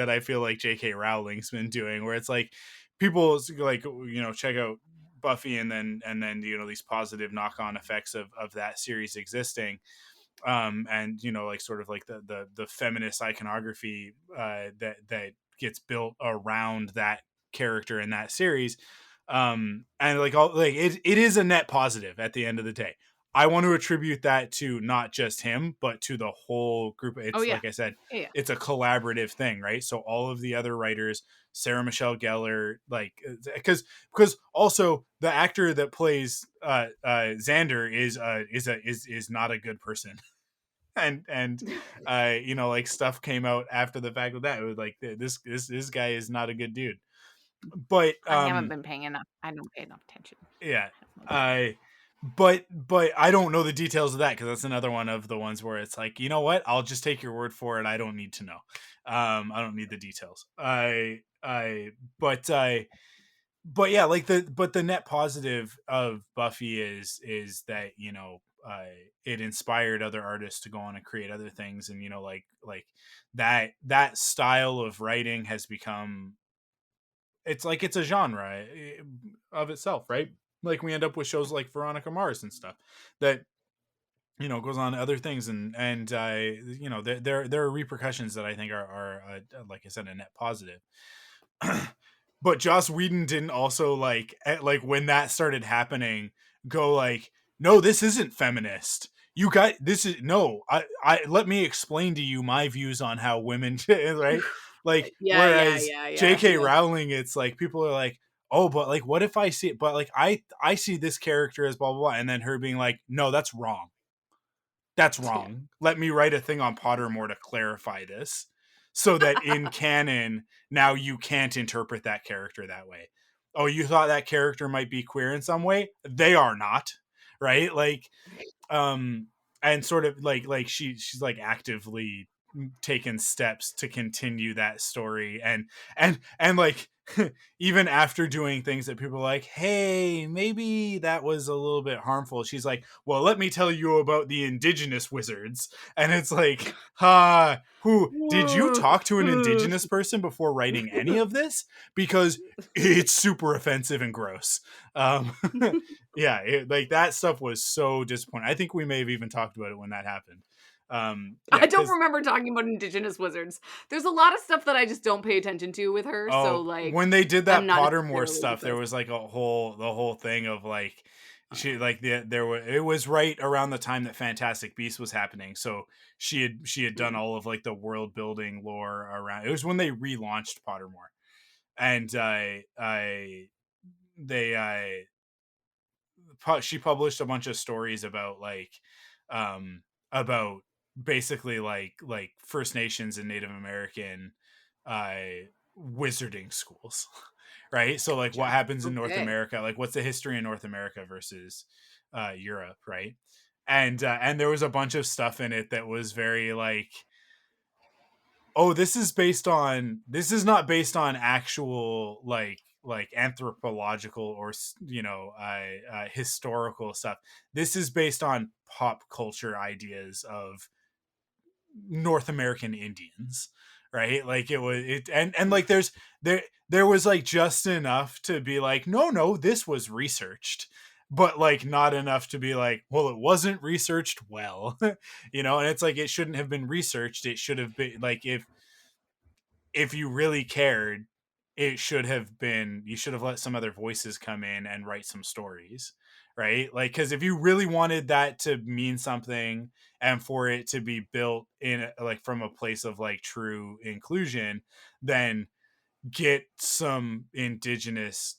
S2: I feel like J.K. Rowling's been doing, where it's like people like, you know, check out Buffy and then you know, these positive knock-on effects of that series existing. And you know, like sort of like the feminist iconography that gets built around that character in that series, and like all like it is a net positive at the end of the day. I want to attribute that to not just him, but to the whole group. It's like I said, it's a collaborative thing, right? So all of the other writers, Sarah Michelle Gellar, like, because also the actor that plays Xander is not a good person. and you know, like stuff came out after the fact of that. It was like, this guy is not a good dude. But
S3: I haven't been paying enough. I don't pay enough attention.
S2: Yeah. But I don't know the details of that, because that's another one of the ones where it's like, you know what, I'll just take your word for it. I don't need to know. I don't need the details. But yeah, like the net positive of Buffy is that, you know, it inspired other artists to go on and create other things, and you know, like that style of writing has become, it's like it's a genre of itself, right? Like we end up with shows like Veronica Mars and stuff that goes on to other things, and there are repercussions that I think are like I said, a net positive. But Joss Whedon didn't also like when that started happening, go like, no, this isn't feminist. You got this is no. I let me explain to you my views on how women right. Like whereas J.K.
S3: Yeah.
S2: Rowling, it's like people are like, oh, but like what if I see it? But like I see this character as blah blah blah, and then her being like, no, that's wrong. That's
S3: Yeah.
S2: wrong. Let me write a thing on Pottermore to clarify this so that in canon, now you can't interpret that character that way. Oh, you thought that character might be queer in some way? They are not, right? Like, and sort of like she's like actively taken steps to continue that story, and like even after doing things that people are like, hey, maybe that was a little bit harmful, she's like, well, let me tell you about the indigenous wizards. And it's like, who did you talk to an indigenous person before writing any of this? Because it's super offensive and gross. Yeah, like that stuff was so disappointing. I think we may have even talked about it when that happened. Yeah,
S3: I don't remember talking about indigenous wizards. There's a lot of stuff that I just don't pay attention to with her, so like
S2: when they did
S3: I'm
S2: that
S3: not
S2: Pottermore
S3: necessarily
S2: stuff, there
S3: obsessed.
S2: was like the whole thing of like she like there was, it was right around the time that Fantastic Beasts was happening, so she had done all of like the world building lore around. It was when they relaunched Pottermore, and they she published a bunch of stories about about basically like First Nations and Native American uh wizarding schools. Right, so like what
S3: Gotcha.
S2: happens in North
S3: Okay.
S2: America, like what's the history in North America versus Europe, right? And there was a bunch of stuff in it that was very like, oh, this is not based on actual like anthropological or historical stuff. This is based on pop culture ideas of North American Indians, right? Like and like there was like just enough to be like, no, this was researched, but like not enough to be like, well, it wasn't researched well. And it's like it shouldn't have been researched. It should have been like, if you really cared, it should have been, you should have let some other voices come in and write some stories, right? Like, because if you really wanted that to mean something and for it to be built in like from a place of like true inclusion, then get some indigenous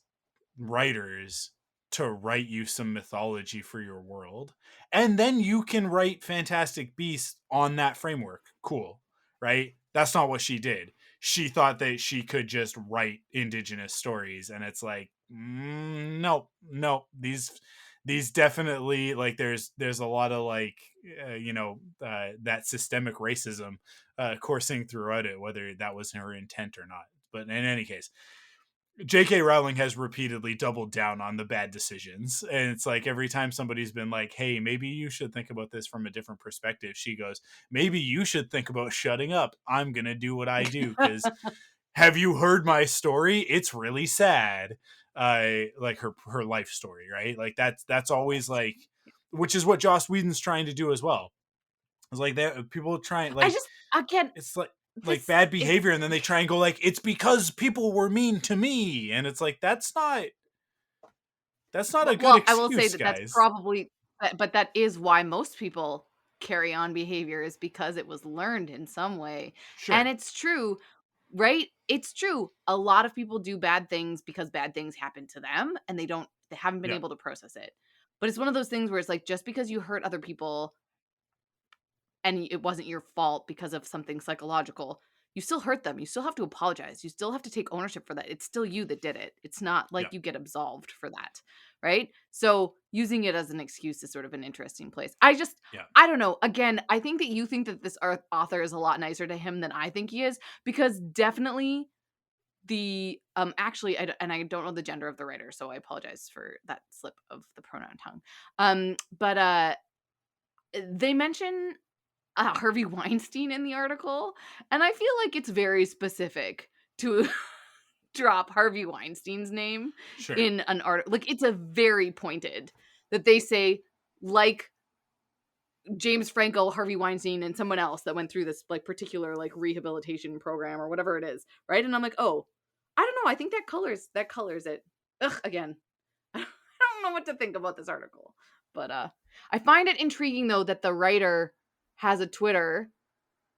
S2: writers to write you some mythology for your world, and then you can write Fantastic Beasts on that framework. Cool, right? That's not what she did. She thought that she could just write indigenous stories, and it's like, no, these definitely, like, there's a lot of like that systemic racism coursing throughout it, whether that was her intent or not. But in any case, J.K. Rowling has repeatedly doubled down on the bad decisions. And it's like every time somebody's been like, hey, maybe you should think about this from a different perspective, she goes, maybe you should think about shutting up. I'm going to do what I do. Because have you heard my story? It's really sad. Like her life story, right? Like that's always like, which is what Joss Whedon's trying to do as well. It's like people trying
S3: I
S2: like,
S3: just again
S2: it's like
S3: this
S2: bad
S3: it's
S2: behavior, and then they try and go like, it's because people were mean to me, and it's like that's not a good
S3: well, I will say
S2: excuse,
S3: that that's
S2: guys.
S3: probably but that is why most people carry on behavior is because it was learned in some way. And
S2: Sure.
S3: it's true, right? It's true. A lot of people do bad things because bad things happen to them and they haven't been
S2: Yeah.
S3: able to process it. But it's one of those things where it's like just because you hurt other people and it wasn't your fault because of something psychological, you still hurt them. You still have to apologize. You still have to take ownership for that. It's still you that did it. It's not
S2: Yeah.
S3: like you get absolved for that, right? So using it as an excuse is sort of an interesting place.
S2: Yeah.
S3: I don't know. Again, I think that you think that this author is a lot nicer to him than I think he is, because definitely the actually and I don't know the gender of the writer, so I apologize for that slip of the pronoun tongue. But they mention Harvey Weinstein in the article, and I feel like it's very specific to drop Harvey Weinstein's name
S2: Sure.
S3: in an art like, it's a very pointed that they say, like James Franco, Harvey Weinstein, and someone else that went through this like particular like rehabilitation program or whatever it is, right? And I'm like, oh, I don't know. I think that colors it. Ugh, again, I don't know what to think about this article, but I find it intriguing though that the writer has a Twitter,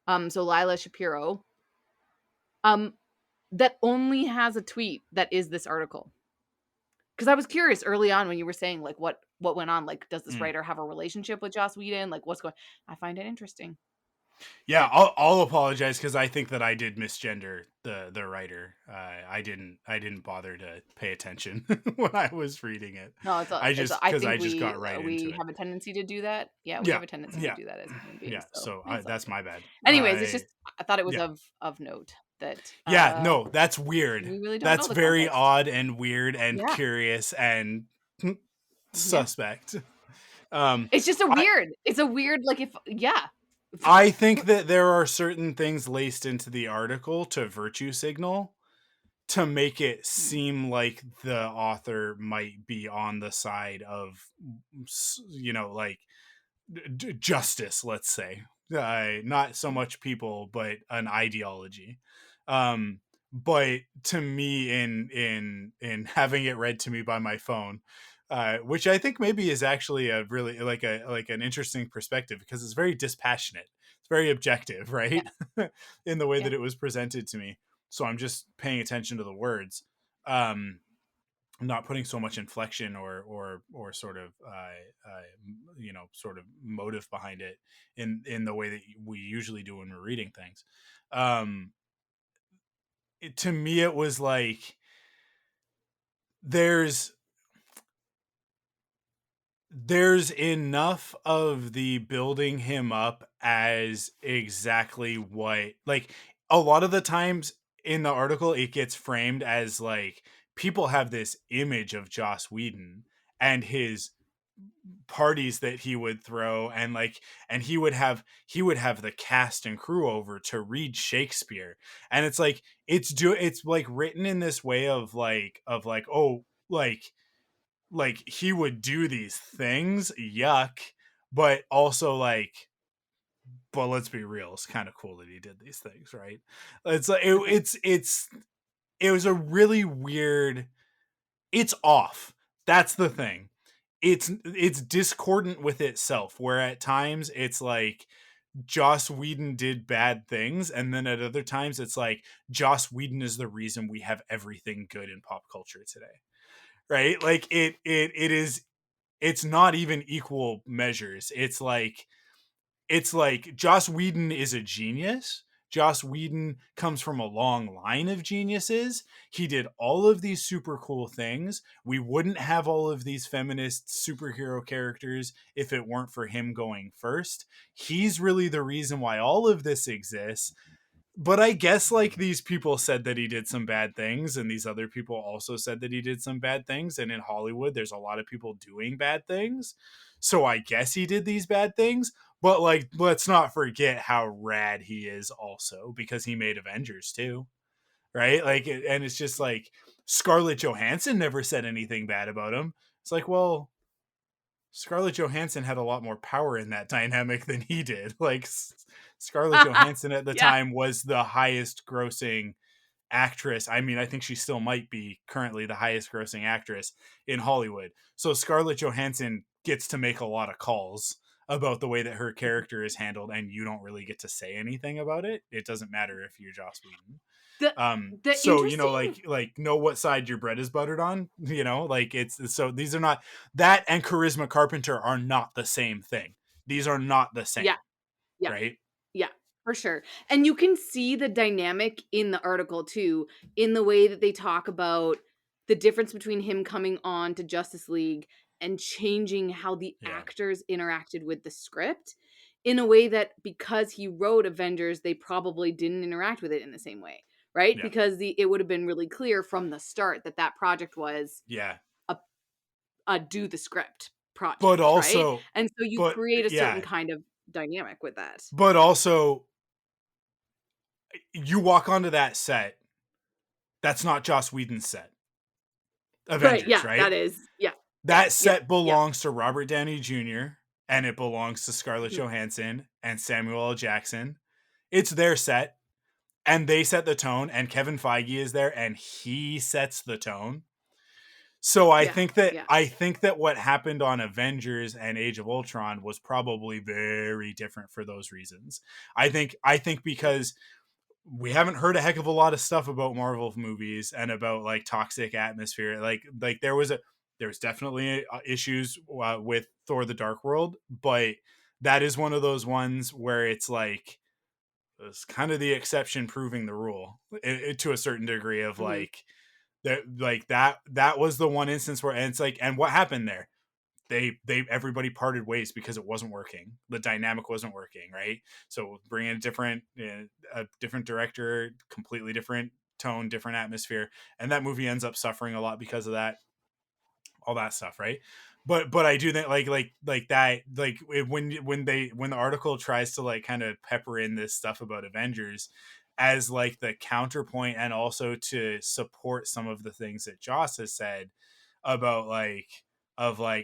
S3: so Lila Shapiro, that only has a tweet that is this article. Because I was curious early on when you were saying like what went on, like does this writer have a relationship with Joss Whedon? Like what's going? I find it interesting.
S2: Yeah, I'll apologize because I think that I did misgender the writer. I didn't bother to pay attention when I was reading it.
S3: No,
S2: I
S3: think
S2: just got right into
S3: we
S2: it.
S3: have a tendency to do that. Yeah, we
S2: Yeah,
S3: have a tendency to
S2: yeah,
S3: do that as human
S2: yeah.
S3: beings. So
S2: So
S3: it's
S2: that's
S3: okay.
S2: my bad.
S3: Anyways, it's just I thought it was
S2: Yeah.
S3: of note that
S2: Yeah, no, that's weird.
S3: we really don't know
S2: That's
S3: the
S2: very
S3: context.
S2: odd and weird and
S3: Yeah.
S2: curious and suspect.
S3: It's just it's a weird like if
S2: I think that there are certain things laced into the article to virtue signal to make it seem like the author might be on the side of, like justice, let's say. Not so much people, but an ideology. But to me, in having it read to me by my phone, which I think maybe is actually a really like an interesting perspective because it's very dispassionate, it's very objective, right?
S3: Yeah.
S2: In the way that it was presented to me. So I'm just paying attention to the words. Not putting so much inflection or sort of sort of motive behind it in the way that we usually do when we're reading things. To me it was like there's enough of the building him up as exactly what, like, a lot of the times in the article it gets framed as like people have this image of Joss Whedon and his parties that he would throw, and he would have the cast and crew over to read Shakespeare, and it's like it's like written in this way of oh, like he would do these things, yuck, but also like, but let's be real, it's kind of cool that he did these things, right? It's like it was a really weird, it's off, that's the thing. It's discordant with itself, where at times it's like Joss Whedon did bad things, and then at other times it's like Joss Whedon is the reason we have everything good in pop culture today, right? Like it's not even equal measures. It's like Joss Whedon is a genius. Joss Whedon comes from a long line of geniuses. He did all of these super cool things. We wouldn't have all of these feminist superhero characters if it weren't for him going first. He's really the reason why all of this exists. But I guess like these people said that he did some bad things, and these other people also said that he did some bad things. And in Hollywood, there's a lot of people doing bad things. So I guess he did these bad things. But like, let's not forget how rad he is also, because he made Avengers too, right? Like, and it's just like Scarlett Johansson never said anything bad about him. It's like, well, Scarlett Johansson had a lot more power in that dynamic than he did. Like, Scarlett Johansson at the time was the highest grossing actress. I mean, I think she still might be currently the highest grossing actress in Hollywood. So Scarlett Johansson gets to make a lot of calls about the way that her character is handled, and you don't really get to say anything about it. It doesn't matter if you're Joss Whedon. So like know what side your bread is buttered on, like it's, so these are not, that and Charisma Carpenter are not the same thing. These are not the same.
S3: Yeah.
S2: Right?
S3: Yeah, for sure. And you can see the dynamic in the article too, in the way that they talk about the difference between him coming on to Justice League and changing how the actors interacted with the script in a way that, because he wrote Avengers, they probably didn't interact with it in the same way, right?
S2: Yeah.
S3: Because it would have been really clear from the start that project was a do the script project,
S2: but also,
S3: right? And so you create a certain kind of dynamic with that.
S2: But also, you walk onto that set, that's not Joss Whedon's set. Avengers, right?
S3: That is,
S2: that set belongs to Robert Downey Jr., and it belongs to Scarlett Johansson and Samuel L. Jackson. It's their set, and they set the tone, and Kevin Feige is there, and he sets the tone. So I think that what happened on Avengers and Age of Ultron was probably very different for those reasons. I think because we haven't heard a heck of a lot of stuff about Marvel movies and about like toxic atmosphere. Like there's definitely issues with Thor: The Dark World, but that is one of those ones where it's like it's kind of the exception proving the rule to a certain degree of like that was the one instance where, and it's like, and what happened there? They everybody parted ways because it wasn't working. The dynamic wasn't working, right? So bring in a different director, completely different tone, different atmosphere, and that movie ends up suffering a lot because of that, all that stuff, right? But I do think like that, like when the article tries to like kind of pepper in this stuff about Avengers as like the counterpoint, and also to support some of the things that Joss has said about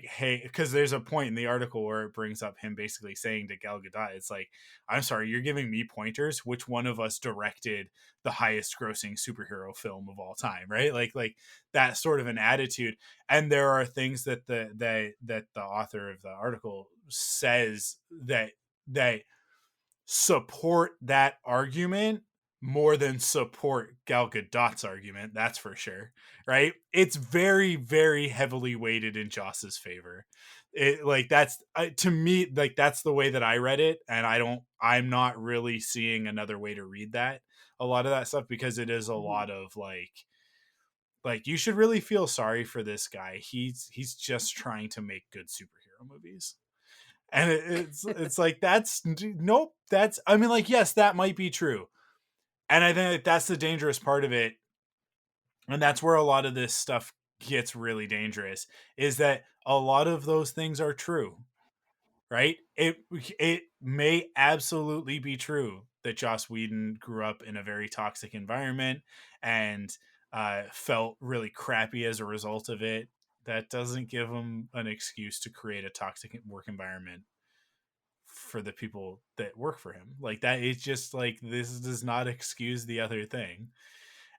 S2: hey, because there's a point in the article where it brings up him basically saying to Gal Gadot, it's like, I'm sorry, you're giving me pointers, which one of us directed the highest grossing superhero film of all time, right? Like that sort of an attitude. And there are things that the author of the article says that support that argument more than support Gal Gadot's argument. That's for sure, right? It's very, very heavily weighted in Joss's favor. It like that's to me, like that's the way that I read it, and I'm not really seeing another way to read that. A lot of that stuff, because it is a lot of like you should really feel sorry for this guy. He's just trying to make good superhero movies. And it's like that's nope, that's, I mean, like, yes, that might be true, and I think that's the dangerous part of it, and that's where a lot of this stuff gets really dangerous, is that a lot of those things are true, right? It may absolutely be true that Joss Whedon grew up in a very toxic environment and felt really crappy as a result of it. That doesn't give him an excuse to create a toxic work environment for the people that work for him. Like that, it's just like, this does not excuse the other thing.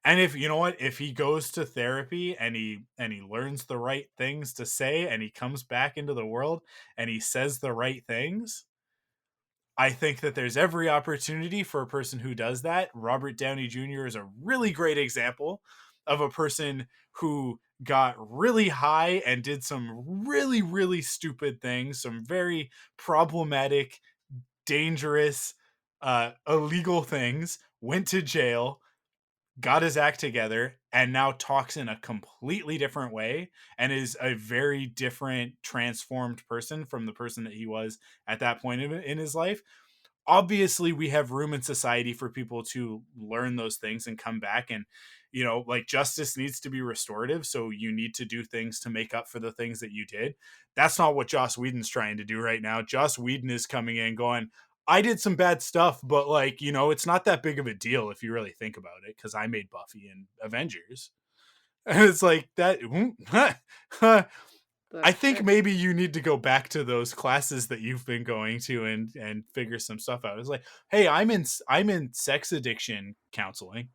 S2: And if you know what, if he goes to therapy and he learns the right things to say, and he comes back into the world and he says the right things, I think that there's every opportunity for a person who does that. Robert Downey Jr. is a really great example of a person who got really high and did some really, really stupid things, some very problematic, dangerous, illegal things, went to jail, got his act together, and now talks in a completely different way and is a very different, transformed person from the person that he was at that point in his life. Obviously, we have room in society for people to learn those things and come back, and like, justice needs to be restorative, so you need to do things to make up for the things that you did. That's not what Joss Whedon's trying to do right now. Joss Whedon is coming in going, I did some bad stuff, but like, it's not that big of a deal if you really think about it, because I made Buffy and Avengers. And it's like that. I think maybe you need to go back to those classes that you've been going to and figure some stuff out. It's like, hey, I'm in sex addiction counseling.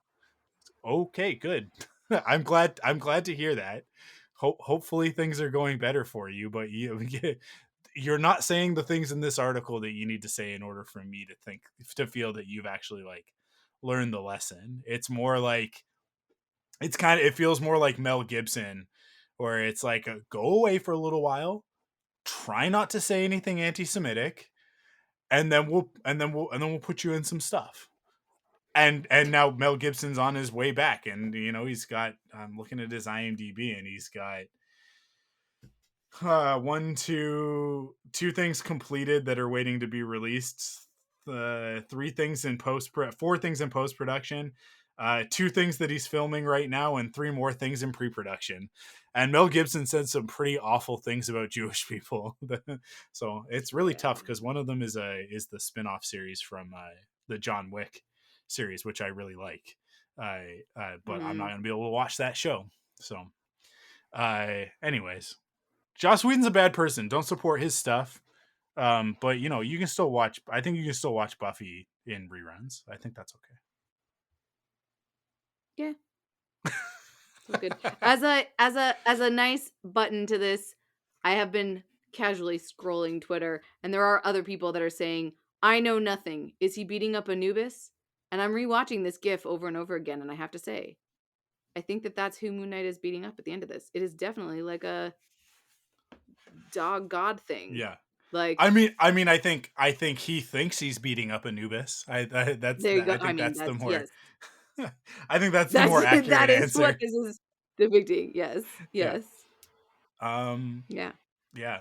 S2: Okay, good. I'm glad to hear that. Hopefully things are going better for you, but you're not saying the things in this article that you need to say in order for me to feel that you've actually like learned the lesson. It's more like, it feels more like Mel Gibson, where it's like, go away for a little while, try not to say anything anti-Semitic, and then we'll put you in some stuff. And now Mel Gibson's on his way back, and he's got, I'm looking at his IMDb, and he's got two things completed that are waiting to be released, 4 things in post-production, 2 things that he's filming right now, and 3 more things in pre-production. And Mel Gibson said some pretty awful things about Jewish people. So it's really tough, because one of them is the spin-off series from the John Wick series, which I really like. But I'm not going to be able to watch that show. So anyways, Joss Whedon's a bad person. Don't support his stuff. But you can still watch. I think you can still watch Buffy in reruns. I think that's okay.
S3: Yeah. So good. As a nice button to this, I have been casually scrolling Twitter, and there are other people that are saying, "I know nothing. Is he beating up Anubis?" And I'm rewatching this GIF over and over again, and I have to say, I think that that's who Moon Knight is beating up at the end of this. It is definitely like a dog god thing.
S2: Yeah.
S3: Like,
S2: I mean, I think he thinks he's beating up Anubis.
S3: there you go.
S2: I think that's the
S3: That's
S2: more.
S3: yes.
S2: I think that's the more accurate
S3: That is what
S2: answer.
S3: this is depicting. Yes.
S2: Yeah.
S3: Yes. Yeah.
S2: Yeah.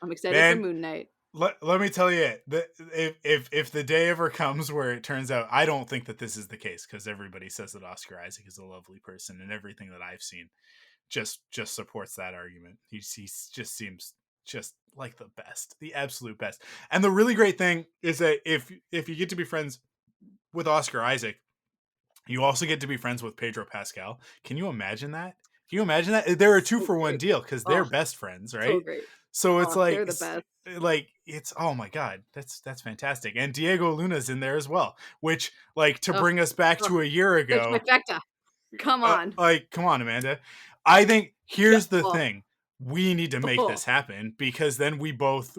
S3: I'm excited for
S2: Man,
S3: Moon Knight.
S2: let me tell you, if the day ever comes where it turns out, I don't think that this is the case, because everybody says that Oscar Isaac is a lovely person, and everything that I've seen just supports that argument. He just seems just like the best, the absolute best. And the really great thing is that if you get to be friends with Oscar Isaac, you also get to be friends with Pedro Pascal. Can you imagine that? Can you imagine that? They're a
S3: So
S2: 2-for-1
S3: great.
S2: deal, because they're
S3: Oh,
S2: best friends,
S3: so
S2: right?
S3: great.
S2: So it's
S3: Oh, they're the best.
S2: it's oh my god, that's fantastic. And Diego Luna's in there as well, which, like, to
S3: Oh,
S2: bring us back
S3: oh,
S2: to a year
S3: the
S2: ago,
S3: trifecta. Come on.
S2: like, come on, Amanda. I think
S3: Yeah.
S2: here's the
S3: Oh,
S2: thing. We need to make
S3: oh.
S2: this happen, because then we both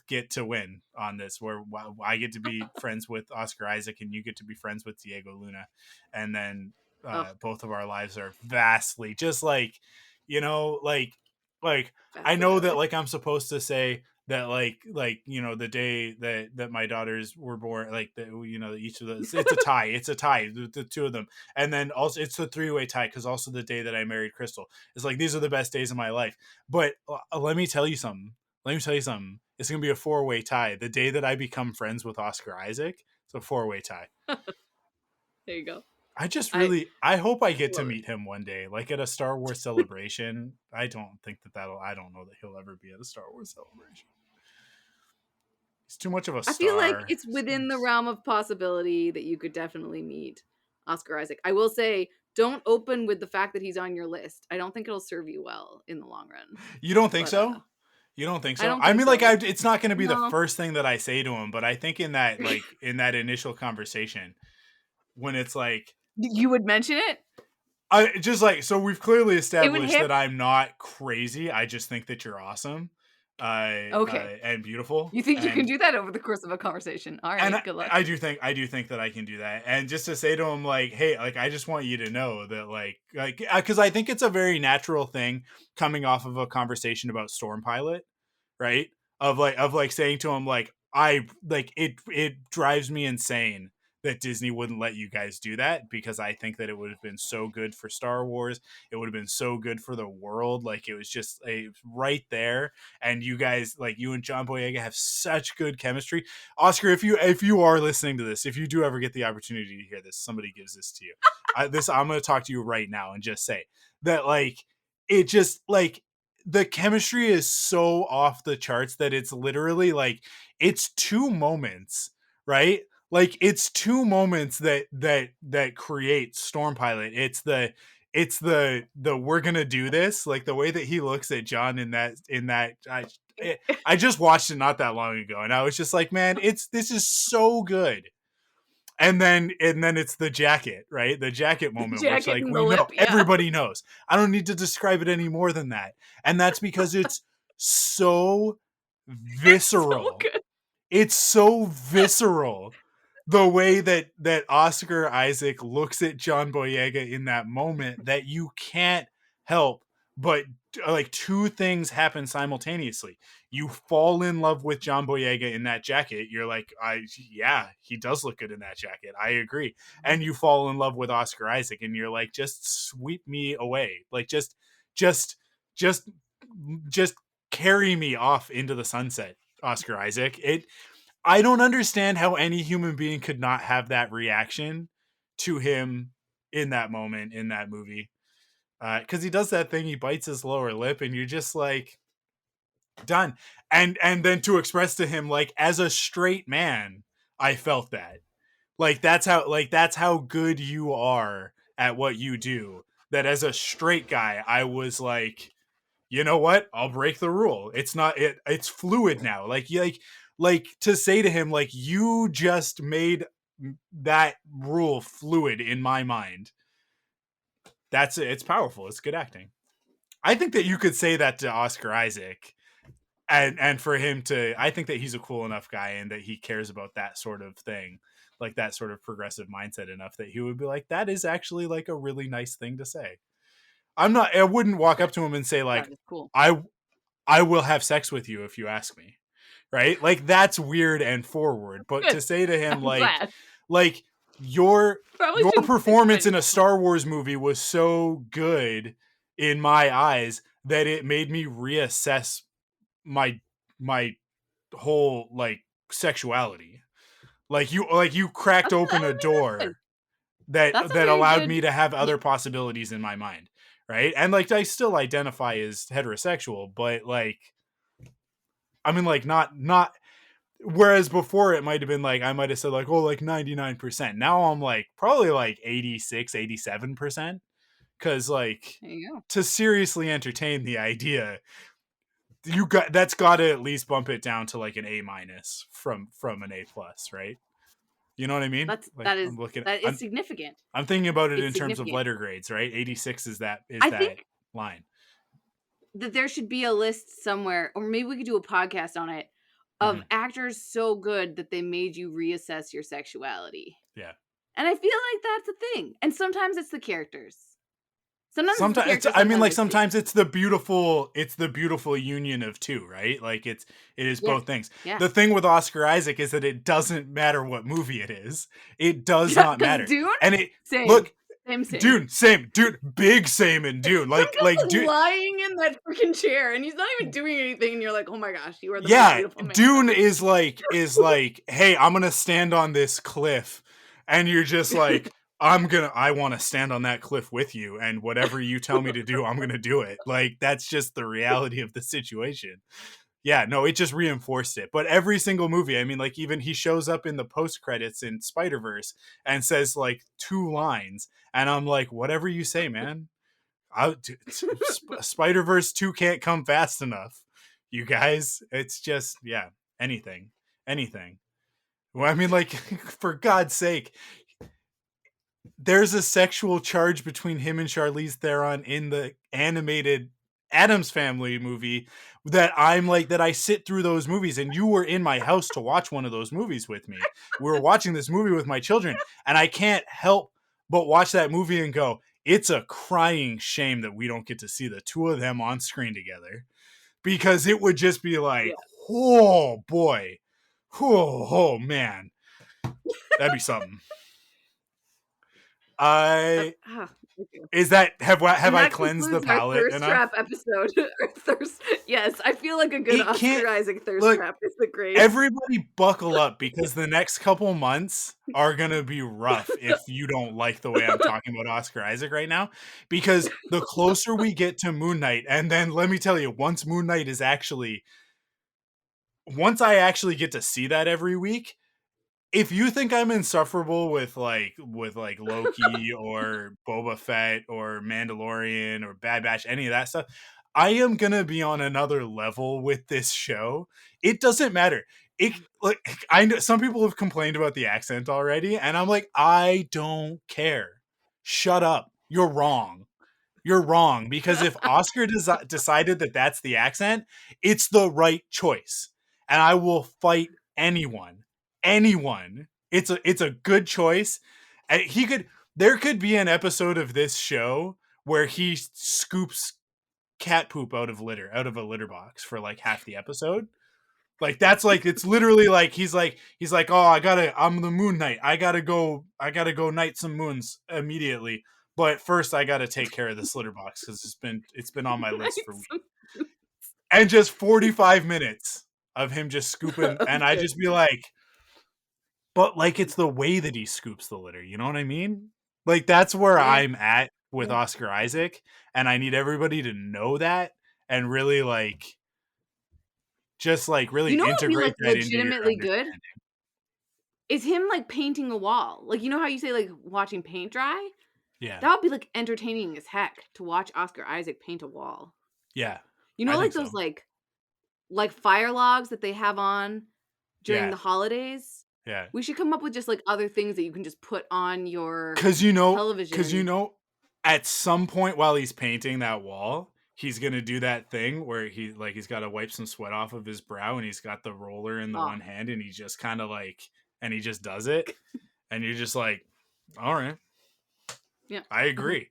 S2: get to win on this, where I get to be friends with Oscar Isaac and you get to be friends with Diego Luna. And then
S3: Oh,
S2: both of our lives are vastly just like, like I
S3: vastly
S2: know that,
S3: better.
S2: like, I'm supposed to say that, like the day that my daughters were born, like, each of those, it's a tie, the two of them. And then also it's a 3-way tie, because also the day that I married Crystal, it's like, these are the best days of my life. But let me tell you something. It's gonna be a 4-way tie the day that I become friends with Oscar Isaac. It's a 4-way tie.
S3: There you go.
S2: I hope I get to
S3: Love it.
S2: meet him one day, like at a Star Wars celebration. I don't know that he'll ever be at a Star Wars celebration. He's too much of a
S3: I feel like
S2: star.
S3: it's within the realm of possibility that you could definitely meet Oscar Isaac. I will say, don't open with the fact that he's on your list. I don't think it'll serve you well in the long run.
S2: You don't think
S3: But
S2: so? You don't think
S3: I
S2: so?
S3: don't
S2: I
S3: think
S2: mean, like,
S3: so.
S2: it's not going to be the
S3: No.
S2: first thing that I say to him, but I think in that, like, in that initial conversation, when it's like,
S3: You would mention it?
S2: I just, like, so we've clearly
S3: It would
S2: established
S3: hit.
S2: that I'm not crazy. I just think that you're awesome,
S3: Okay.
S2: and beautiful,
S3: You think you can
S2: and
S3: do that over the course of a conversation? All right. Good luck.
S2: I do think that I can do that. And just to say to him, like, hey, like, I just want you to know that, like, because I think it's a very natural thing coming off of a conversation about Storm Pilot, right? Of saying to him, like, I like it drives me insane that Disney wouldn't let you guys do that, because I think that it would have been so good for Star Wars. It would have been so good for the world. Like, it was just right there. And you guys, like, you and John Boyega have such good chemistry. Oscar, if you are listening to this, if you do ever get the opportunity to hear this, somebody gives this to you. I'm going to talk to you right now and just say that, like, it just, like, the chemistry is so off the charts that it's literally like, it's two moments, right? Like, it's two moments that create Storm Pilot. It's the we're gonna do this, like, the way that he looks at John in that I just watched it not that long ago, and I was just like, man, this is so good. And then it's the jacket, right? The jacket
S3: The
S2: moment, which,
S3: jacket
S2: like,
S3: and the
S2: we know,
S3: lip. Yeah.
S2: everybody knows. I don't need to describe it any more than that. And that's because it's so
S3: It's so
S2: visceral.
S3: good.
S2: It's so visceral. The way that Oscar Isaac looks at John Boyega in that moment, that you can't help but, like, two things happen simultaneously. You fall in love with John Boyega in that jacket. You're like, yeah, he does look good in that jacket. I agree. And you fall in love with Oscar Isaac, and you're like, just sweep me away. Like, just just just carry me off into the sunset, Oscar Isaac. I don't understand how any human being could not have that reaction to him in that moment in that movie. Because he does that thing, he bites his lower lip, and you're just like, done. And then to express to him, like, as a straight man, I felt that. Like, that's how good you are at what you do. That as a straight guy, I was like, you know what? I'll break the rule. It's fluid now. Like to say to him, like, you just made that rule fluid in my mind. That's it. It's powerful. It's good acting. I think that you could say that to Oscar Isaac, and for him to, I think that he's a cool enough guy and that he cares about that sort of thing, like that sort of progressive mindset enough that he would be like, that is actually like a really nice thing to say. I wouldn't walk up to him and say like,
S3: That is cool.
S2: I will have sex with you if you ask me. Right? Like that's weird and forward, but to say to him like your performance in a Star Wars movie was so good in my eyes that it made me reassess my whole like sexuality. Like you cracked open a door that allowed me to have other possibilities in my mind, right? And like I still identify as heterosexual, but like I mean like not whereas before it might have been like I might have said like, oh, like 99%. Now I'm like probably like 86, 87%. Cause like to seriously entertain the idea, that's gotta at least bump it down to like an A- from an A+, right? You know what I mean?
S3: That is significant.
S2: I'm thinking about it in terms of letter grades, right? 86 is that line.
S3: That there should be a list somewhere, or maybe we could do a podcast on it, of actors so good that they made you reassess your sexuality.
S2: Yeah.
S3: And I feel like that's a thing. And sometimes it's the characters.
S2: Sometimes I mean like sometimes it's the beautiful union of two, right? Like it is both things.
S3: Yeah.
S2: The thing with Oscar Isaac is that it doesn't matter what movie it is. It does not matter.
S3: Dune?
S2: And it
S3: same.
S2: Look,
S3: same.
S2: Dune, big same in Dune. Like Dune
S3: lying in that freaking chair and he's not even doing anything and you're like, "Oh my gosh, you are the most beautiful man."
S2: Dune is like, "Hey, I'm going to stand on this cliff." And you're just like, I want to stand on that cliff with you, and whatever you tell me to do, I'm going to do it. Like, that's just the reality of the situation. Yeah, no, it just reinforced it. But every single movie, I mean, like, even he shows up in the post-credits in Spider-Verse and says, like, 2 lines. And I'm like, whatever you say, man. Spider-Verse 2 can't come fast enough. You guys, it's just, yeah, anything. Well, I mean, like, for God's sake, there's a sexual charge between him and Charlize Theron in the animated Addams Family movie that I'm like, that I sit through those movies, and you were in my house to watch one of those movies with me. We were watching this movie with my children, and I can't help but watch that movie and go, it's a crying shame that we don't get to see the two of them on screen together, because it would just be like, oh boy, oh man, that'd be something. Is that have I cleansed the palate
S3: enough? Thirst trap episode. Yes, I feel like a good Oscar Isaac thirst trap is the great.
S2: Everybody buckle up, because the next couple months are gonna be rough if you don't like the way I'm talking about Oscar Isaac right now. Because the closer we get to Moon Knight, and then let me tell you, once I actually get to see that every week. If you think I'm insufferable with like Loki or Boba Fett or Mandalorian or Bad Batch, any of that stuff, I am gonna be on another level with this show. It doesn't matter. I know some people have complained about the accent already, and I'm like, I don't care. Shut up. You're wrong. Because if Oscar decided that that's the accent, it's the right choice, and I will fight anyone. It's a good choice. There could be an episode of this show where he scoops cat poop out of a litter box for like half the episode. Like that's like, it's literally like he's like, oh, I'm the Moon Knight. I gotta go knight some moons immediately. But first I gotta take care of this litter box because it's been on my list for weeks. And just 45 minutes of him just scooping, and I just be like, but like, it's the way that he scoops the litter, you know what I mean? Like, that's where I'm at with Oscar Isaac, and I need everybody to know that and really like, just like really integrate that into your
S3: legitimately good is him like painting a wall. Like, you know how you say like watching paint dry?
S2: Yeah,
S3: that would be like entertaining as heck to watch Oscar Isaac paint a wall.
S2: Yeah,
S3: You know,
S2: I think
S3: like those
S2: so.
S3: like fire logs that they have on during
S2: Yeah.
S3: the holidays?
S2: Yeah.
S3: We should come up with just like other things that you can just put on your
S2: Because
S3: television.
S2: at some point while he's painting that wall, he's gonna do that thing where he's got to wipe some sweat off of his brow, and he's got the roller in the
S3: Oh,
S2: one hand, and he just kind of like, and he just does it, and you're just like, all right,
S3: yeah.
S2: I agree.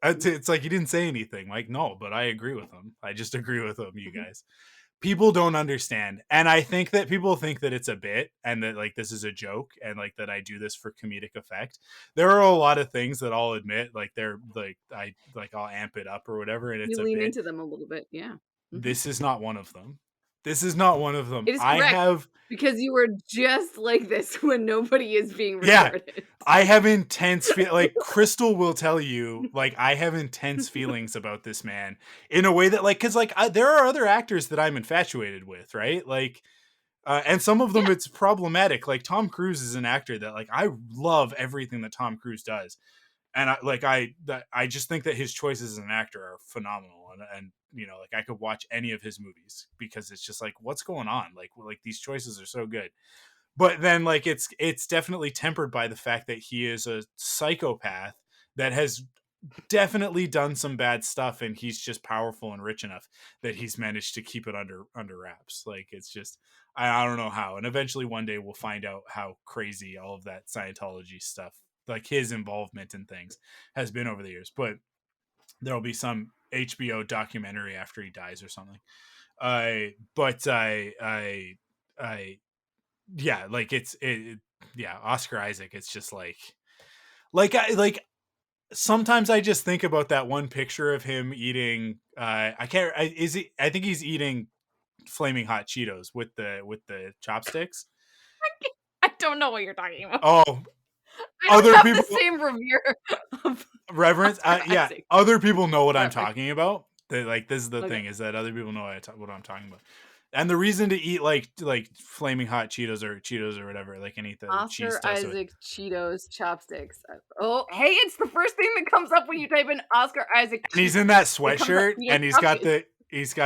S2: It's like he didn't say anything. Like, no, but I agree with him. I just agree with him, you guys. People don't understand, and I think that people think that it's a bit and that like this is a joke and like that I do this for comedic effect. There are a lot of things that I'll admit like they're like I'll amp it up or whatever, and it's
S3: You
S2: a
S3: lean
S2: bit.
S3: into them a little bit. Yeah.
S2: This is not one of them. This is not one of them.
S3: It is correct because you were just like this when nobody is being recorded.
S2: I have intense like Crystal will tell you, like I have intense feelings about this man in a way that like, cause like there are other actors that I'm infatuated with, right? Like, and some of them it's problematic. Like Tom Cruise is an actor that like I love everything that Tom Cruise does, and I just think that his choices as an actor are phenomenal, and you know like I could watch any of his movies because it's just like what's going on, like these choices are so good. But then like it's definitely tempered by the fact that he is a psychopath that has definitely done some bad stuff, and he's just powerful and rich enough that he's managed to keep it under wraps. Like it's just I don't know how, and eventually one day we'll find out how crazy all of that Scientology stuff, like his involvement in things, has been over the years. But there'll be some HBO documentary after he dies or something. But I yeah, like yeah, Oscar Isaac. It's just like sometimes I just think about that one picture of him eating. I think he's eating flaming hot Cheetos with the chopsticks.
S3: I don't know what you're talking about.
S2: Oh,
S3: I don't
S2: other
S3: have
S2: people
S3: the same revere of
S2: reverence. Yeah,
S3: Isaac.
S2: other people know what I'm
S3: Sorry.
S2: talking about. Like this is the thing is that other people know what I'm talking about. And the reason to eat like flaming hot Cheetos or whatever, like any the cheese
S3: Oscar
S2: stuff.
S3: Isaac Cheetos chopsticks. Oh, hey, it's the first thing that comes up when you type in Oscar Isaac.
S2: And he's in that
S3: It comes up
S2: sweatshirt,
S3: Cheetos
S2: and he's got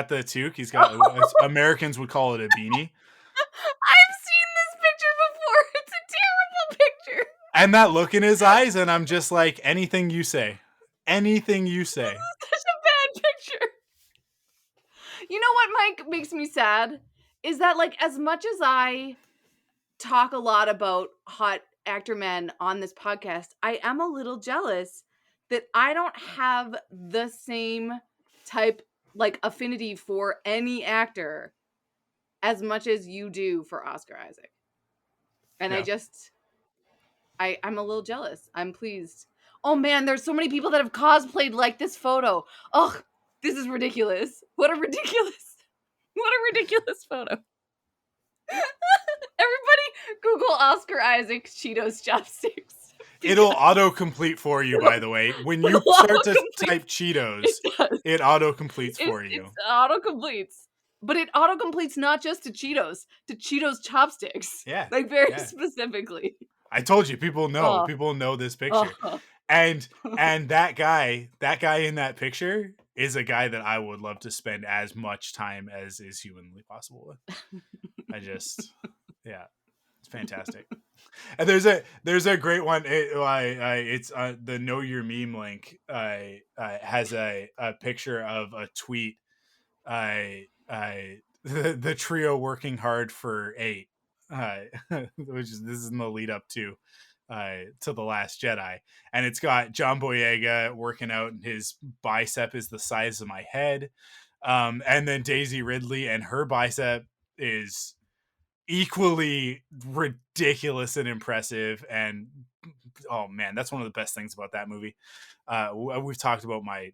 S2: the toque. He's got Americans would call it a beanie.
S3: I've seen this picture before. It's a terrible picture.
S2: And that look in his eyes, and I'm just like, anything you say. Anything you say.
S3: Such a bad picture. You know what, Mike, makes me sad? Is that, like, as much as I talk a lot about hot actor men on this podcast, I am a little jealous that I don't have the same type, like, affinity for any actor as much as you do for Oscar Isaac. And
S2: Yeah.
S3: I'm a little jealous. I'm pleased. Oh man, there's so many people that have cosplayed like this photo. Ugh, this is ridiculous. What a ridiculous photo. Everybody Google Oscar Isaac Cheetos chopsticks.
S2: It'll autocomplete for you, by the way. When you start to type Cheetos, it autocompletes for you.
S3: It autocompletes. But it autocompletes not just to Cheetos chopsticks.
S2: Yeah.
S3: Like very specifically.
S2: I told you, people know. People know this picture. And that guy in that picture is a guy that I would love to spend as much time as is humanly possible with. It's fantastic. And there's a great one. It's the Know Your Meme link. Has a picture of a tweet. The trio working hard for 8, this is in the lead up to The Last Jedi, and it's got John Boyega working out, and his bicep is the size of my head, and then Daisy Ridley, and her bicep is equally ridiculous and impressive. And oh man, that's one of the best things about that movie. We've talked about my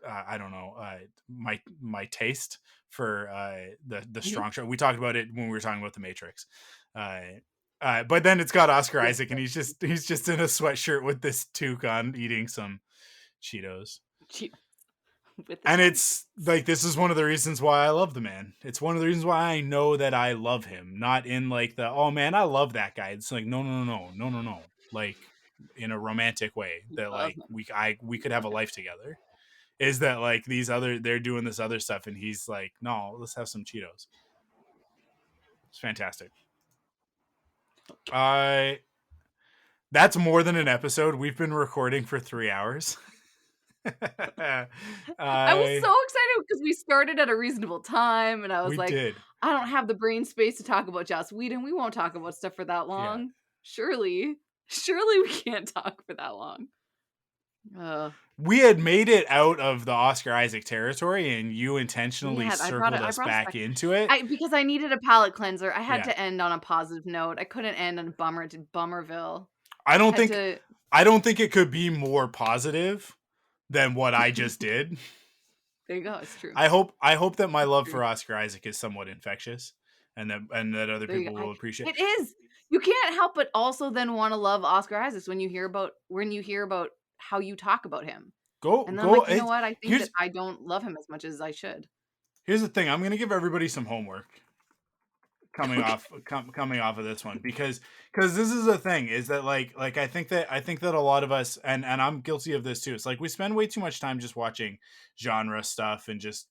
S2: I don't know, my taste for the strong show. We talked about it when we were talking about The Matrix. But then it's got Oscar Isaac, and he's just in a sweatshirt with this toque on, eating some Cheetos. And it's like, this is one of the reasons why I love the man. It's one of the reasons why I know that I love him. Not in like the, oh man, I love that guy. It's like, no. Like in a romantic way, that like we could have a life together. is that like they're doing this other stuff, and he's like, no, let's have some Cheetos. It's fantastic. That's more than an episode. We've been recording for 3 hours.
S3: I was so excited because we started at a reasonable time, and I was like,
S2: did.
S3: I don't have the brain space to talk about Joss Whedon. We won't talk about stuff for that long.
S2: Yeah.
S3: Surely we can't talk for that long.
S2: We had made it out of the Oscar Isaac territory, and you intentionally circled us back into it.
S3: Because I needed a palate cleanser. I had to end on a positive note. I couldn't end on Bummerville.
S2: I don't think it could be more positive than what I just did.
S3: There you go. It's true.
S2: I hope that my love for Oscar Isaac is somewhat infectious, and that other people will appreciate
S3: it. It is. You can't help but also then want to love Oscar Isaac when you hear about how you talk about him. And then you know what? I think that I don't love him as much as I should.
S2: Here's the thing. I'm going to give everybody some homework coming off of this one, because this is the thing, is that like I think that a lot of us, and I'm guilty of this too. It's like we spend way too much time just watching genre stuff and just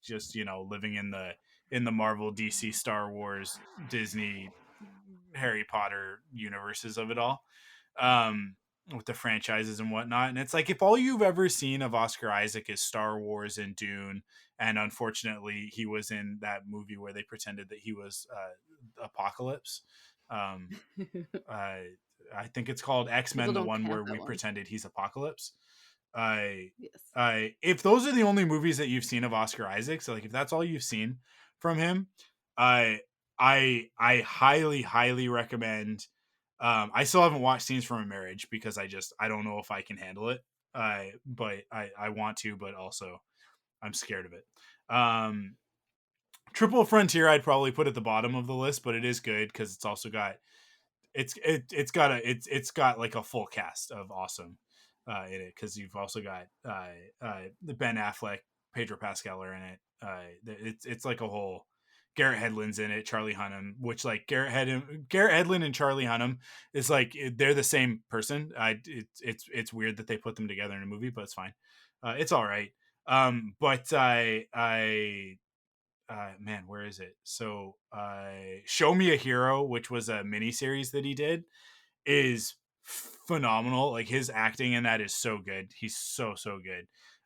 S2: living in the Marvel, DC, Star Wars, Disney, Harry Potter universes of it all. With the franchises and whatnot. And it's like, if all you've ever seen of Oscar Isaac is Star Wars and Dune, and unfortunately he was in that movie where they pretended that he was Apocalypse. I think it's called X-Men, the one where we pretended he's Apocalypse. If those are the only movies that you've seen of Oscar Isaac, so like if that's all you've seen from him, I highly recommend. I still haven't watched Scenes from a Marriage because I don't know if I can handle it. But I want to, but also I'm scared of it. Triple Frontier I'd probably put at the bottom of the list, but it is good because it's also got it's got like a full cast of awesome in it, because you've also got Ben Affleck, Pedro Pascal are in it. It's like a whole. Garrett Hedlund's in it, Charlie Hunnam, which like Garrett Hedlund and Charlie Hunnam is like they're the same person. It's weird that they put them together in a movie, but it's fine. It's all right. But man, where is it? So Show Me a Hero, which was a miniseries that he did, is phenomenal. Like his acting in that is so good. He's so good.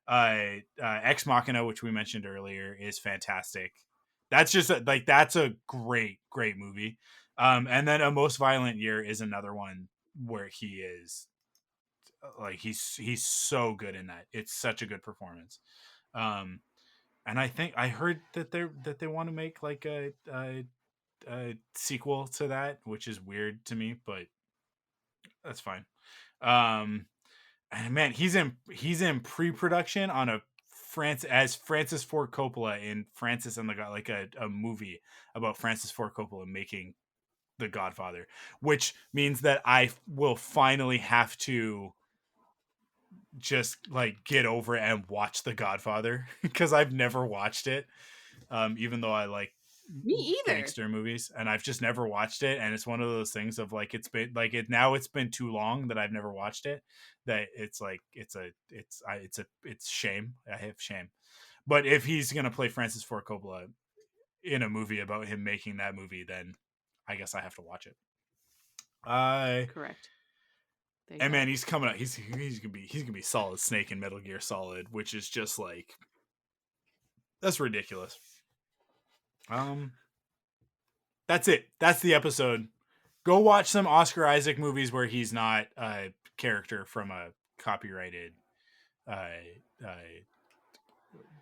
S2: Ex Machina, which we mentioned earlier, is fantastic. That's just that's a great movie. And then A Most Violent Year is another one where he is like he's so good in that. It's such a good performance. And I think I heard that they want to make like a sequel to that, which is weird to me, but that's fine. And man, he's in pre-production on as Francis Ford Coppola in Francis and a movie about Francis Ford Coppola making The Godfather, which means that I will finally have to just like get over it and watch The Godfather, because I've never watched it, even though I like
S3: me either
S2: gangster movies, and I've just never watched it. And it's one of those things of like it's been too long that I've never watched it, that it's like it's shame. I have shame. But if he's gonna play Francis Ford Coppola in a movie about him making that movie, then I guess I have to watch it.
S3: Correct.
S2: And man, he's coming out. He's gonna be Solid Snake in Metal Gear Solid, which is just like, that's ridiculous. That's it. That's the episode. Go watch some Oscar Isaac movies where he's not a character from a copyrighted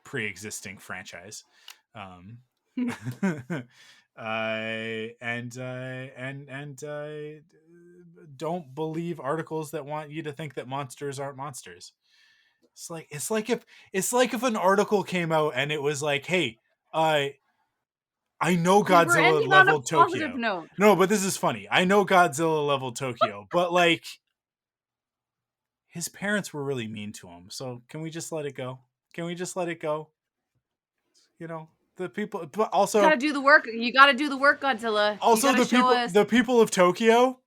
S2: pre-existing franchise. Don't believe articles that want you to think that monsters aren't monsters. It's like if an article came out and it was like, hey, I know Godzilla leveled Tokyo.
S3: Note.
S2: No, but this is funny. I know Godzilla leveled Tokyo, but like his parents were really mean to him. So can we just let it go? You know, the people, but also
S3: gotta do the work. You gotta do the work, Godzilla.
S2: Also, the people of Tokyo.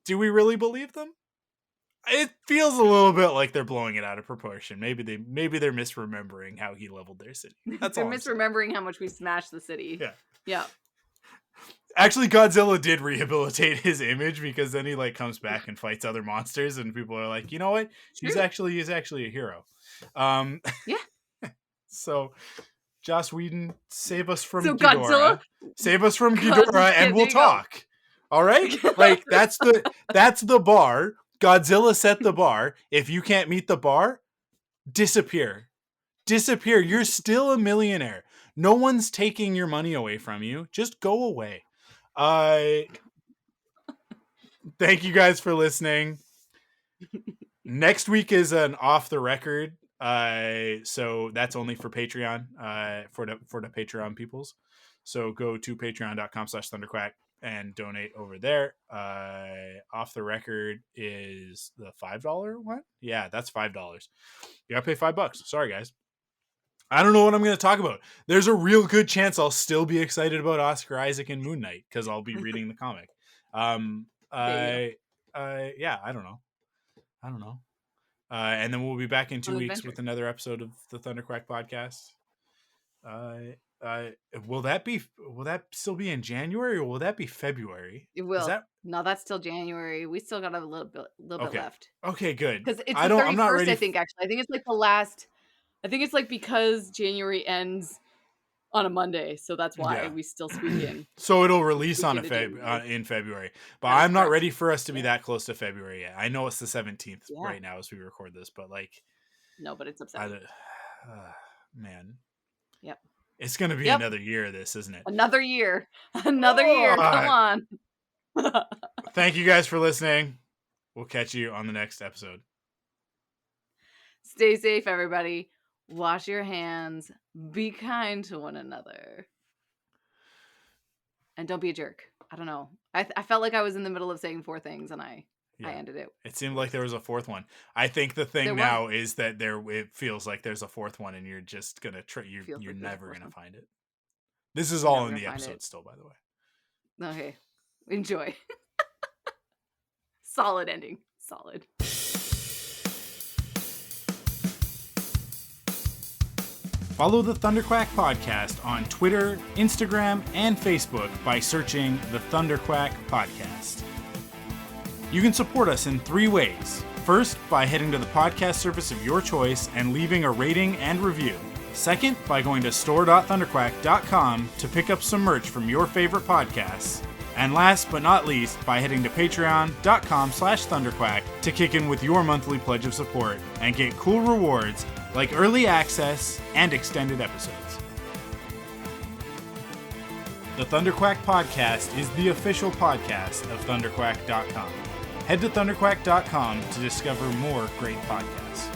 S2: Do we really believe them? It feels a little bit like they're blowing it out of proportion. Maybe they're misremembering how he leveled their city. That's
S3: They're
S2: all.
S3: misremembering how much we smashed the city.
S2: Yeah.
S3: Yeah.
S2: Actually, Godzilla did rehabilitate his image because then he like comes back and fights other monsters, and people are like, you know what? He's actually a hero.
S3: Yeah.
S2: So, Joss Whedon, save us from
S3: So
S2: Ghidorah.
S3: Godzilla,
S2: Save us from Ghidorah, and we'll talk. All right, like that's the bar. Godzilla set the bar. If you can't meet the bar, disappear. You're still a millionaire. No one's taking your money away from you. Just go away. Thank you guys for listening. Next week is an off the record. So that's only for Patreon, for the Patreon peoples. So go to patreon.com/thunderquack and donate over there. Off the record is the $5 one. Yeah, that's $5. You gotta pay $5. Sorry, guys. I don't know what I'm going to talk about. There's a real good chance I'll still be excited about Oscar Isaac and Moon Knight because I'll be reading the comic. Yeah, I don't know. And then we'll be back in 2 weeks with another episode of the Thunderquack podcast. Will that still be in January, or will that be February?
S3: It will. No, that's still January. We still got a little bit left.
S2: Okay, good.
S3: Because it's the 31st, I'm not ready. I think it's like the last. I think it's like because January ends on a Monday, so that's why we still squeak in.
S2: So it'll release in February, but I'm not ready for us to be that close to February yet. I know it's the 17th right now as we record this, but like,
S3: no, but it's upsetting.
S2: Man,
S3: yep,
S2: it's gonna be another year of this, isn't it?
S3: Another year. Come on.
S2: Thank you guys for listening. We'll catch you on the next episode.
S3: Stay safe, everybody. Wash your hands. Be kind to one another. And don't be a jerk. I don't know. I felt like I was in the middle of saying 4 things, and I ended it.
S2: It seemed like there was a 4th one. I think the thing now is that it feels like there's a 4th one, and you're just gonna you're never gonna find it. This is all in the episode still, by the way.
S3: Okay. Enjoy. Solid ending. Solid.
S2: Follow the Thunderquack podcast on Twitter, Instagram, and Facebook by searching the Thunderquack podcast. You can support us in 3 ways. First, by heading to the podcast service of your choice and leaving a rating and review. Second, by going to store.thunderquack.com to pick up some merch from your favorite podcasts. And last but not least, by heading to patreon.com/thunderquack to kick in with your monthly pledge of support and get cool rewards like early access and extended episodes. The Thunderquack podcast is the official podcast of thunderquack.com. Head to thunderquack.com to discover more great podcasts.